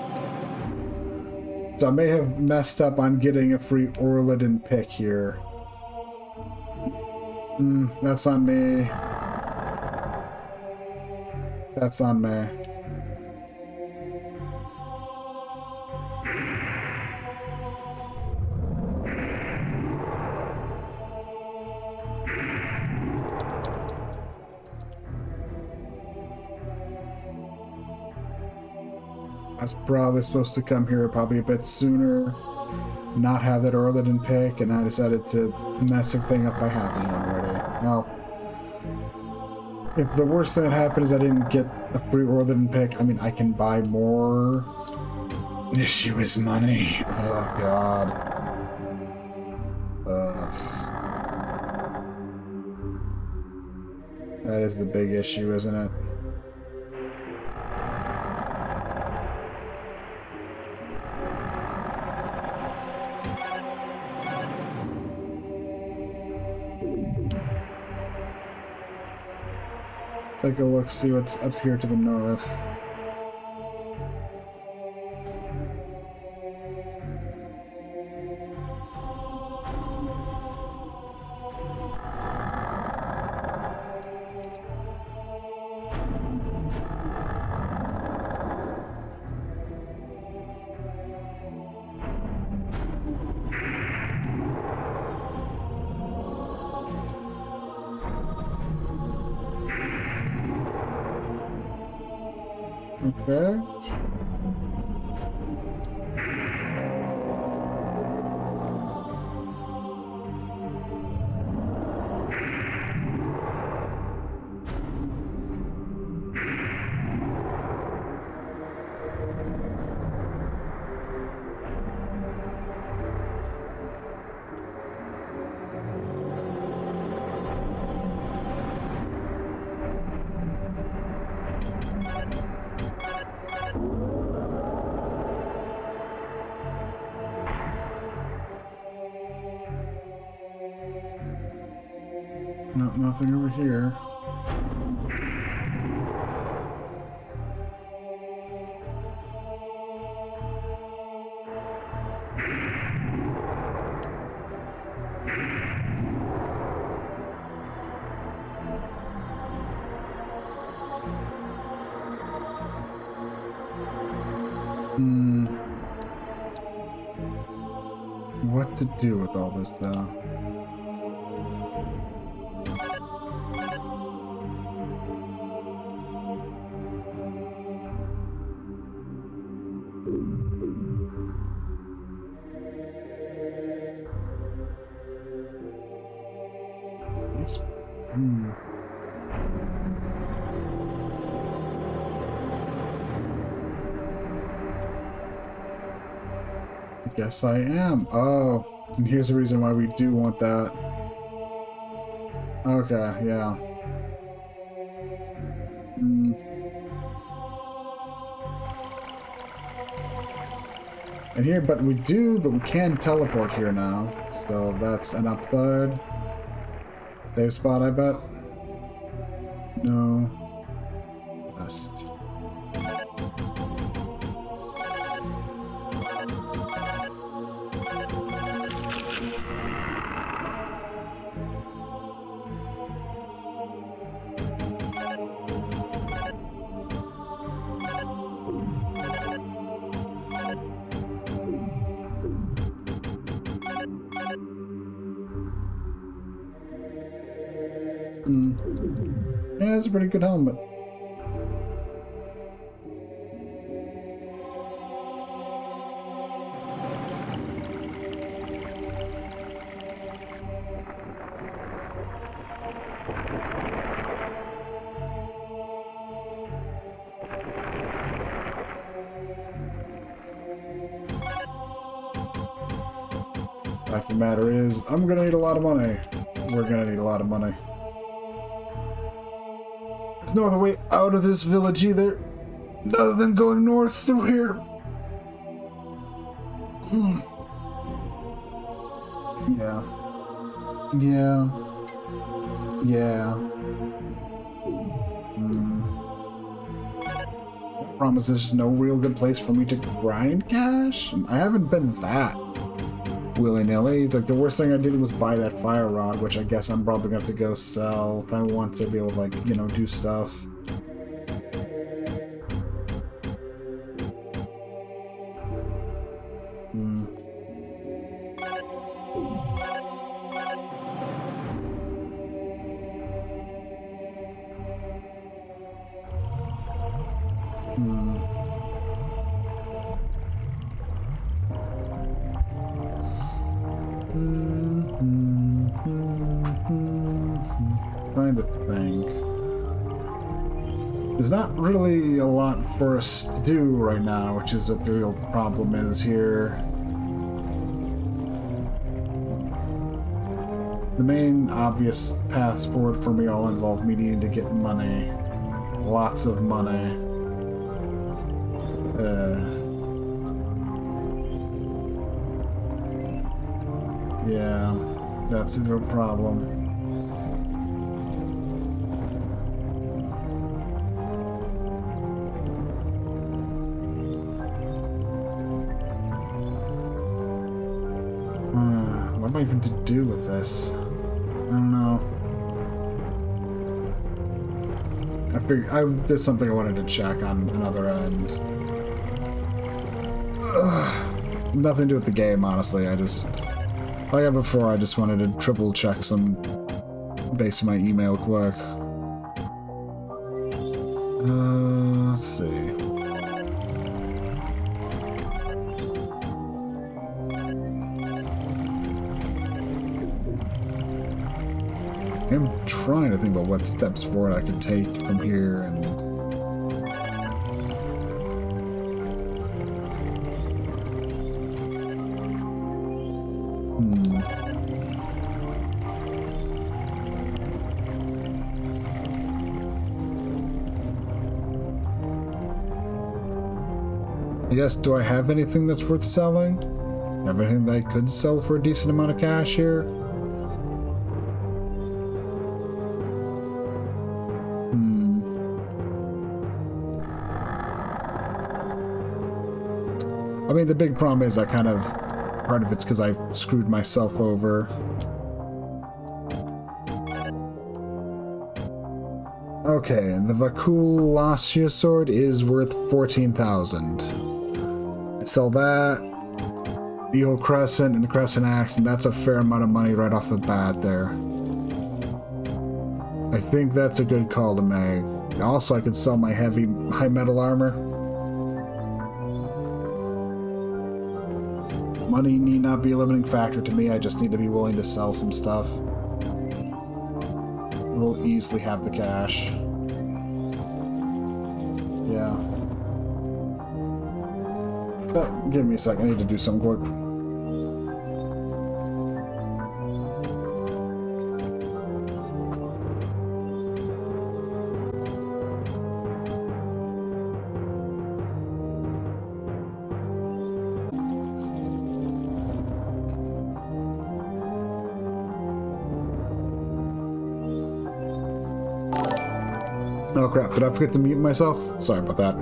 So I may have messed up on getting a free Orliden pick here. That's on me. That's on me. I was probably supposed to come here probably a bit sooner, not have that Orliden pick, and I decided to mess everything up by having one already. Well, if the worst thing that happened is I didn't get a free Orliden pick, I mean, I can buy more. The issue is money. Oh, God. Ugh. That is the big issue, isn't it? Take a look, see what's up here to the north. Okay. No, nothing over here. What to do with all this, though? It's, I guess I am. Oh, and here's the reason why we do want that. Okay, yeah. And here, but we can teleport here now. So that's an upside. Save spot, I bet. No. Best. Yeah, it's a pretty good helmet. Fact of the matter is, I'm gonna need a lot of money. We're gonna need a lot of money. There's no other way out of this village either, other than going north through here. Yeah. Yeah. Yeah. I promise there's no real good place for me to grind cash. I haven't been that willy-nilly. It's like the worst thing I did was buy that fire rod, which I guess I'm probably going to have to go sell if I want to be able to, like, you know, do stuff. Trying to think. There's not really a lot for us to do right now, which is what the real problem is here. The main obvious paths forward for me all involve me needing to get money. Lots of money. Yeah, that's the real problem. What am I even to do with this? I don't know. I figured there's something I wanted to check on another end. Nothing to do with the game, honestly. Like I had before, I just wanted to triple check some based on my email quick. Let's see. I'm trying to think about what steps forward I could take from here and... I guess, do I have anything that's worth selling? Have anything that I could sell for a decent amount of cash here? I mean, the big problem is part of it's because I screwed myself over. Okay, the Vakul sword is worth 14,000. I sell that, the Evil Crescent and the Crescent Axe, and that's a fair amount of money right off the bat there. I think that's a good call to make. Also, I could sell my high metal armor. Money need not be a limiting factor to me, I just need to be willing to sell some stuff. We'll easily have the cash. Yeah. But give me a second, I need to do something quick. Oh crap, did I forget to mute myself? Sorry about that.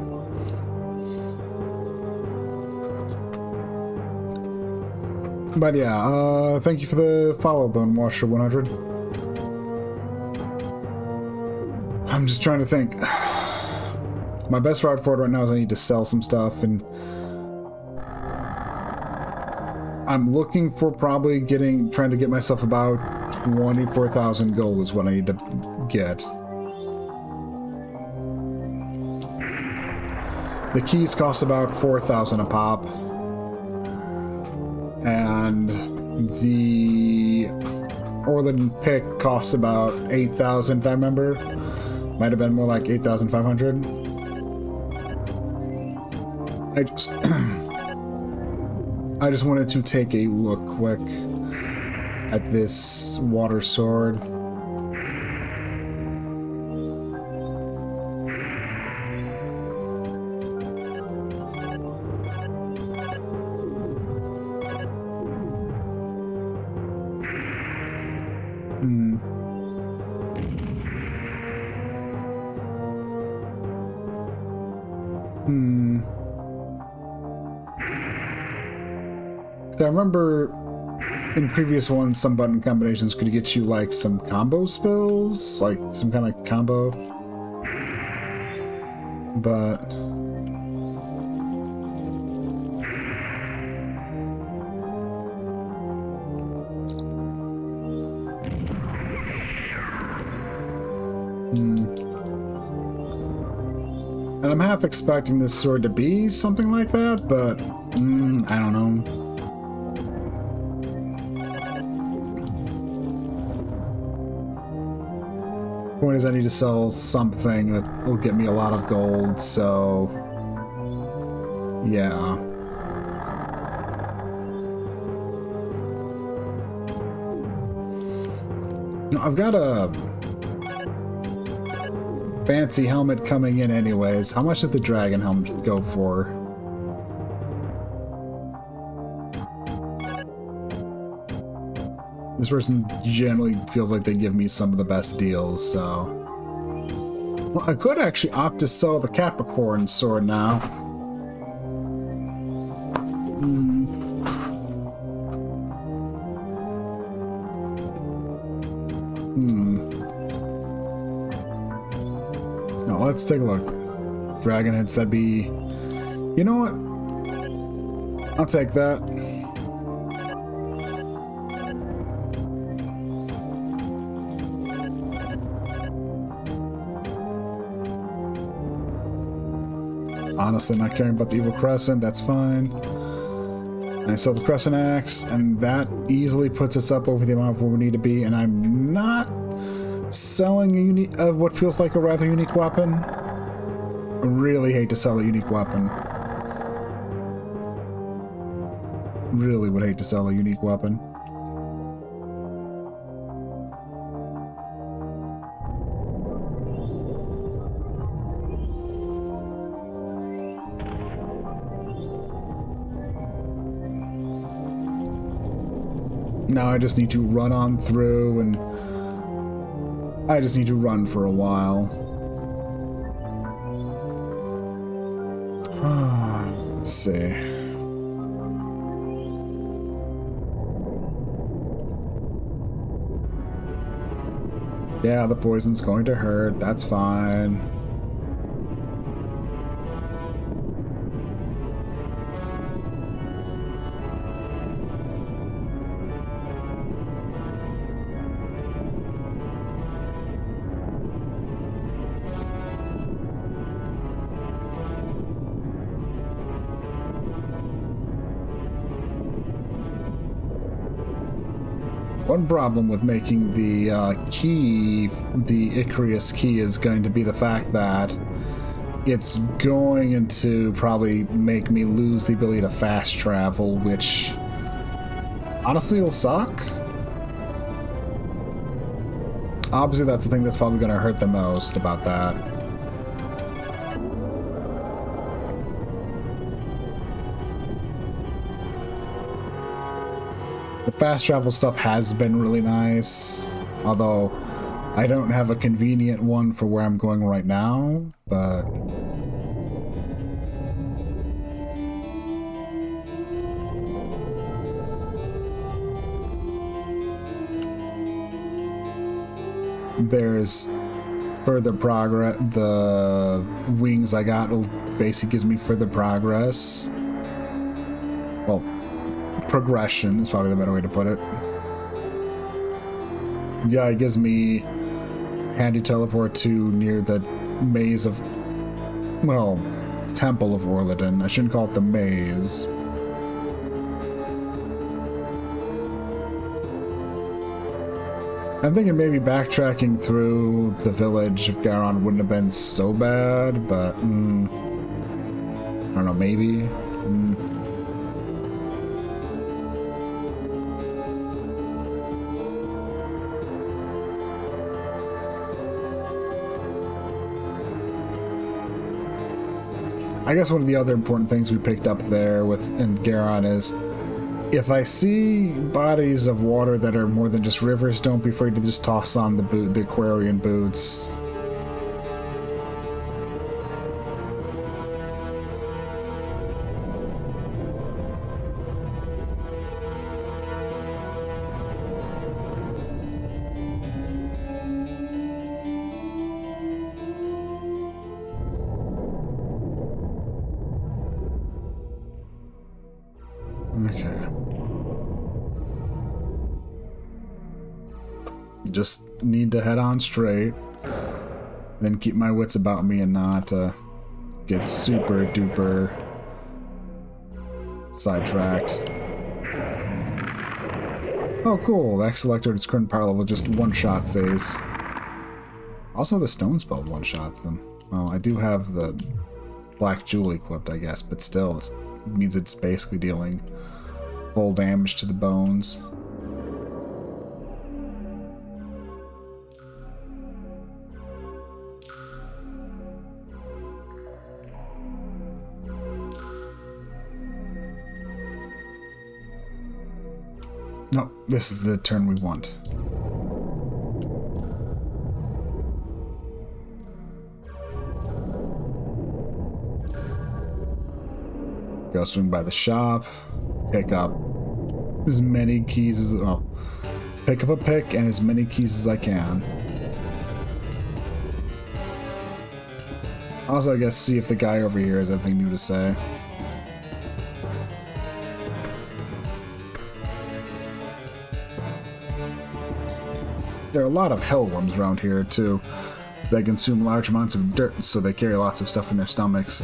But yeah, thank you for the follow, Bonewasher 100. I'm just trying to think. My best route forward right now is I need to sell some stuff, and I'm looking for probably trying to get myself about 24,000 gold is what I need to get. The keys cost about 4,000 a pop. And the Orland pick costs about 8,000 if I remember. Might have been more like 8,500. I just wanted to take a look quick at this water sword. So I remember in previous ones, some button combinations could get you like some combo spells, like some kind of combo. But and I'm half expecting this sword to be something like that, but I don't know. Point is, I need to sell something that will get me a lot of gold, so yeah. I've got a fancy helmet coming in anyways. How much does the dragon helmet go for? This person generally feels like they give me some of the best deals, so... Well, I could actually opt to sell the Capricorn sword now. Now, let's take a look. Dragon heads, that'd be... You know what? I'll take that. Honestly, not caring about the Evil Crescent, that's fine. I sell the Crescent Axe, and that easily puts us up over the amount where we need to be, and I'm not selling what feels like a rather unique weapon. I really hate to sell a unique weapon. Really would hate to sell a unique weapon. Now I just need to run on through, and I just need to run for a while. Let's see. Yeah, the poison's going to hurt. That's fine. One problem with making the key, the Icarus key, is going to be the fact that it's going to probably make me lose the ability to fast travel, which honestly will suck. Obviously, that's the thing that's probably going to hurt the most about that. The fast travel stuff has been really nice, although I don't have a convenient one for where I'm going right now, but... there's further progress. The wings I got will basically gives me further progress. Well, progression is probably the better way to put it. Yeah, it gives me handy teleport to near the maze of, well, Temple of Orladon. I shouldn't call it the maze. I'm thinking maybe backtracking through the village of Garon wouldn't have been so bad, but I don't know, maybe. I guess one of the other important things we picked up there in Garon is, if I see bodies of water that are more than just rivers, don't be afraid to just toss on the Aquarian boots. Okay. Just need to head on straight, then keep my wits about me and not get super duper sidetracked. Oh cool, the X selector at its current power level just one-shots these. Also the stone spell one-shots them. Well, I do have the Black Jewel equipped, I guess, but still, it means it's basically dealing full damage to the bones. No, this is the turn we want. Go swing by the shop, pick up as many keys as, well, pick up a pick and as many keys as I can. Also, I guess see if the guy over here has anything new to say. There are a lot of hellworms around here, too. They consume large amounts of dirt, so they carry lots of stuff in their stomachs.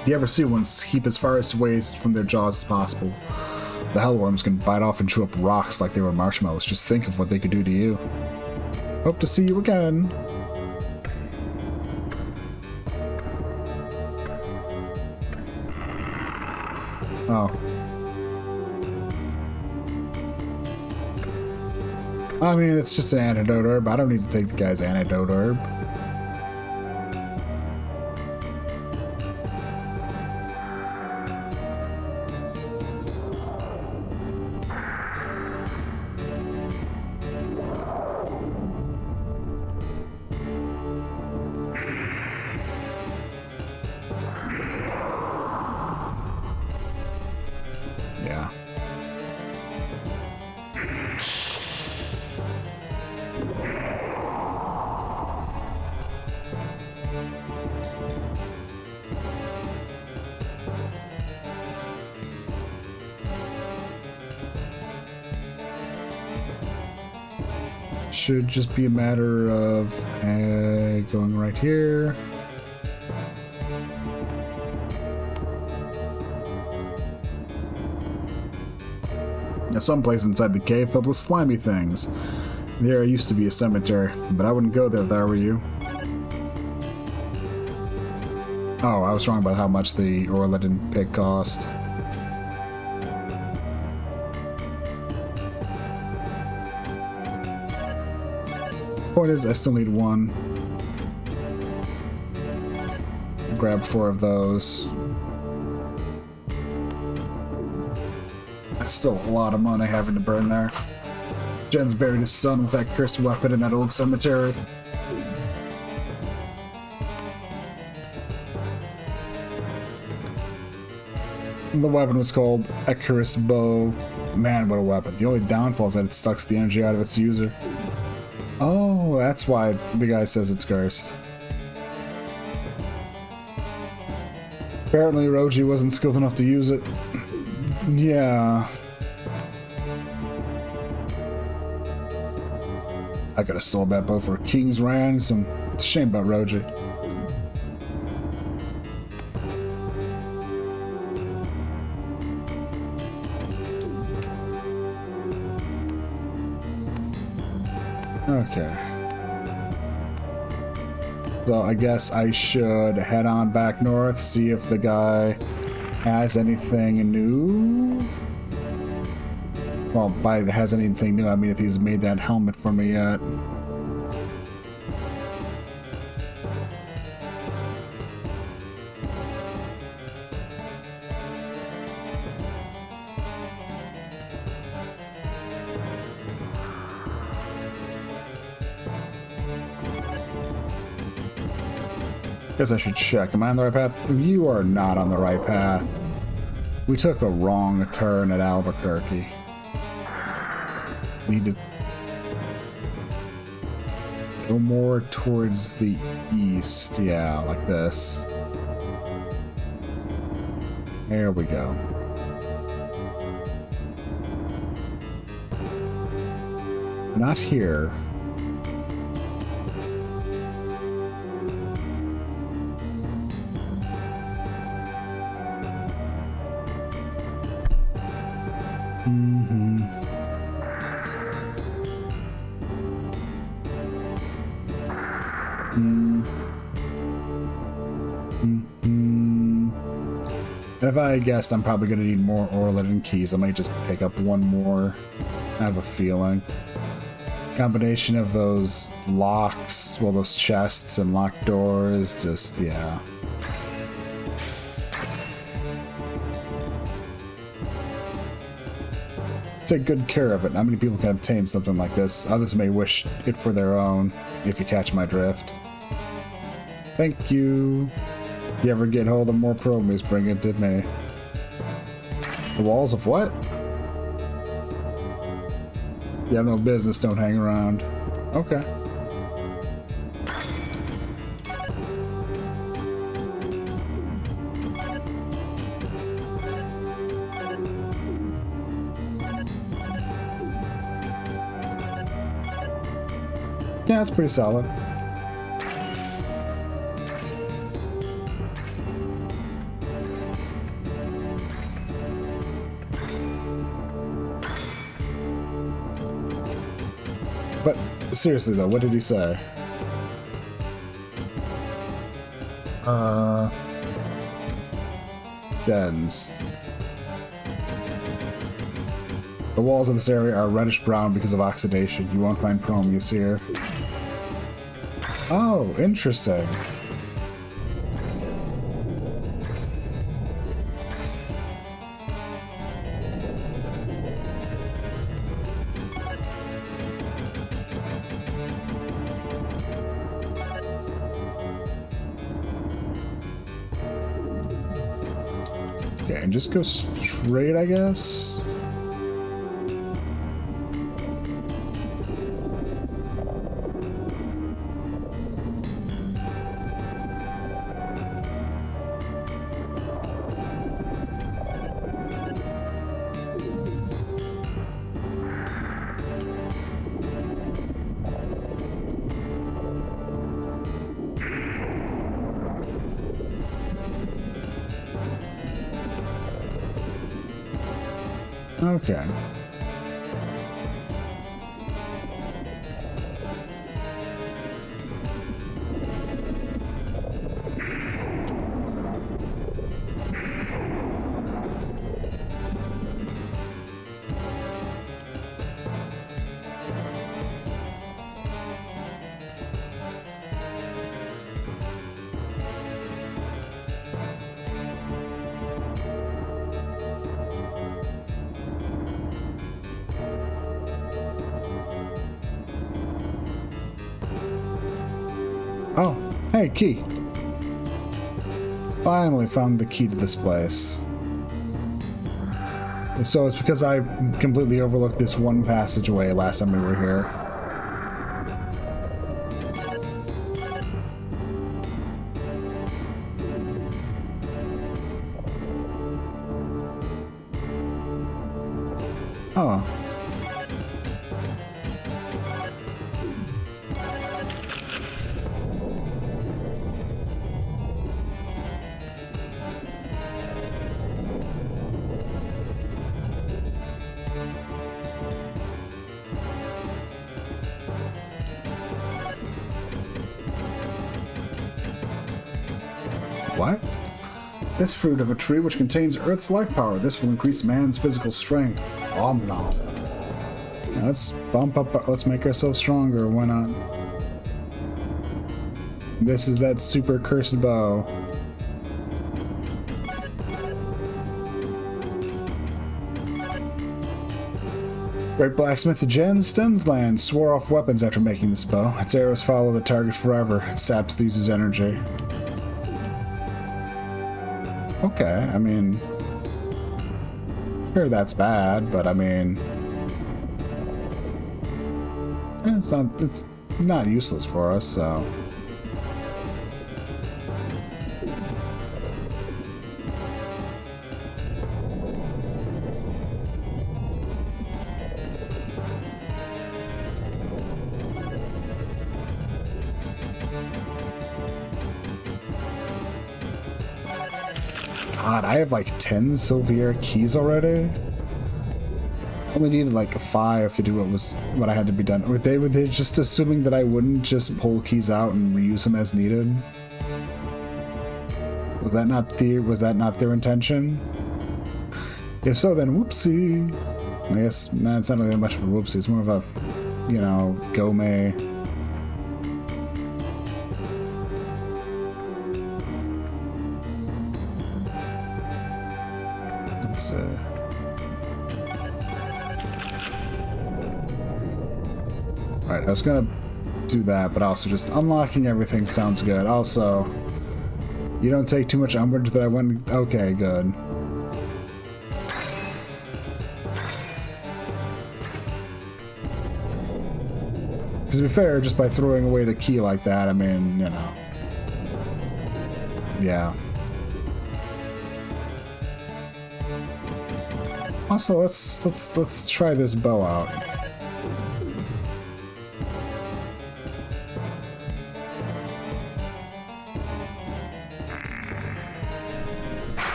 If you ever see one, keep as far away from their jaws as possible. The hellworms can bite off and chew up rocks like they were marshmallows. Just think of what they could do to you. Hope to see you again. Oh. I mean, it's just an antidote herb. I don't need to take the guy's antidote herb. Yeah. Should just be a matter of going right here. There's some place inside the cave filled with slimy things. There used to be a cemetery, but I wouldn't go there if I were you. Oh, I was wrong about how much the Orledon pig cost. Point is, I still need one. Grab 4 of those. That's still a lot of money having to burn there. Jen's buried his son with that cursed weapon in that old cemetery. The weapon was called Icarus Bow. Man, what a weapon. The only downfall is that it sucks the energy out of its user. Oh, that's why the guy says it's cursed. Apparently Roji wasn't skilled enough to use it. Yeah. I could have sold that bow for a king's ransom. It's a shame about Roji. Okay. So I guess I should head on back north, see if the guy has anything new. Well, by has anything new, I mean if he's made that helmet for me yet. Guess I should check. Am I on the right path? You are not on the right path. We took a wrong turn at Albuquerque. Need to go more towards the east. Yeah, like this. There we go. Not here. If I guess, I'm probably going to need more Orledon keys. I might just pick up one more. I have a feeling. Combination of those locks, well, those chests and locked doors, just, yeah. Take good care of it. Not many people can obtain something like this. Others may wish it for their own, if you catch my drift. Thank you. If you ever get hold of more promis, bring it to me. The walls of what? You have no business, don't hang around. Okay. Yeah, it's pretty solid. But seriously though, what did he say? Gens. The walls of this area are reddish brown because of oxidation. You won't find Prometheus here. Oh, interesting. Okay, and just go straight, I guess. Okay. Oh, hey, key. Finally found the key to this place. So it's because I completely overlooked this one passageway last time we were here. Oh. What? This fruit of a tree which contains Earth's life power. This will increase man's physical strength. Om nom. Let's bump up. Let's make ourselves stronger. Why not? This is that super cursed bow. Great blacksmith Jen Stensland swore off weapons after making this bow. Its arrows follow the target forever. It saps the user's energy. Okay, I mean, sure that's bad, but I mean, it's not useless for us, so. God, I have like 10 Sylvier keys already. I only needed like 5 to do what I had to be done. Were they just assuming that I wouldn't just pull keys out and reuse them as needed? Was that not their intention? If so, then whoopsie. I guess it's not really that much of a whoopsie. It's more of a, you know, go May. Alright, I was gonna do that, but also just unlocking everything sounds good. Also, you don't take too much umbrage that I went... Okay, good. Because to be fair, just by throwing away the key like that, I mean, you know... Yeah. Also, let's try this bow out.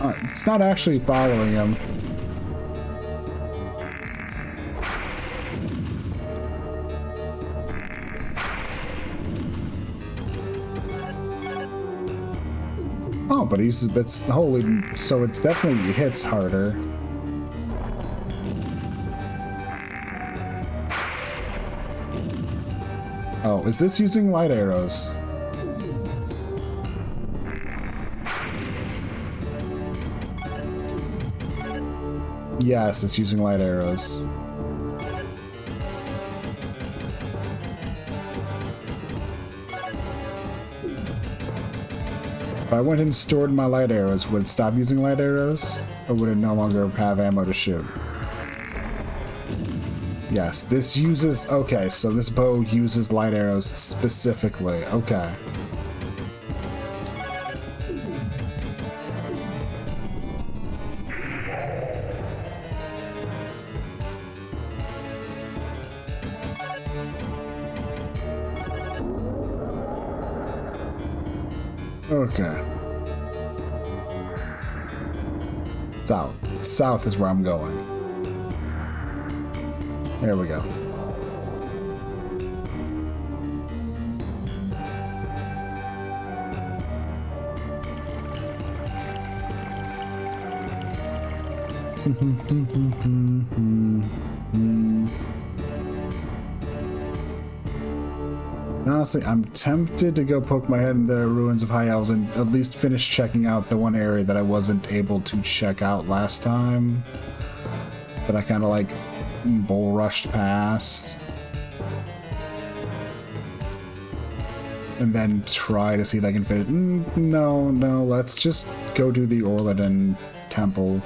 Alright, it's not actually following him. Oh, but he uses bits. Holy, so it definitely hits harder. Oh, is this using light arrows? Yes, it's using light arrows. If I went and stored my light arrows, would it stop using light arrows? Or would it no longer have ammo to shoot? Yes, this uses... Okay, so this bow uses light arrows specifically. Okay. Okay. South. South is where I'm going. There we go. Honestly, I'm tempted to go poke my head in the ruins of High Elves and at least finish checking out the one area that I wasn't able to check out last time. That I kind of like bull rushed past. And then try to see if I can fit it. No, let's just go do the Orladin Temple.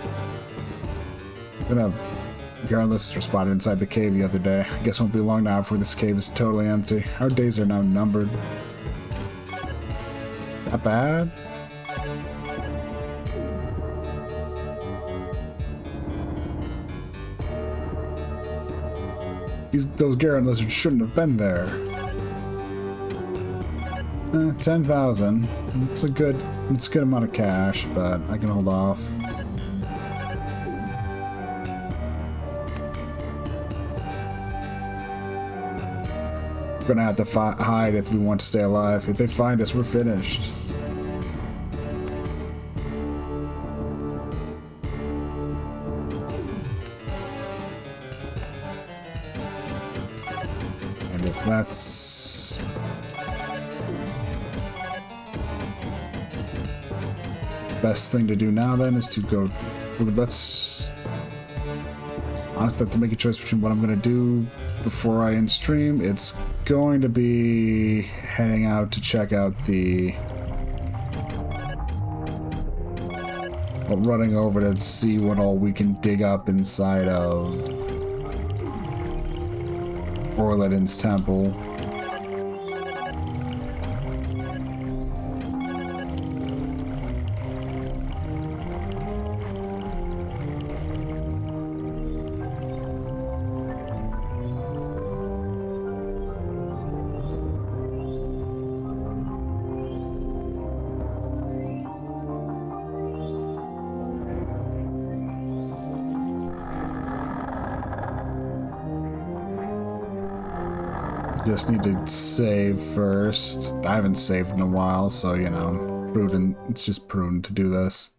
Garrulus was spotted inside the cave the other day. I guess it won't be long now before this cave is totally empty. Our days are now numbered. That bad? Those Garen lizards shouldn't have been there. 10,000. It's a good amount of cash, but I can hold off. We're gonna have to hide if we want to stay alive. If they find us, we're finished. And if that's... best thing to do now then is to go... Let's... honestly, I have to make a choice between what I'm gonna do before I end stream. It's going to be heading out to check out the... well, running over to see what all we can dig up inside of Orladin's temple. Just need to save first. I haven't saved in a while, so, you know, prudent. It's just prudent to do this.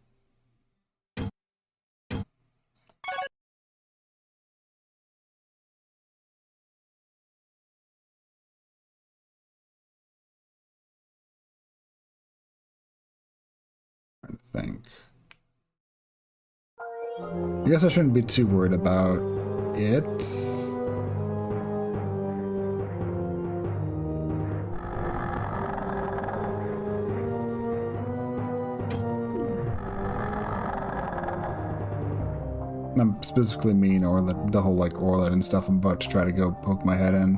I think. I guess I shouldn't be too worried about it. I'm specifically mean Orlad, the whole like Orlad and stuff I'm about to try to go poke my head in.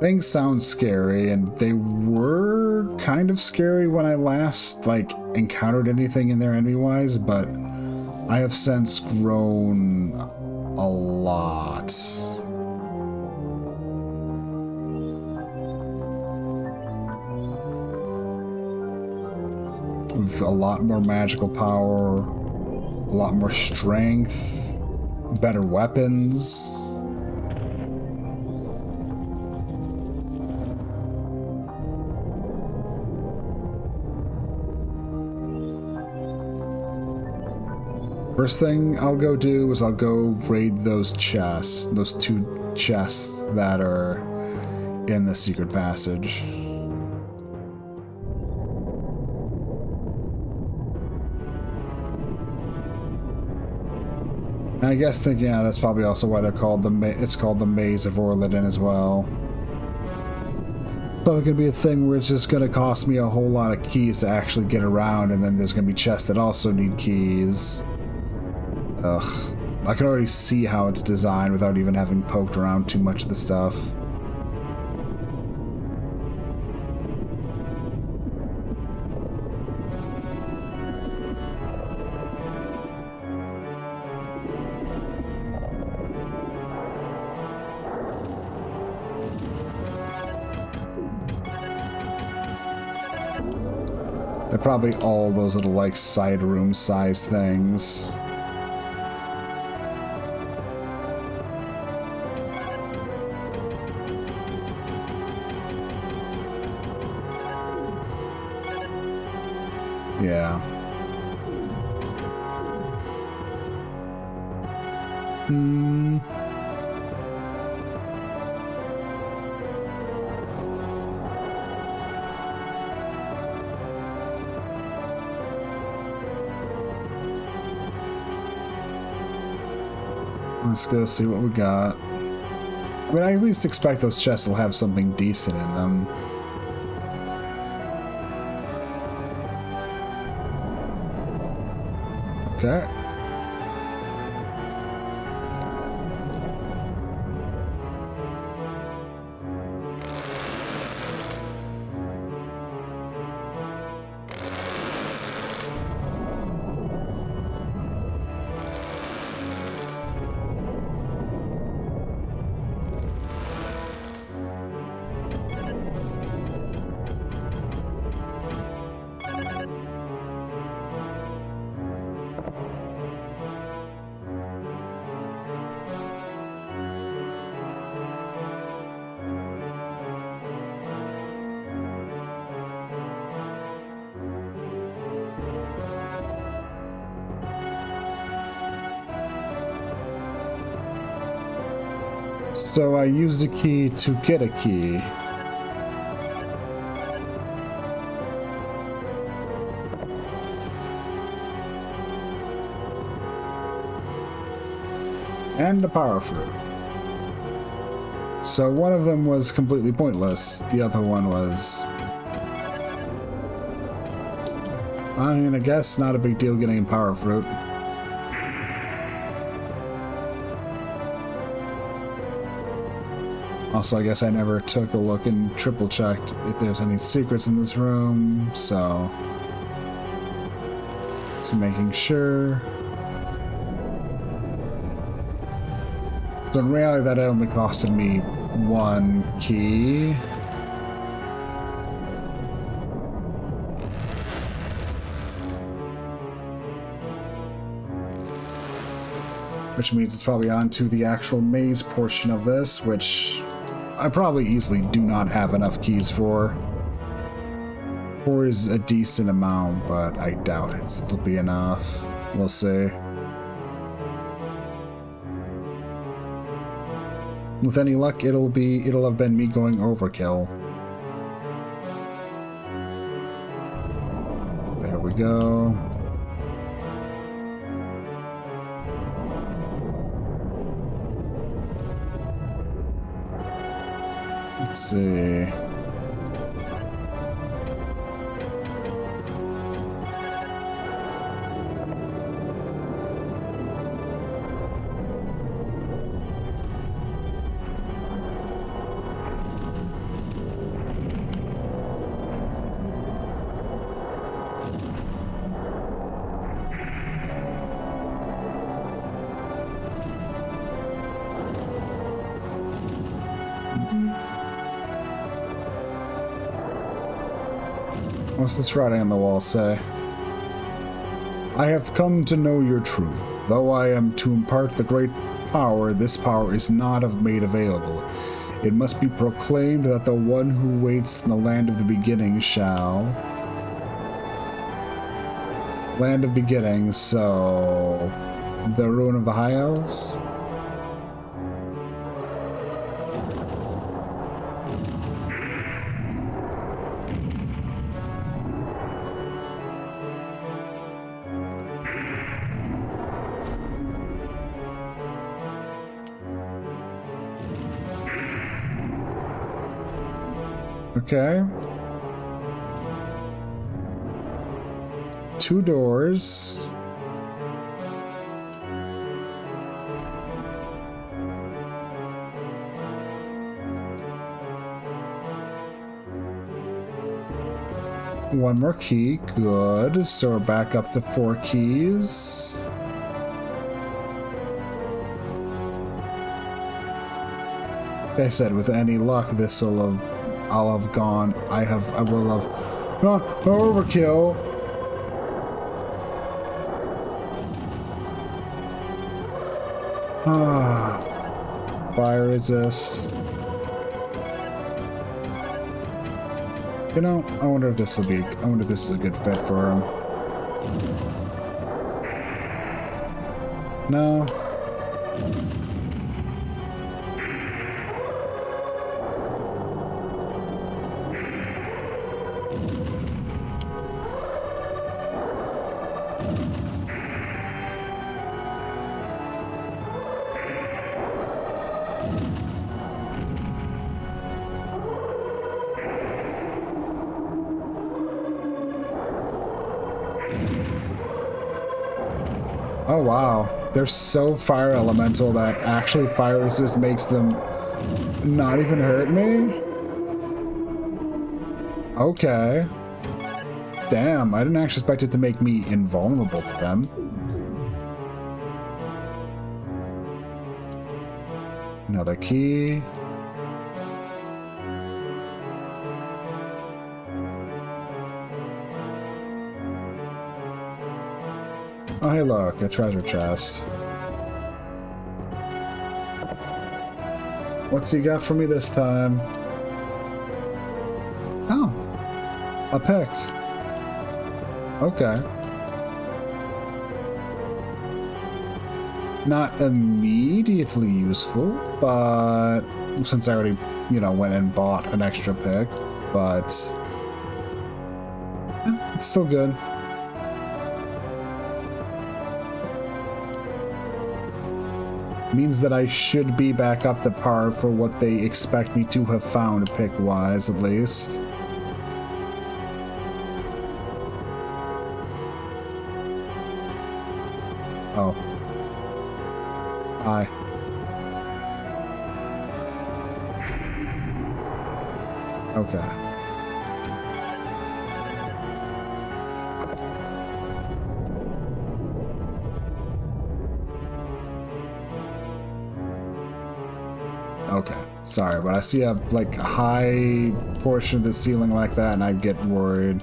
Things sound scary, and they were kind of scary when I last like encountered anything in there enemy-wise, but I have since grown a lot. With a lot more magical power, a lot more strength, better weapons. First thing I'll go do is I'll go raid those chests, those 2 chests that are in the secret passage. And I guess thinking, yeah, that's probably also why they're called it's called the Maze of Orladin as well. Probably gonna be a thing where it's just gonna cost me a whole lot of keys to actually get around, and then there's gonna be chests that also need keys. Ugh. I can already see how it's designed without even having poked around too much of the stuff. They're probably all those little, like, side room size things. Yeah. Let's go see what we got. I mean, I at least expect those chests will have something decent in them. Okay. So I used a key to get a key. And a power fruit. So one of them was completely pointless. The other one was... I mean, I guess not a big deal getting a power fruit. Also, I guess I never took a look and triple checked if there's any secrets in this room, so making sure. So in reality, that only costed me one key. Which means it's probably on to the actual maze portion of this, which I probably easily do not have enough keys for. 4 is a decent amount, but I doubt it'll be enough. We'll see. With any luck, it'll have been me going overkill. There we go. Let's see. What's this writing on the wall say? I have come to know your truth. Though I am to impart the great power, this power is not made available. It must be proclaimed that the one who waits in the land of the beginning shall... Land of beginning, so... The ruin of the High Elves? Okay. 2 doors. One more key. Good. So we're back up to 4 keys. Like I said, with any luck, I'll have gone. I will have Not overkill. Ah. Fire resist. You know, I wonder if this will be. I wonder if this is a good fit for him. No. Oh wow, they're so fire elemental that actually fire resist makes them not even hurt me? Okay. Damn, I didn't actually expect it to make me invulnerable to them. Another key. Oh, hey, look, a treasure chest. What's he got for me this time? Oh, a pick. Okay. Not immediately useful, but since I already, you know, went and bought an extra pick, but it's still good. Means that I should be back up to par for what they expect me to have found pick-wise, at least. Oh. Hi. Okay. Okay, sorry, but I see a like a high portion of the ceiling like that and I get worried.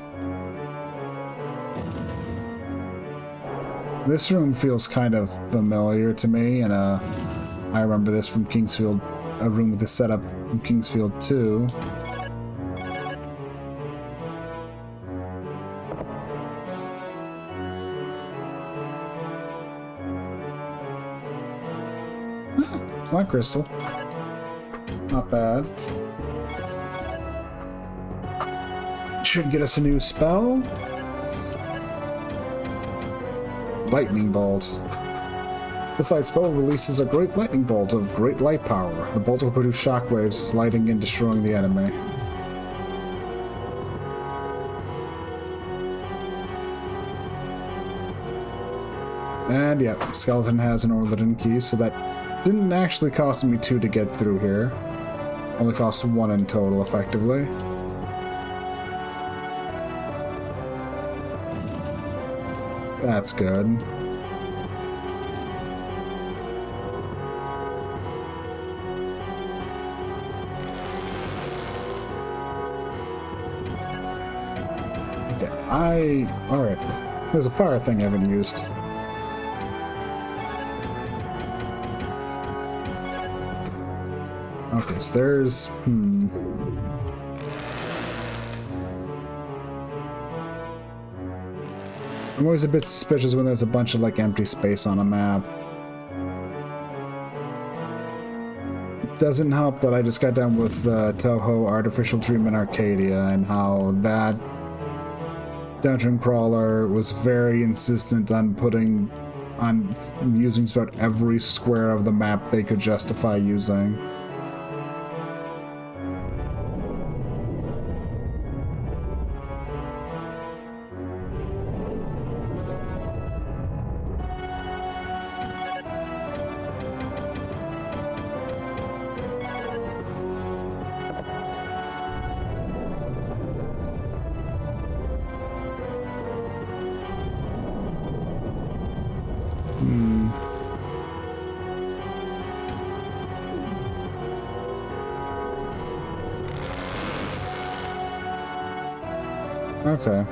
This room feels kind of familiar to me, and I remember this from Kingsfield, a room with this setup from Kingsfield 2. Black crystal. Not bad. Should get us a new spell. Lightning Bolt. This light spell releases a great lightning bolt of great light power. The bolt will produce shockwaves, lighting and destroying the enemy. And yep, Skeleton has an Orliden key, so that didn't actually cost me 2 to get through here. Only cost 1 in total, effectively. That's good. Okay, alright. There's a fire thing I haven't used. Okay, so there's... I'm always a bit suspicious when there's a bunch of, like, empty space on a map. Doesn't help that I just got done with Toho Artificial Dream in Arcadia, and how that dungeon crawler was very insistent on using just about every square of the map they could justify using. Okay.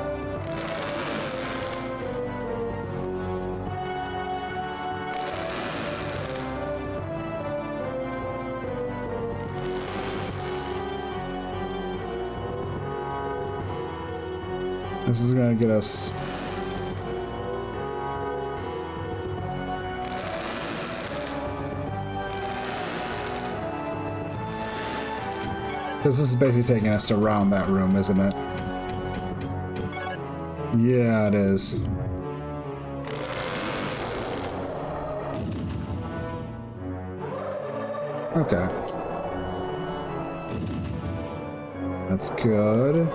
This is gonna get us. This is basically taking us around that room, isn't it? Yeah, it is. Okay. That's good.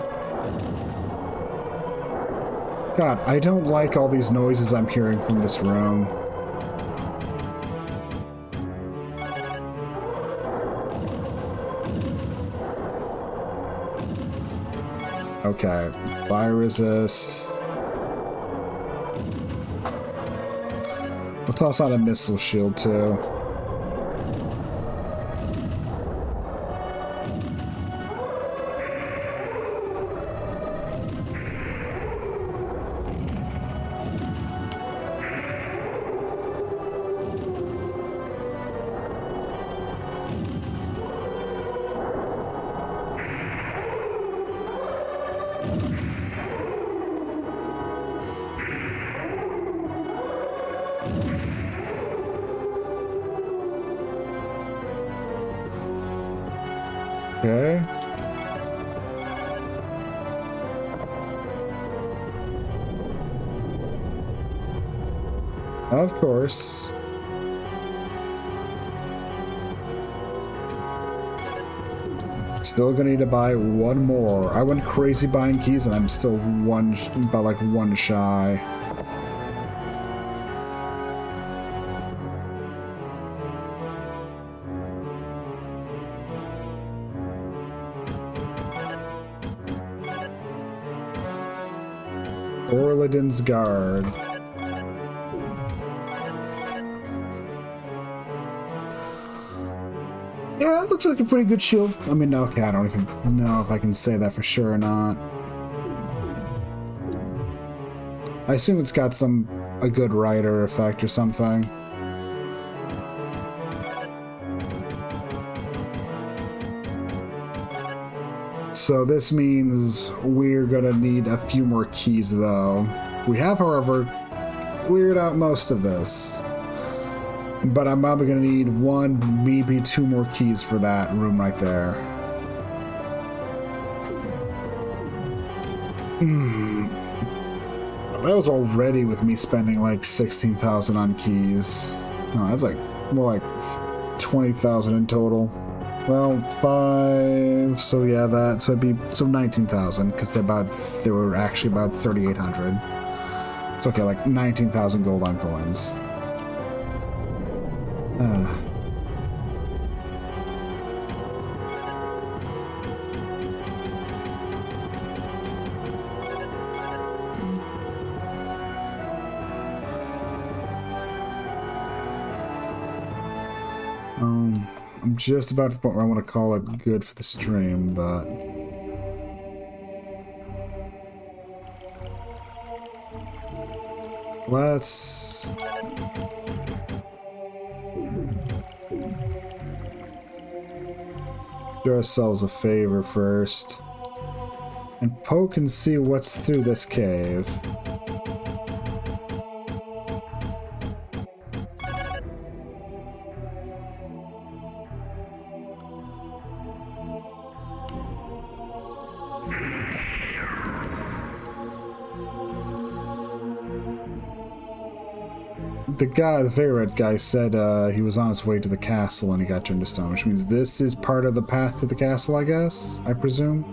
God, I don't like all these noises I'm hearing from this room. Okay, fire resist. We'll toss out a missile shield too. Okay. Of course. Still gonna need to buy one more. I went crazy buying keys and I'm still about like one shy. Orladin's Guard. Yeah, it looks like a pretty good shield. I mean, okay, I don't even know if I can say that for sure or not. I assume it's got a good rider effect or something. So this means we're gonna need a few more keys though. We have, however, cleared out most of this. But I'm probably gonna need one, maybe two more keys for that room right there. That was already with me spending like 16,000 on keys. No, that's like more like 20,000 in total. Well, 5. So yeah, so it'd be 19,000 because they were actually about 3,800. It's okay, like 19,000 gold on coins. I'm just about to the point where I want to call it good for the stream, but let's do ourselves a favor first and poke and see what's through this cave. The very red guy said he was on his way to the castle and he got turned to stone, which means this is part of the path to the castle, I guess, I presume.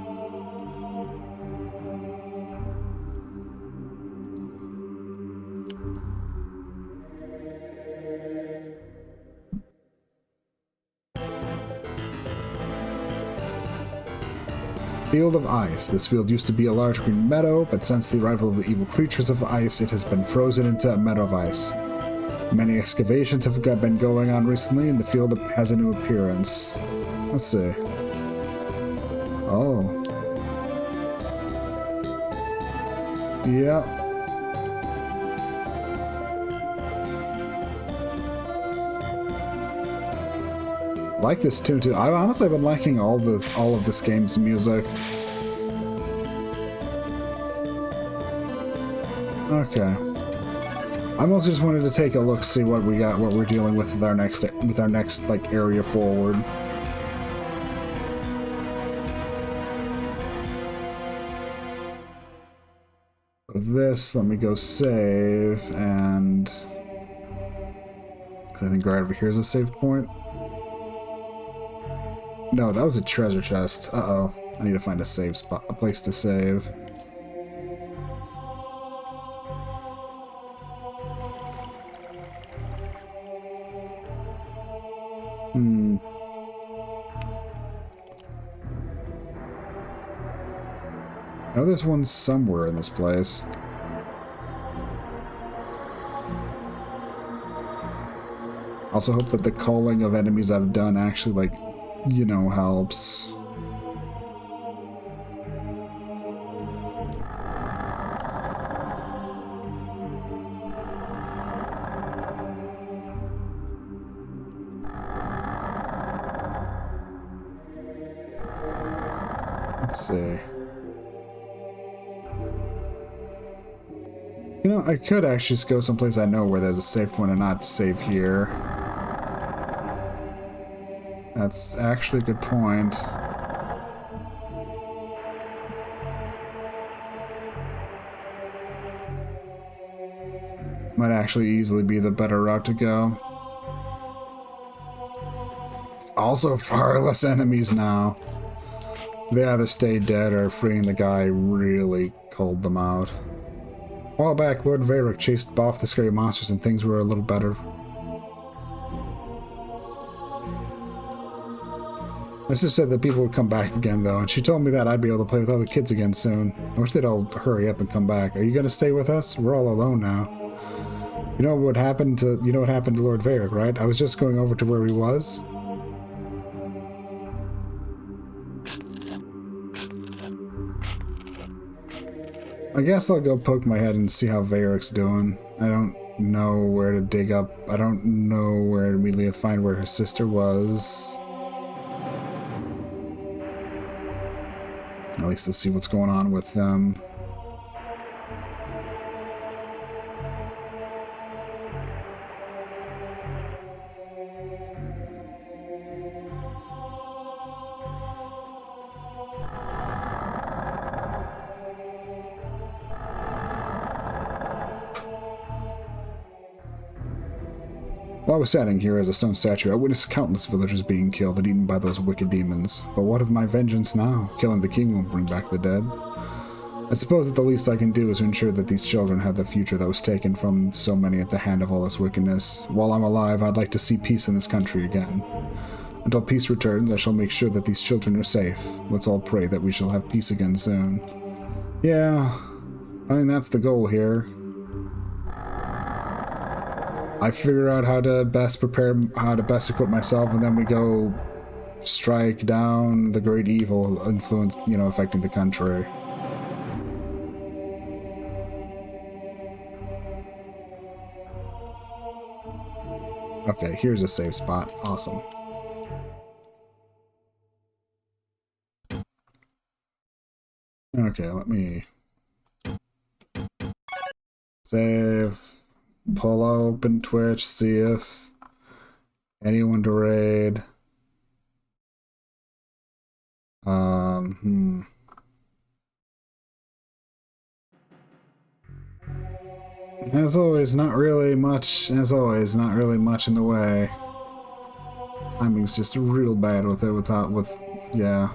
Field of Ice. This field used to be a large green meadow, but since the arrival of the evil creatures of ice, it has been frozen into a meadow of ice. Many excavations have been going on recently, and the field has a new appearance. Let's see. Oh. Yep. Like this tune too. I've honestly been liking all of this game's music. Okay. I mostly just wanted to take a look, see what we got, what we're dealing with our next like area forward. With this, let me go save, and I think right over here is a save point. No, that was a treasure chest. Uh-oh. I need to find a save spot, a place to save. I know there's one somewhere in this place. Also hope that the calling of enemies I've done actually, like, you know, helps. Let's see. You know, I could actually just go someplace I know where there's a save point and not save here. That's actually a good point. Might actually easily be the better route to go. Also, far less enemies now. They either stay dead or freeing the guy really cold them out. A while back, Lord Varric chased off the scary monsters and things were a little better. My sister said that people would come back again, though, and she told me that I'd be able to play with other kids again soon. I wish they'd all hurry up and come back. Are you going to stay with us? We're all alone now. You know what happened to Lord Varric, right? I was just going over to where he was. I guess I'll go poke my head and see how Varric's doing. I don't know where to dig up. I don't know where to immediately find where her sister was. At least to see what's going on with them. While I was standing here as a stone statue, I witnessed countless villagers being killed and eaten by those wicked demons. But what of my vengeance now? Killing the king won't bring back the dead. I suppose that the least I can do is to ensure that these children have the future that was taken from so many at the hand of all this wickedness. While I'm alive, I'd like to see peace in this country again. Until peace returns, I shall make sure that these children are safe. Let's all pray that we shall have peace again soon. Yeah, I mean, that's the goal here. I figure out how to best equip myself, and then we go strike down the great evil influence, you know, affecting the country. Okay, here's a safe spot. Awesome. Okay, let me save. Pull open Twitch, see if anyone to raid. As always, not really much. As always, not really much in the way. Timing's just real bad with it. Yeah.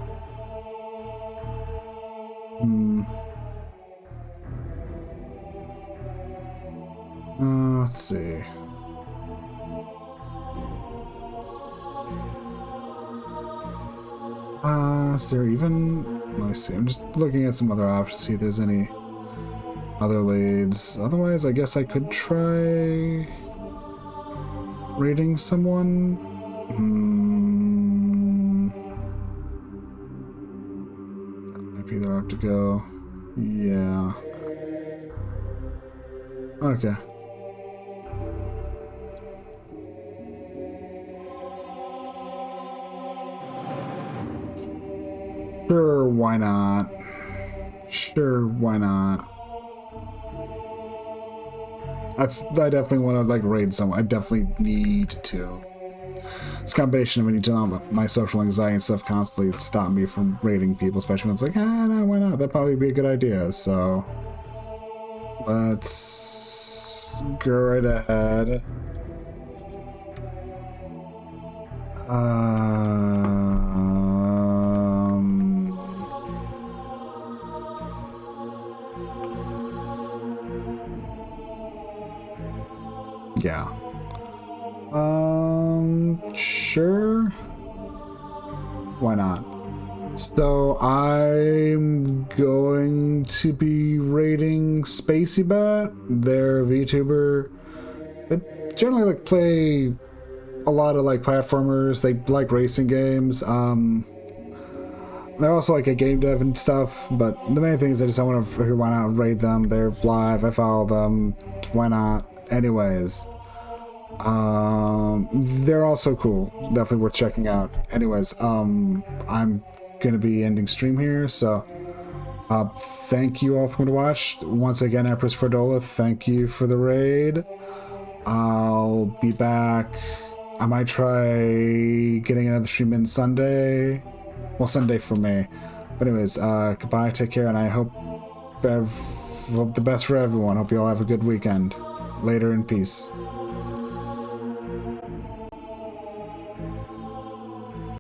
Let's see. Is there even... Let me see. I'm just looking at some other options, see if there's any other leads. Otherwise, I guess I could try raiding someone. That might be the route to go. Yeah. Okay. Sure, why not? Sure, why not? I definitely want to like raid someone. I definitely need to. It's a combination of when you turn on my social anxiety and stuff constantly stop me from raiding people, especially when it's like, no, why not? That'd probably be a good idea. So let's go right ahead. Yeah. Sure. Why not? So I'm going to be rating SpaceyBet. They're a VTuber. They generally like play a lot of like platformers. They like racing games. They're also like a game dev and stuff. But the main thing is I just want to why not raid them. They're live. I follow them. Why not? Anyways. They're also cool. Definitely worth checking out. Anyways, I'm gonna be ending stream here, so thank you all for coming to watch. Once again, Empress Fordola, thank you for the raid. I'll be back. I might try getting another stream in Sunday. Well, Sunday for me. But anyways, goodbye, take care, and I hope the best for everyone. Hope you all have a good weekend. Later in peace.